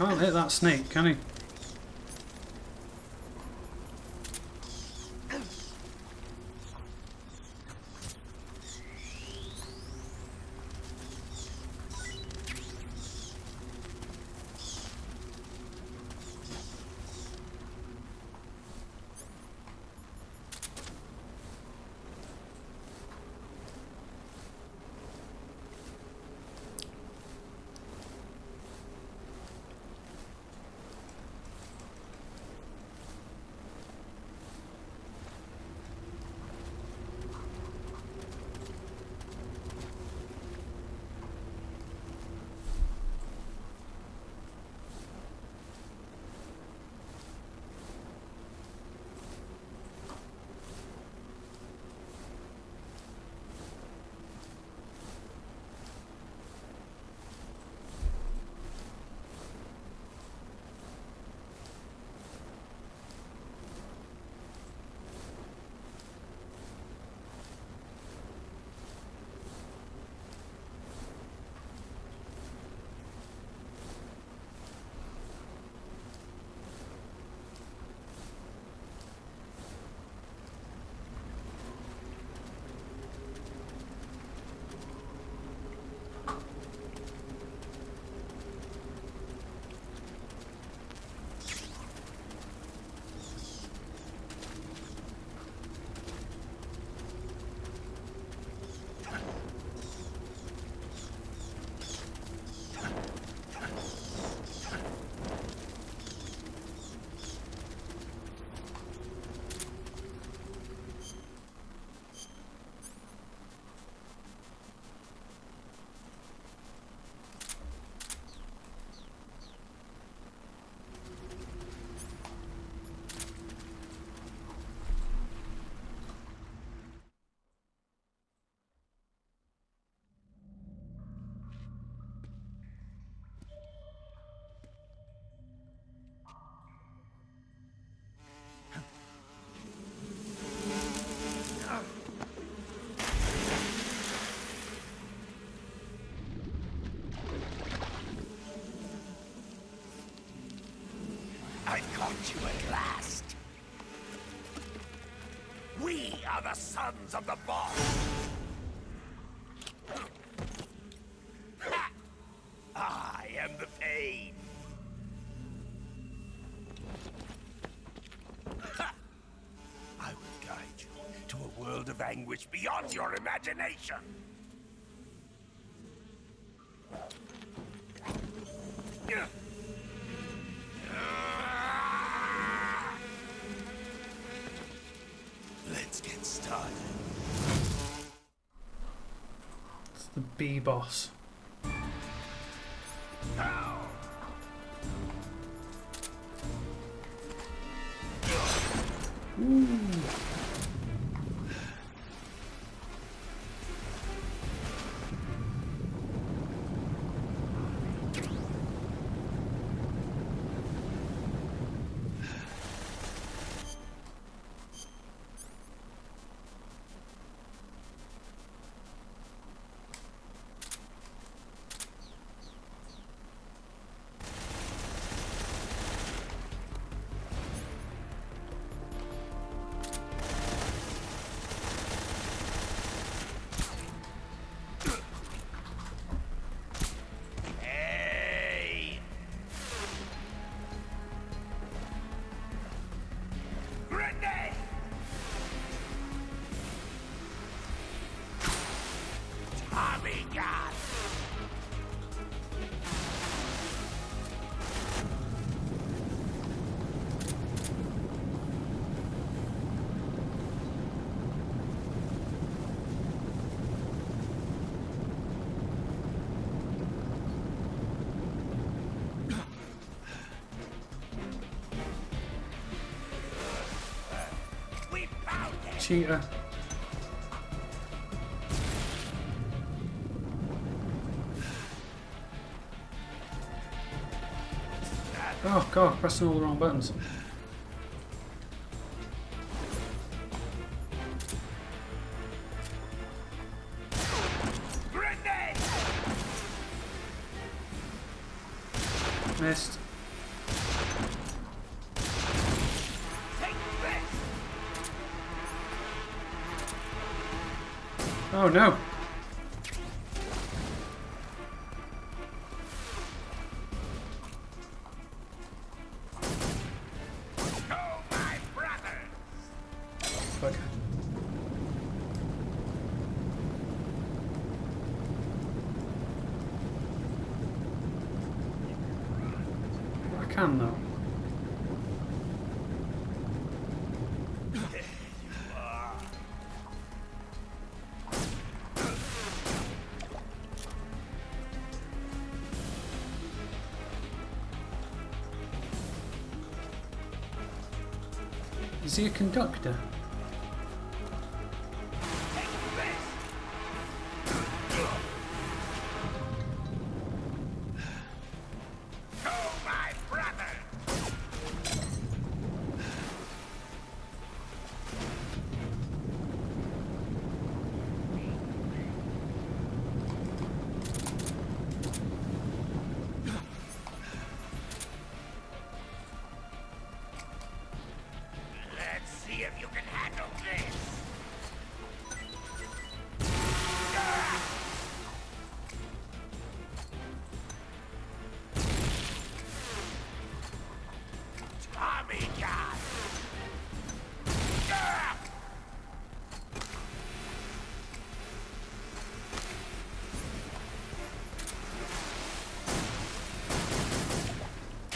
Can't hit that snake, can he? I caught you at last. We are the sons of the boss. I am the pain. I will guide you to a world of anguish beyond your imagination. Let's get started. It's the B boss. Ooh. Cheater. Oh god, pressing all the wrong buttons. Missed. Oh no! Fuck. I can though. Is he a conductor?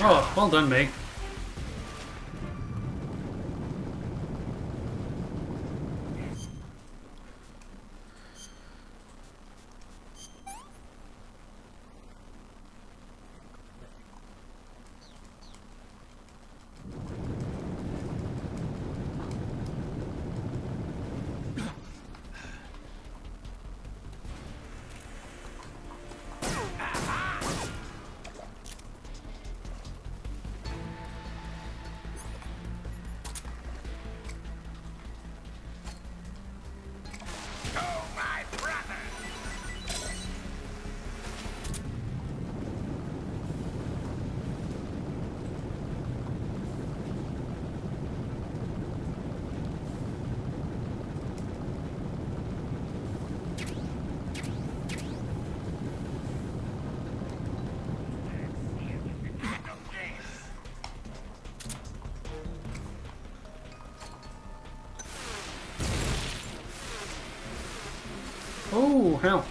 Oh, well done, me. Oh, hell.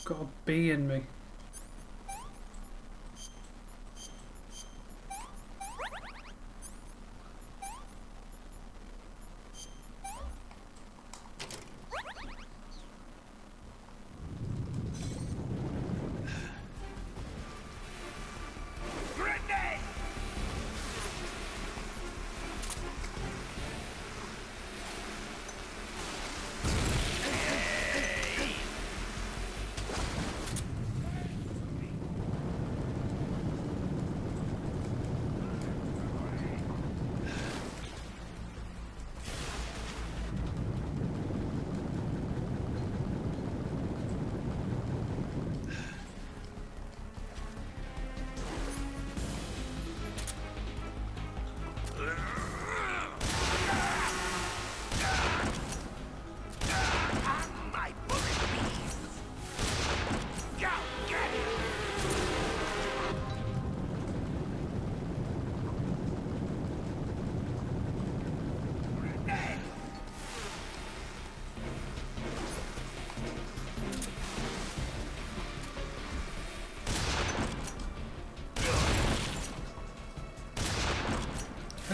Got a bee in me.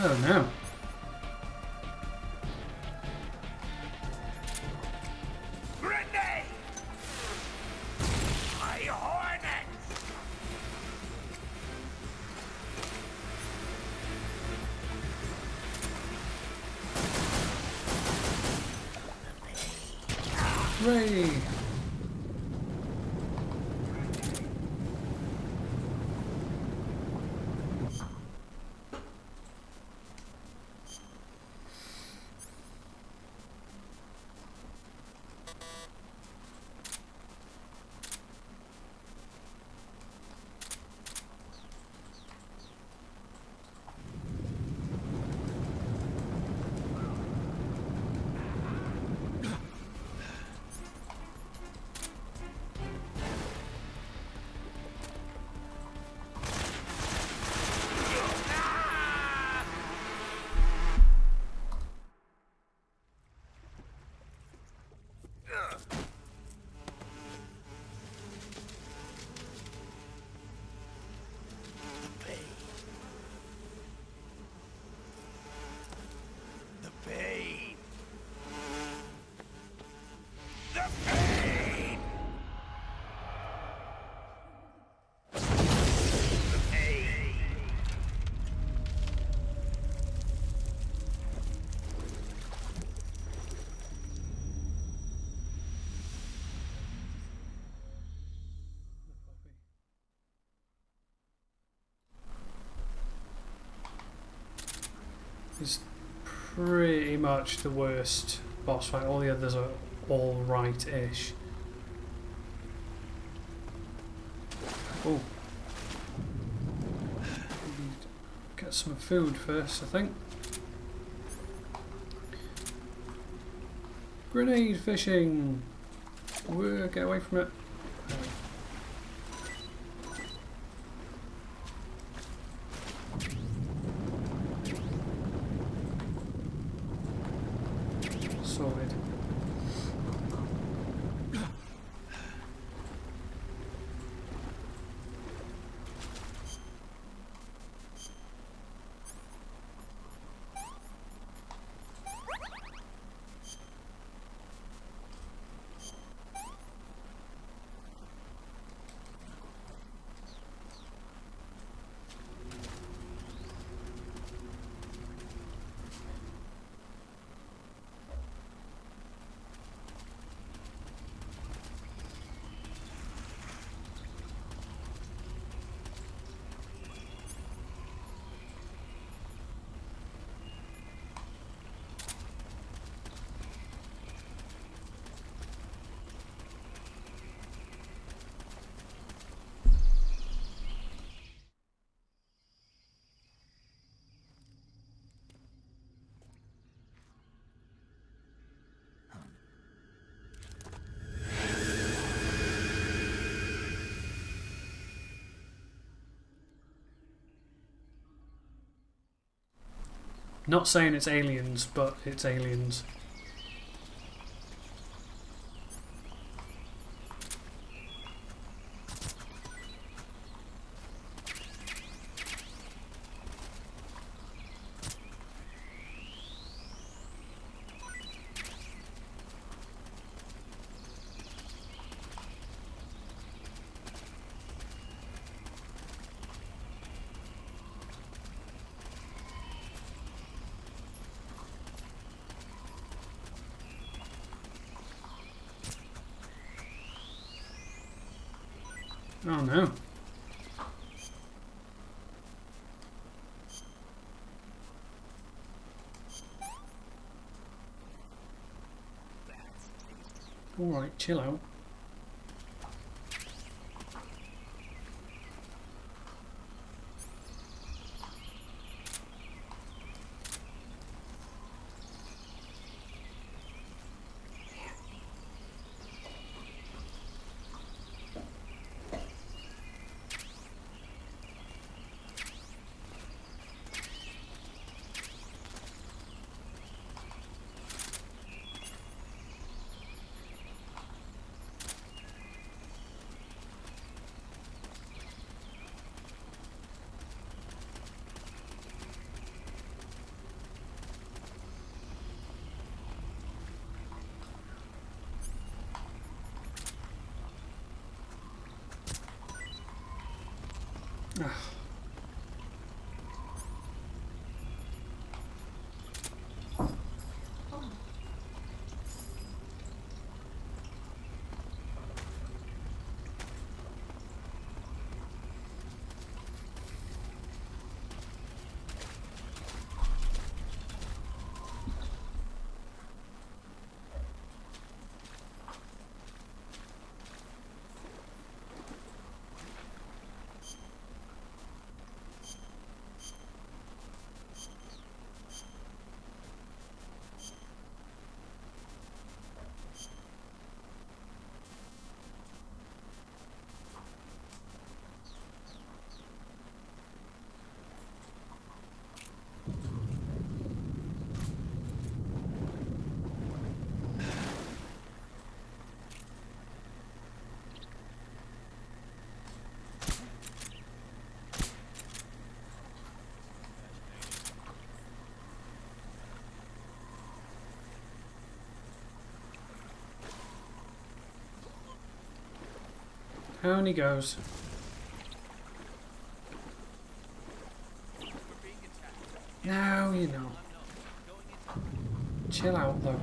Oh no. Hooray! is pretty much the worst boss fight. All the others are all right-ish. Oh. Get some food first, I think. Grenade fishing! Whoa, get away from it. Sorted. Not saying it's aliens, but it's aliens. Oh no. Alright, chill out. Down he goes. Now you know. Chill out though.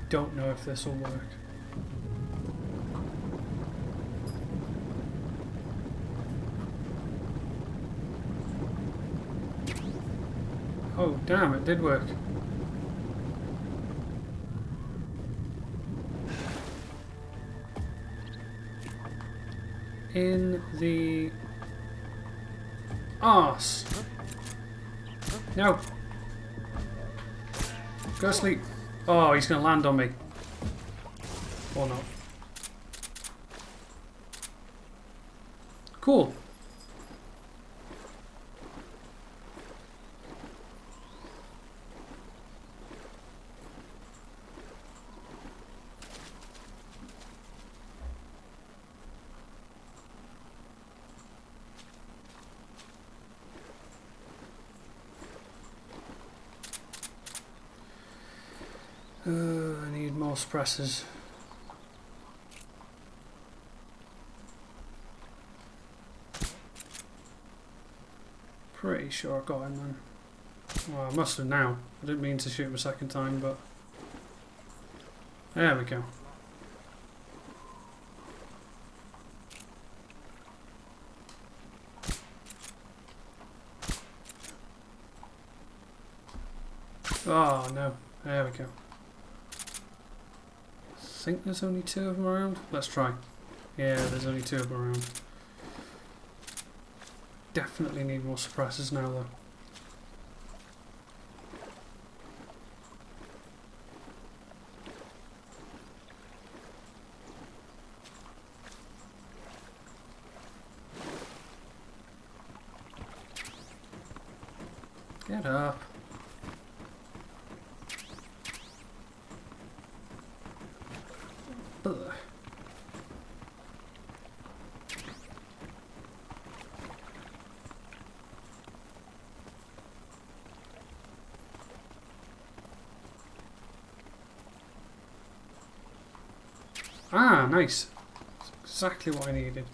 don't know if this will work. Oh, damn, it did work. In the arse. No. Go to sleep. Oh, he's going to land on me. Or not. Cool. I need more suppressors. Pretty sure I got him then. Well, I must have now. I didn't mean to shoot him a second time, but... There we go. Oh no, there we go. I think there's only 2 of them around. Let's try. Yeah, there's only 2 of them around. Definitely need more suppressors now though. Get up. Ugh. Ah, nice. Exactly what I needed.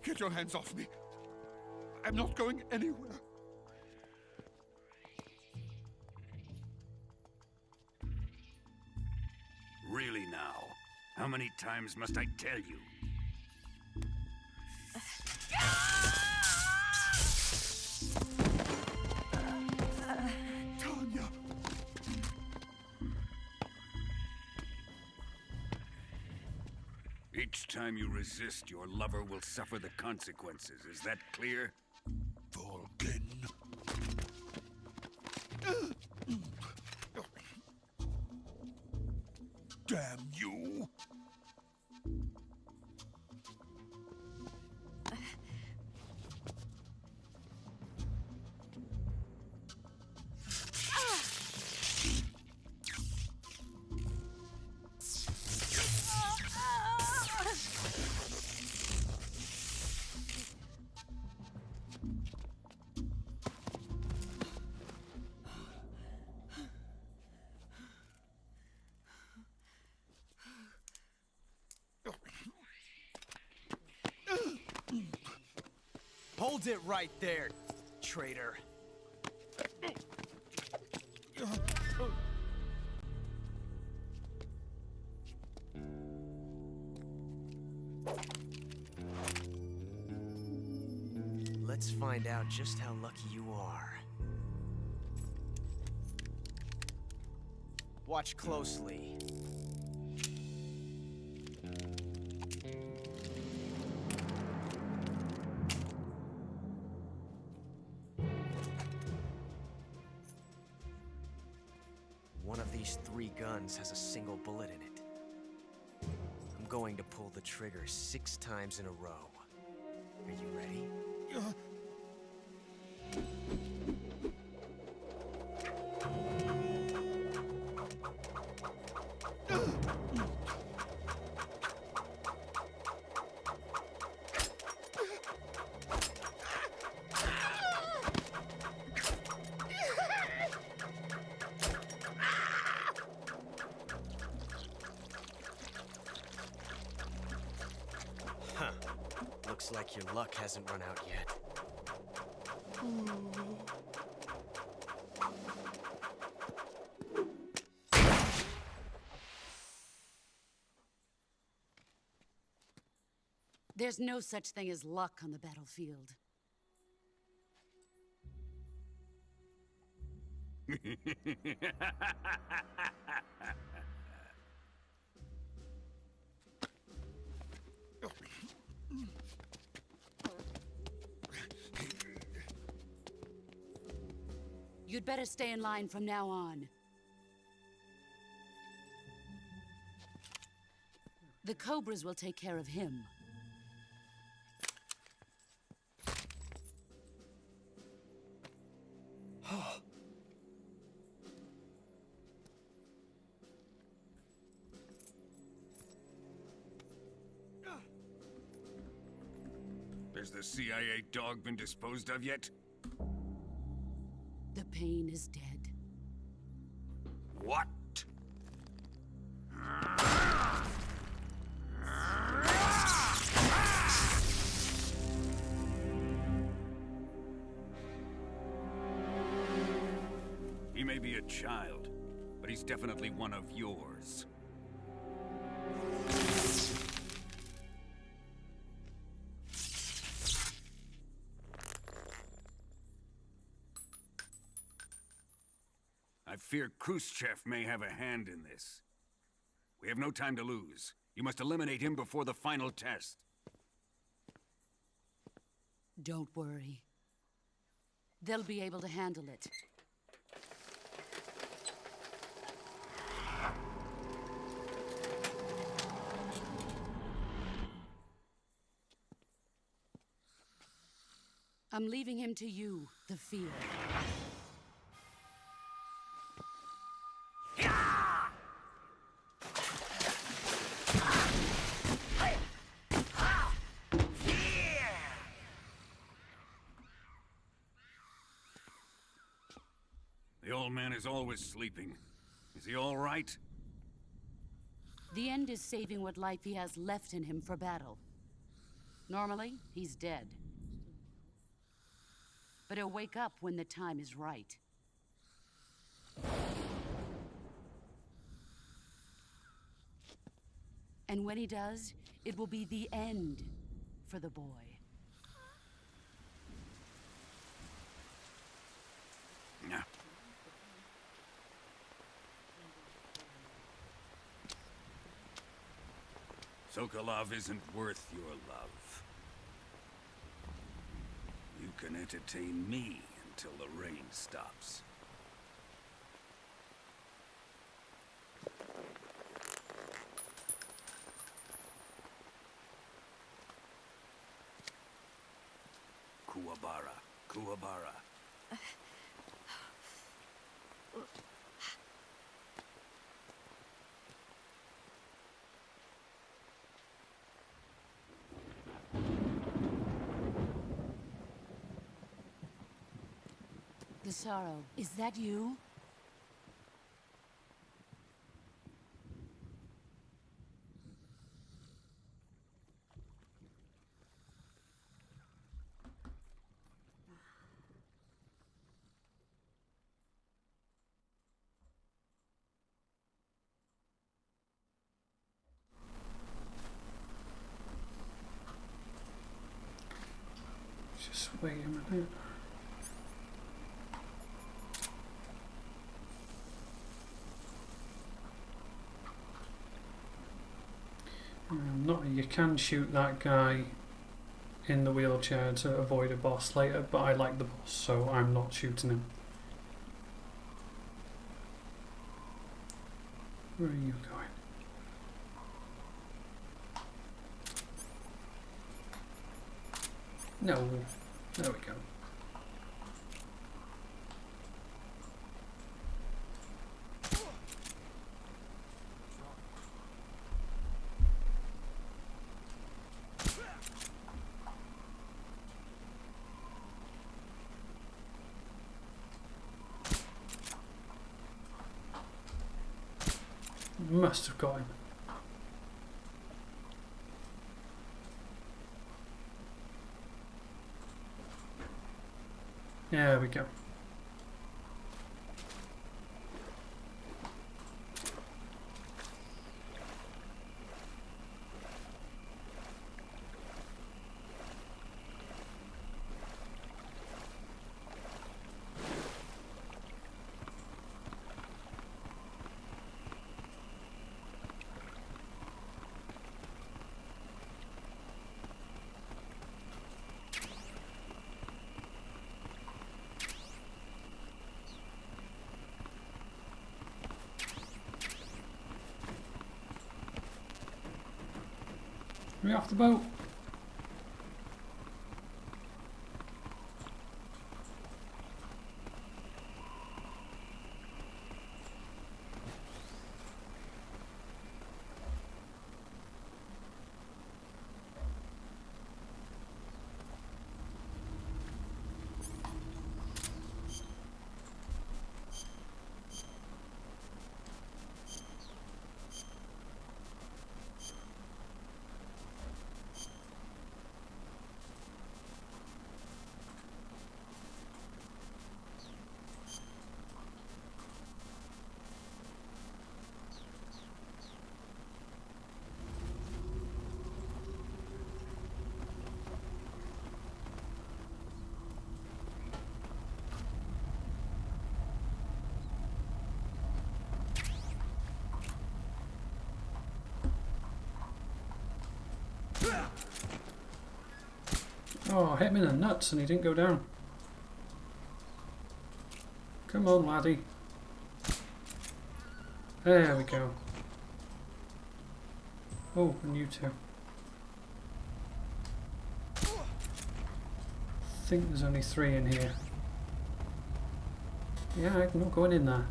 Get your hands off me. I'm not going anywhere. Really now? How many times must I tell you? Tanya! Each time you resist, your lover will suffer the consequences. Is that clear? Vulcan. Damn you! Hold it right there, traitor. Let's find out just how lucky you are. Watch closely. One of these 3 guns has a single bullet in it. I'm going to pull the trigger 6 times in a row. Are you ready? Huh. Looks like your luck hasn't run out yet. There's no such thing as luck on the battlefield. You'd better stay in line from now on. The Cobras will take care of him. Has the CIA dog been disposed of yet? The pain is dead. What? He may be a child, but he's definitely one of yours. I fear Khrushchev may have a hand in this. We have no time to lose. You must eliminate him before the final test. Don't worry. They'll be able to handle it. I'm leaving him to you, the field. The old man is always sleeping. Is he all right? The end is saving what life he has left in him for battle. Normally, he's dead. But he'll wake up when the time is right. And when he does, it will be the end for the boy. Yeah. Sokolov isn't worth your love. You can entertain me until the rain stops. Kuwabara, Kuwabara. The sorrow, is that you? Just wait a minute. Not you can shoot that guy in the wheelchair to avoid a boss later, but I like the boss, so I'm not shooting him. Where are you going? No. There we go. Must have got him. There we go. Are we off the boat? Oh, hit me in the nuts and he didn't go down. Come on, laddie. There we go. Oh, and you two. I think there's only 3 in here. Yeah, I'm not going in there.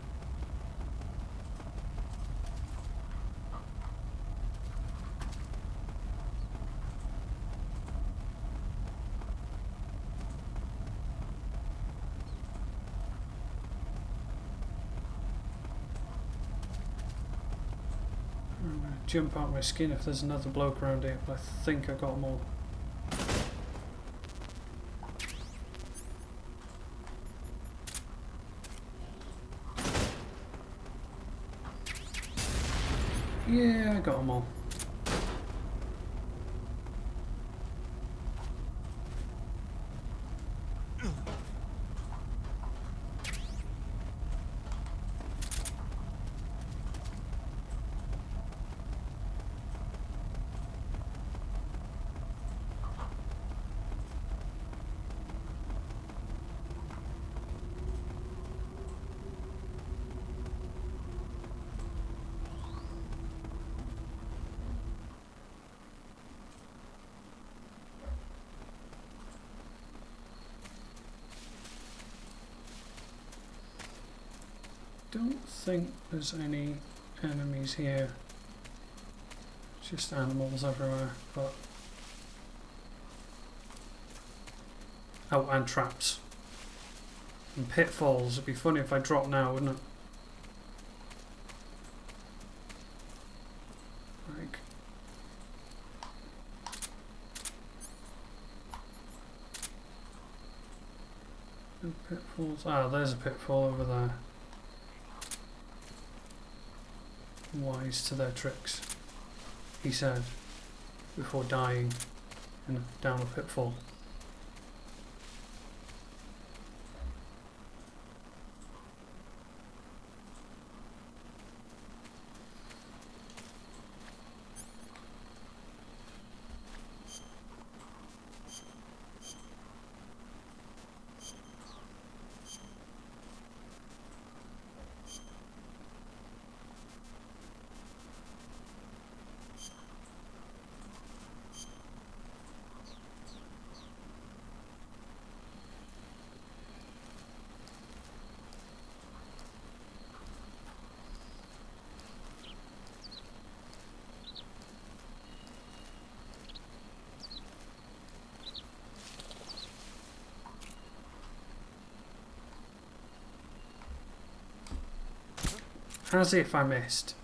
Jump out my skin if there's another bloke around here, but I think I got them all. Yeah, I got them all. Don't think there's any enemies here. Just animals everywhere, but oh, and traps and pitfalls. It'd be funny if I dropped now, wouldn't it? Like, no pitfalls. Ah, there's a pitfall over there. Wise to their tricks, he said, before dying down a pitfall. As if I missed.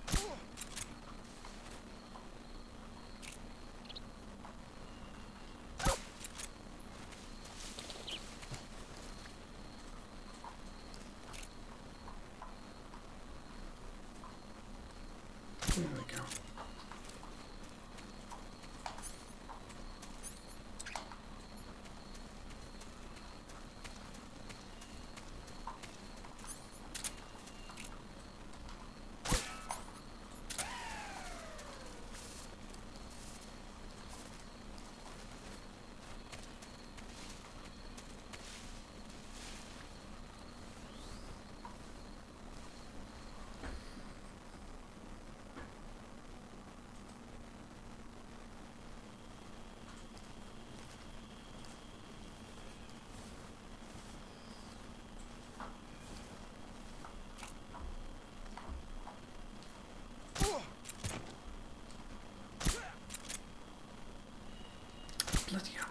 There we go. Bloody hell.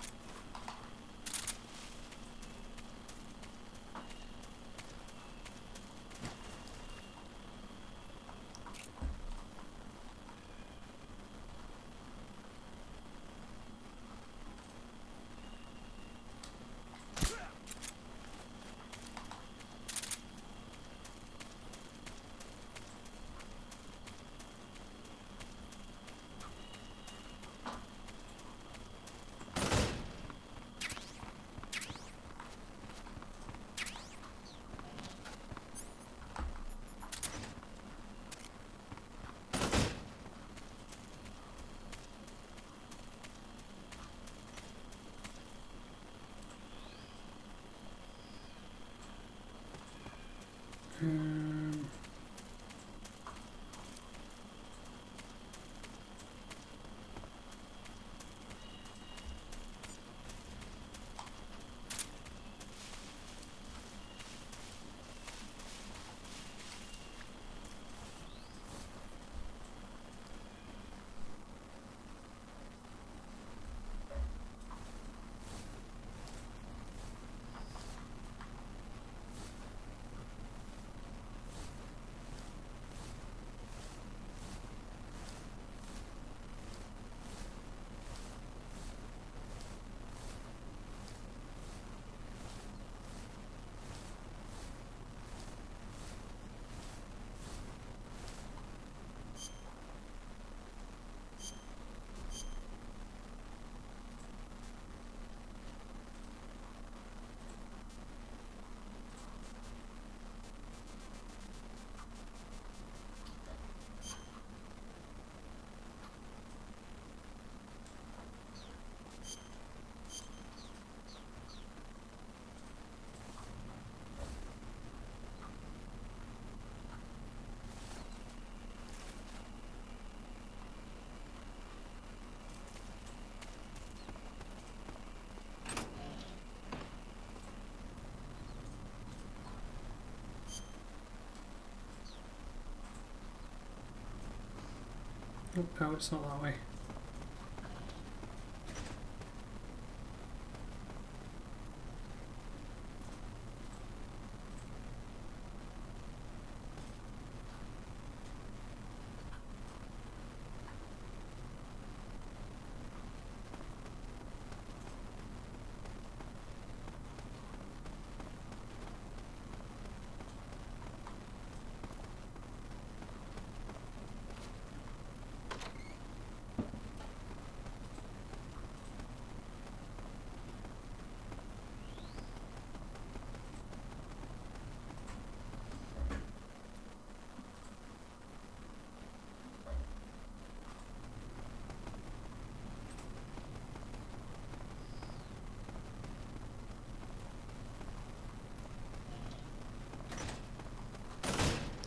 Oh, no, it's not that way.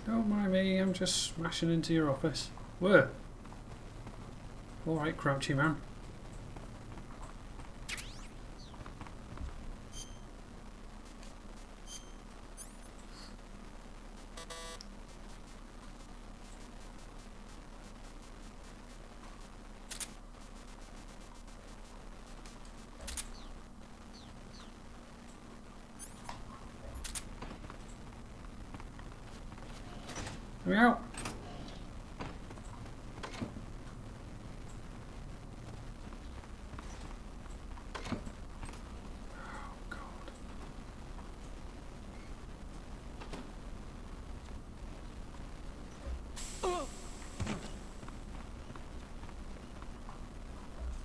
Don't mind me, I'm just smashing into your office. Whoa. Alright, crouchy man. We out.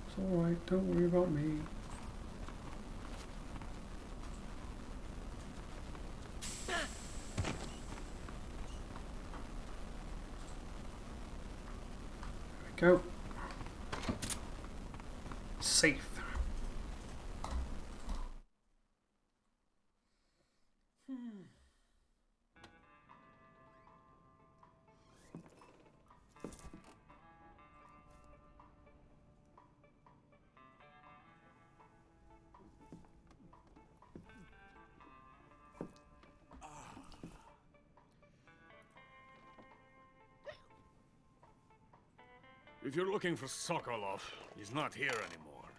It's alright, don't worry about me. There we go. Safe. If you're looking for Sokolov, he's not here anymore.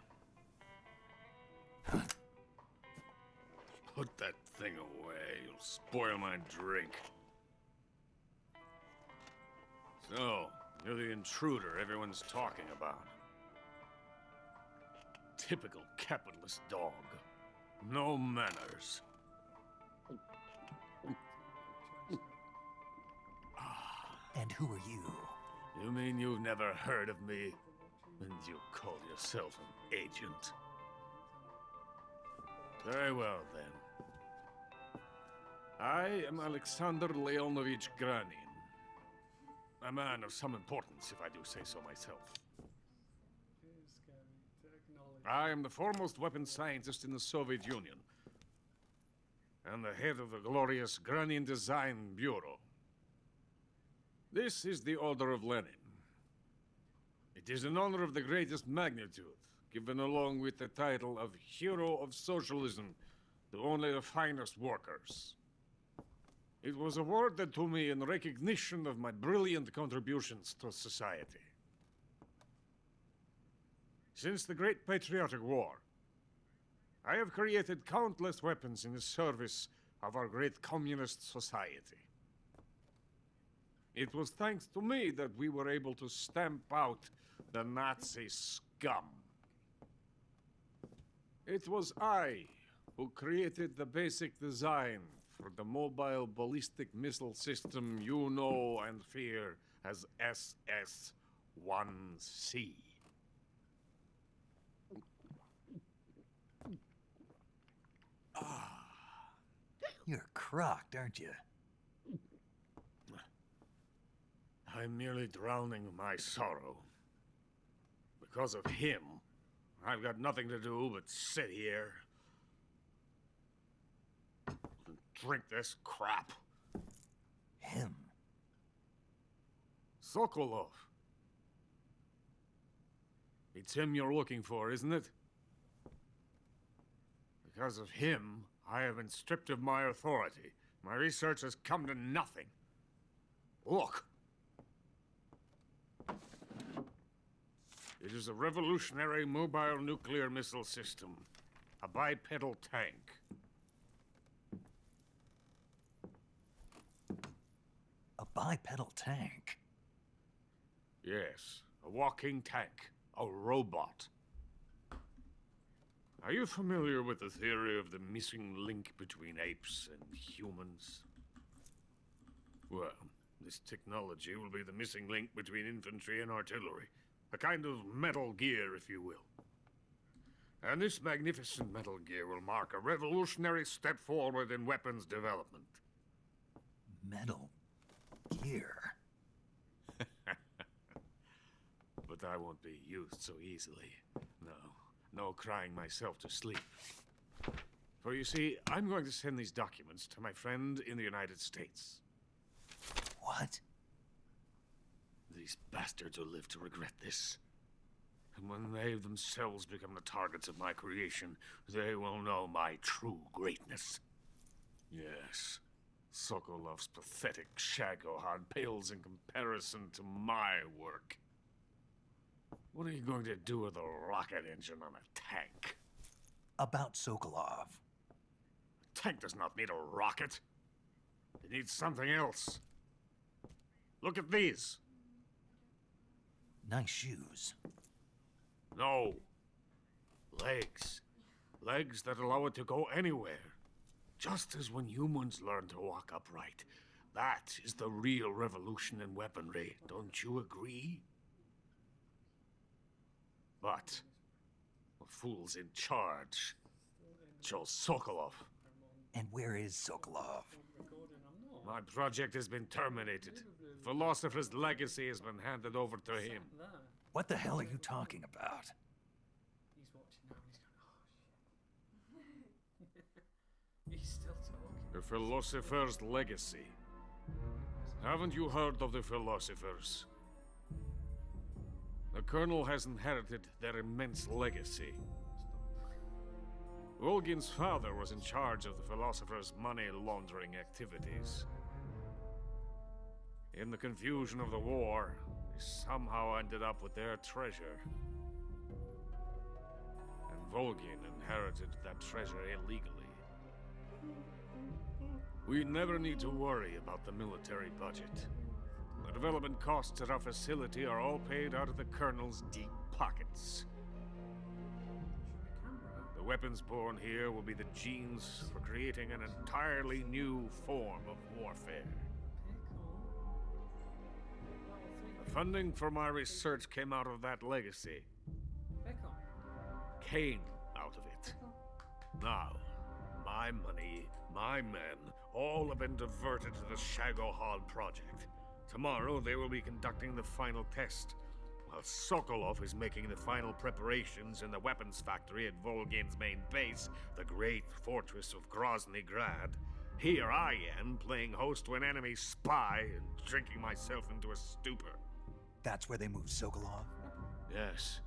Put that thing away. You'll spoil my drink. So, you're the intruder everyone's talking about. Typical capitalist dog. No manners. And who are you? You mean you've never heard of me? And you call yourself an agent? Very well, then. I am Alexander Leonovich Granin. A man of some importance, if I do say so myself. I am the foremost weapons scientist in the Soviet Union, and the head of the glorious Granin Design Bureau. This is the Order of Lenin. It is an honor of the greatest magnitude, given along with the title of Hero of Socialism to only the finest workers. It was awarded to me in recognition of my brilliant contributions to society. Since the Great Patriotic War, I have created countless weapons in the service of our great communist society. It was thanks to me that we were able to stamp out the Nazi scum. It was I who created the basic design for the mobile ballistic missile system you know and fear as SS-1C. You're crocked, aren't you? I'm merely drowning my sorrow. Because of him, I've got nothing to do but sit here and drink this crap. Him? Sokolov. It's him you're looking for, isn't it? Because of him, I have been stripped of my authority. My research has come to nothing. Look. It is a revolutionary mobile nuclear missile system. A bipedal tank. A bipedal tank? Yes, a walking tank. A robot. Are you familiar with the theory of the missing link between apes and humans? Well, this technology will be the missing link between infantry and artillery. A kind of Metal Gear, if you will. And this magnificent Metal Gear will mark a revolutionary step forward in weapons development. Metal Gear? But I won't be used so easily. No crying myself to sleep. For you see, I'm going to send these documents to my friend in the United States. What? These bastards will live to regret this. And when they themselves become the targets of my creation, they will know my true greatness. Yes, Sokolov's pathetic shagohod pales in comparison to my work. What are you going to do with a rocket engine on a tank? About Sokolov. A tank does not need a rocket. It needs something else. Look at these. Nice shoes. No. Legs. Legs that allow it to go anywhere. Just as when humans learn to walk upright. That is the real revolution in weaponry. Don't you agree? But the fool's in charge. Joe Sokolov. And where is Sokolov? My project has been terminated. Philosopher's legacy has been handed over to him. What the hell are you talking about? He's watching now and he's going, oh shit. He's still talking. The Philosopher's legacy. Haven't you heard of the Philosophers? The Colonel has inherited their immense legacy. Volgin's father was in charge of the Philosophers' money laundering activities. In the confusion of the war, they somehow ended up with their treasure. And Volgin inherited that treasure illegally. We never need to worry about the military budget. The development costs at our facility are all paid out of the Colonel's deep pockets. The weapons born here will be the genes for creating an entirely new form of warfare. The funding for my research came out of that legacy. Came out of it. Now, my money, my men, all have been diverted to the Shagohod project. Tomorrow, they will be conducting the final test, while Sokolov is making the final preparations in the weapons factory at Volgin's main base, the great fortress of Grozny Grad. Here I am, playing host to an enemy spy and drinking myself into a stupor. That's where they moved Sokolov? Yes.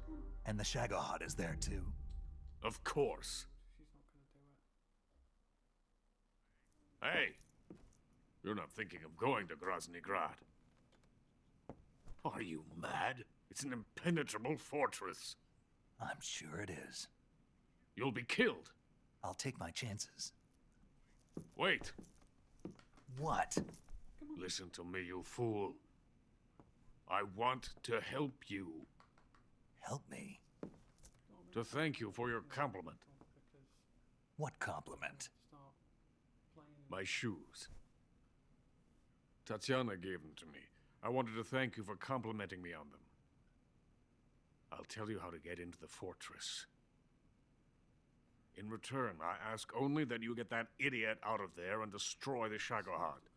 And the Shagohod is there too? Of course. Hey! You're not thinking of going to Grozny Grad. Are you mad? It's an impenetrable fortress. I'm sure it is. You'll be killed. I'll take my chances. Wait. What? Listen to me, you fool. I want to help you. Help me? To thank you for your compliment. What compliment? My shoes. Tatiana gave them to me. I wanted to thank you for complimenting me on them. I'll tell you how to get into the fortress. In return, I ask only that you get that idiot out of there and destroy the Shagohod.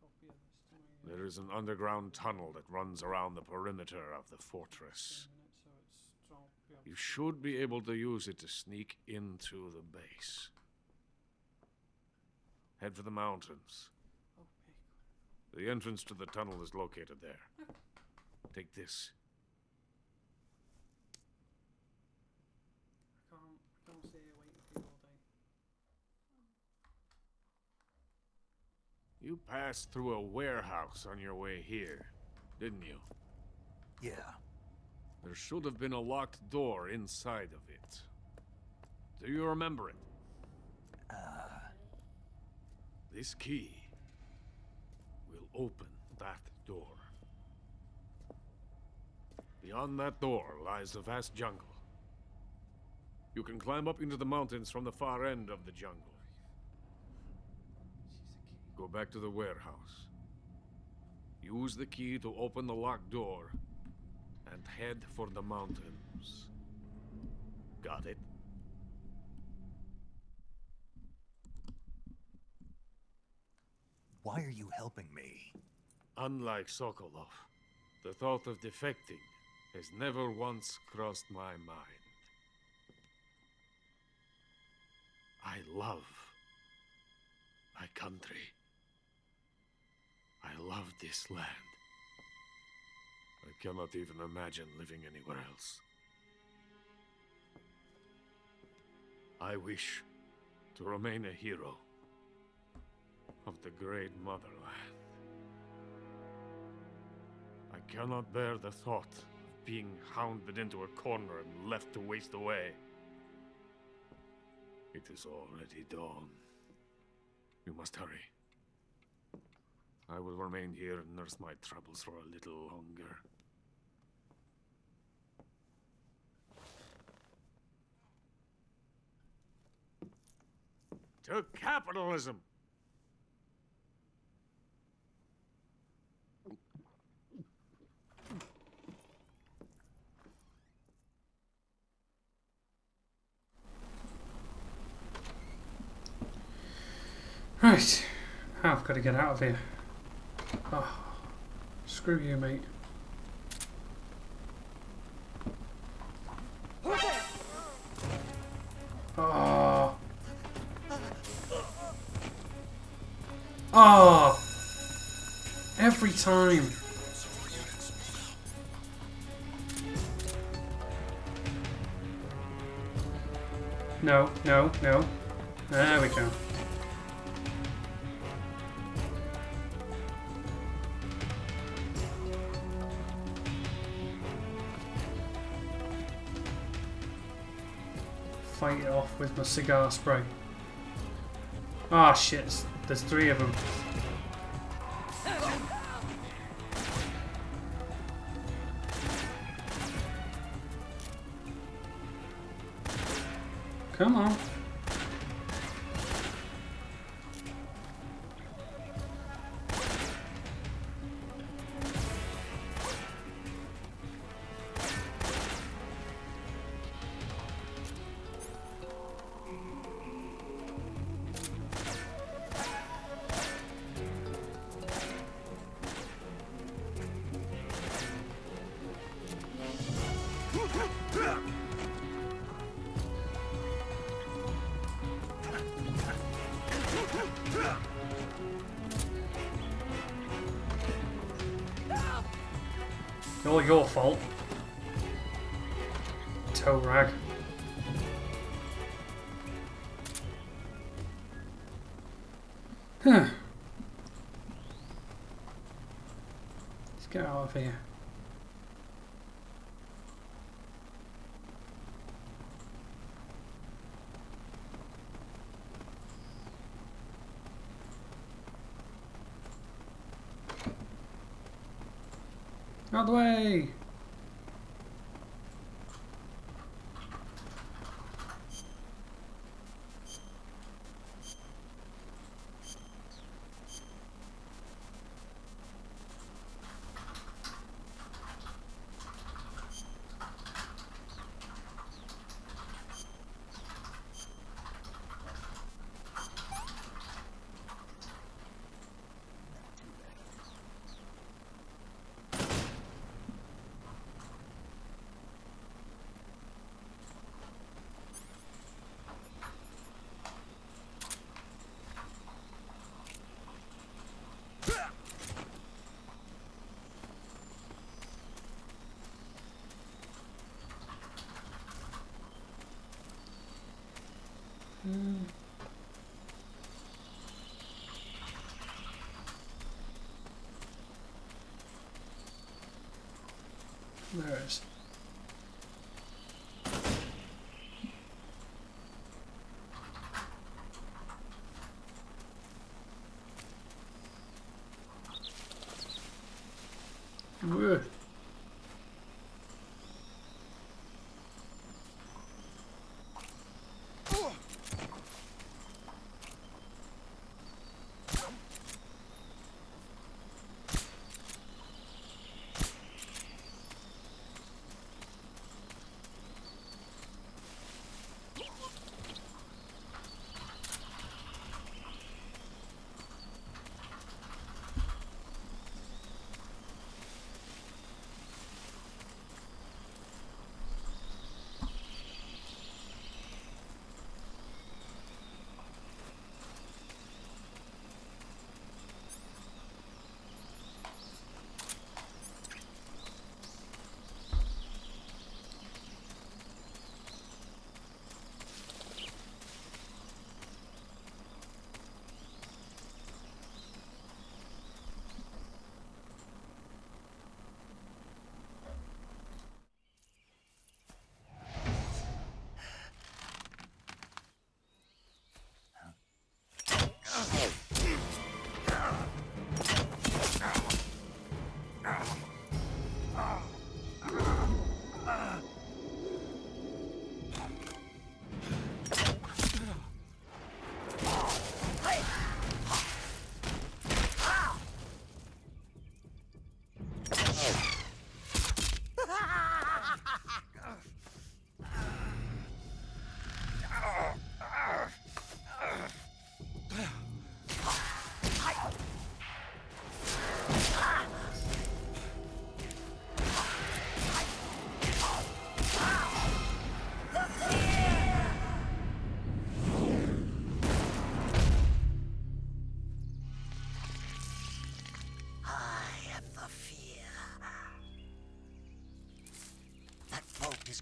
There is an underground tunnel that runs around the perimeter of the fortress. You should be able to use it to sneak into the base. Head for the mountains. The entrance to the tunnel is located there. Take this. I can't stay here waiting for you all day. You passed through a warehouse on your way here, didn't you? Yeah. There should have been a locked door inside of it. Do you remember it? This key will open that door. Beyond that door lies a vast jungle. You can climb up into the mountains from the far end of the jungle. Go back to the warehouse. Use the key to open the locked door and head for the mountains. Got it? Why are you helping me? Unlike Sokolov, the thought of defecting has never once crossed my mind. I love my country. I love this land. I cannot even imagine living anywhere else. I wish to remain a hero of the great motherland. I cannot bear the thought of being hounded into a corner and left to waste away. It is already dawn. You must hurry. I will remain here and nurse my troubles for a little longer. To capitalism! Right. I've got to get out of here. Oh, screw you, mate. Oh. Oh. Every time. No, no, no. There we go. Fight it off with my cigar spray. Ah, shit. There's 3 of them. Come on. All your fault. Toe rag. Huh. Let's get out of here. Out of the way! There it is. Whoa.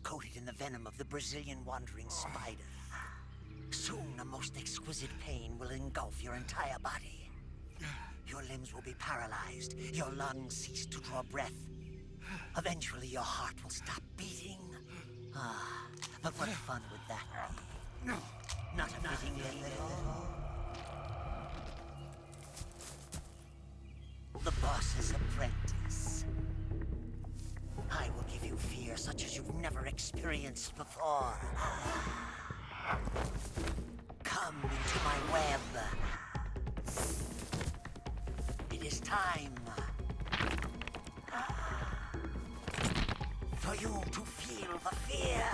coated in the venom of the Brazilian wandering spider. Soon, a most exquisite pain will engulf your entire body. Your limbs will be paralyzed, your lungs cease to draw breath. Eventually, your heart will stop beating. Ah, but what fun would that be? Not a fitting end at all. The boss's apprentice. I will give you fear such as you've never experienced before. Come into my web. It is time for you to feel the fear.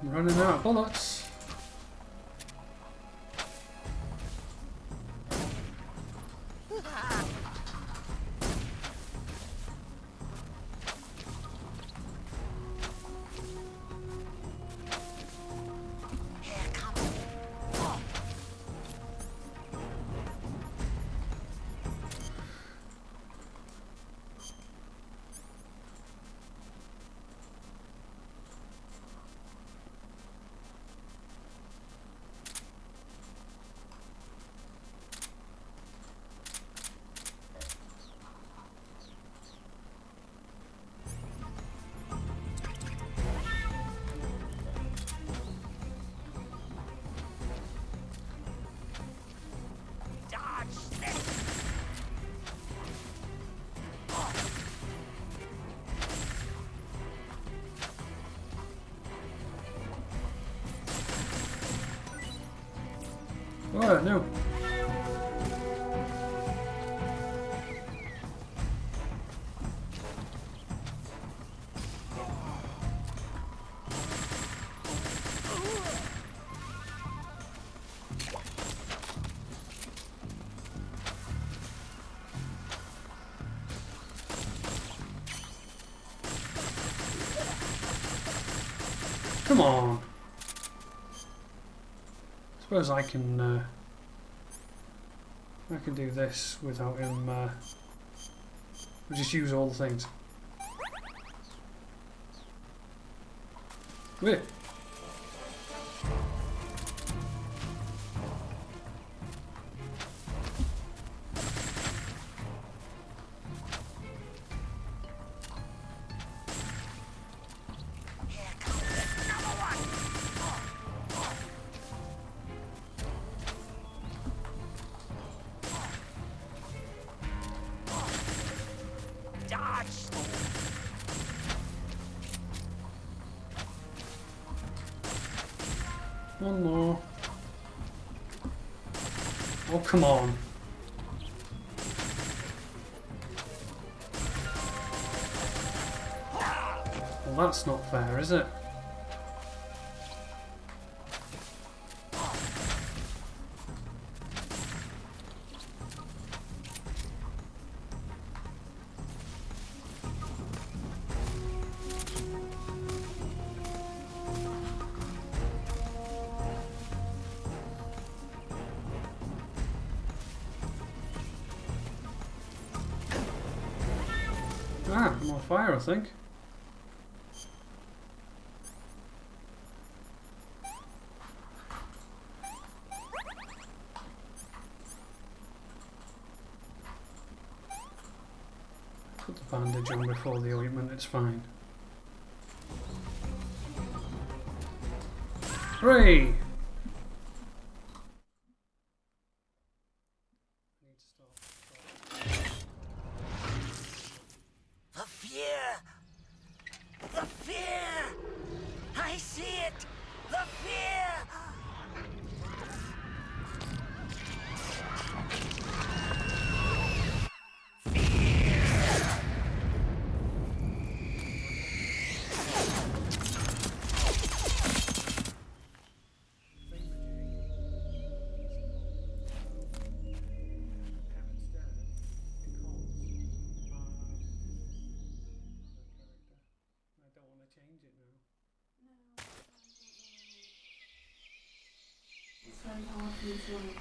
I'm running out of bullets. What? No. Come on. Suppose I can do this without him. We'll just use all the things. Wait. One more. Oh, come on. Well, that's not fair, is it? Some more fire, I think. Put the bandage on before the ointment, it's fine. Hooray! The fear! The fear! I see it! The fear!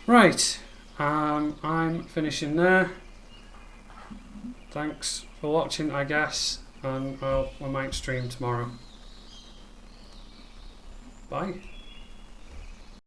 Right, I'm finishing there. Thanks for watching, I guess, and I might stream tomorrow. Bye.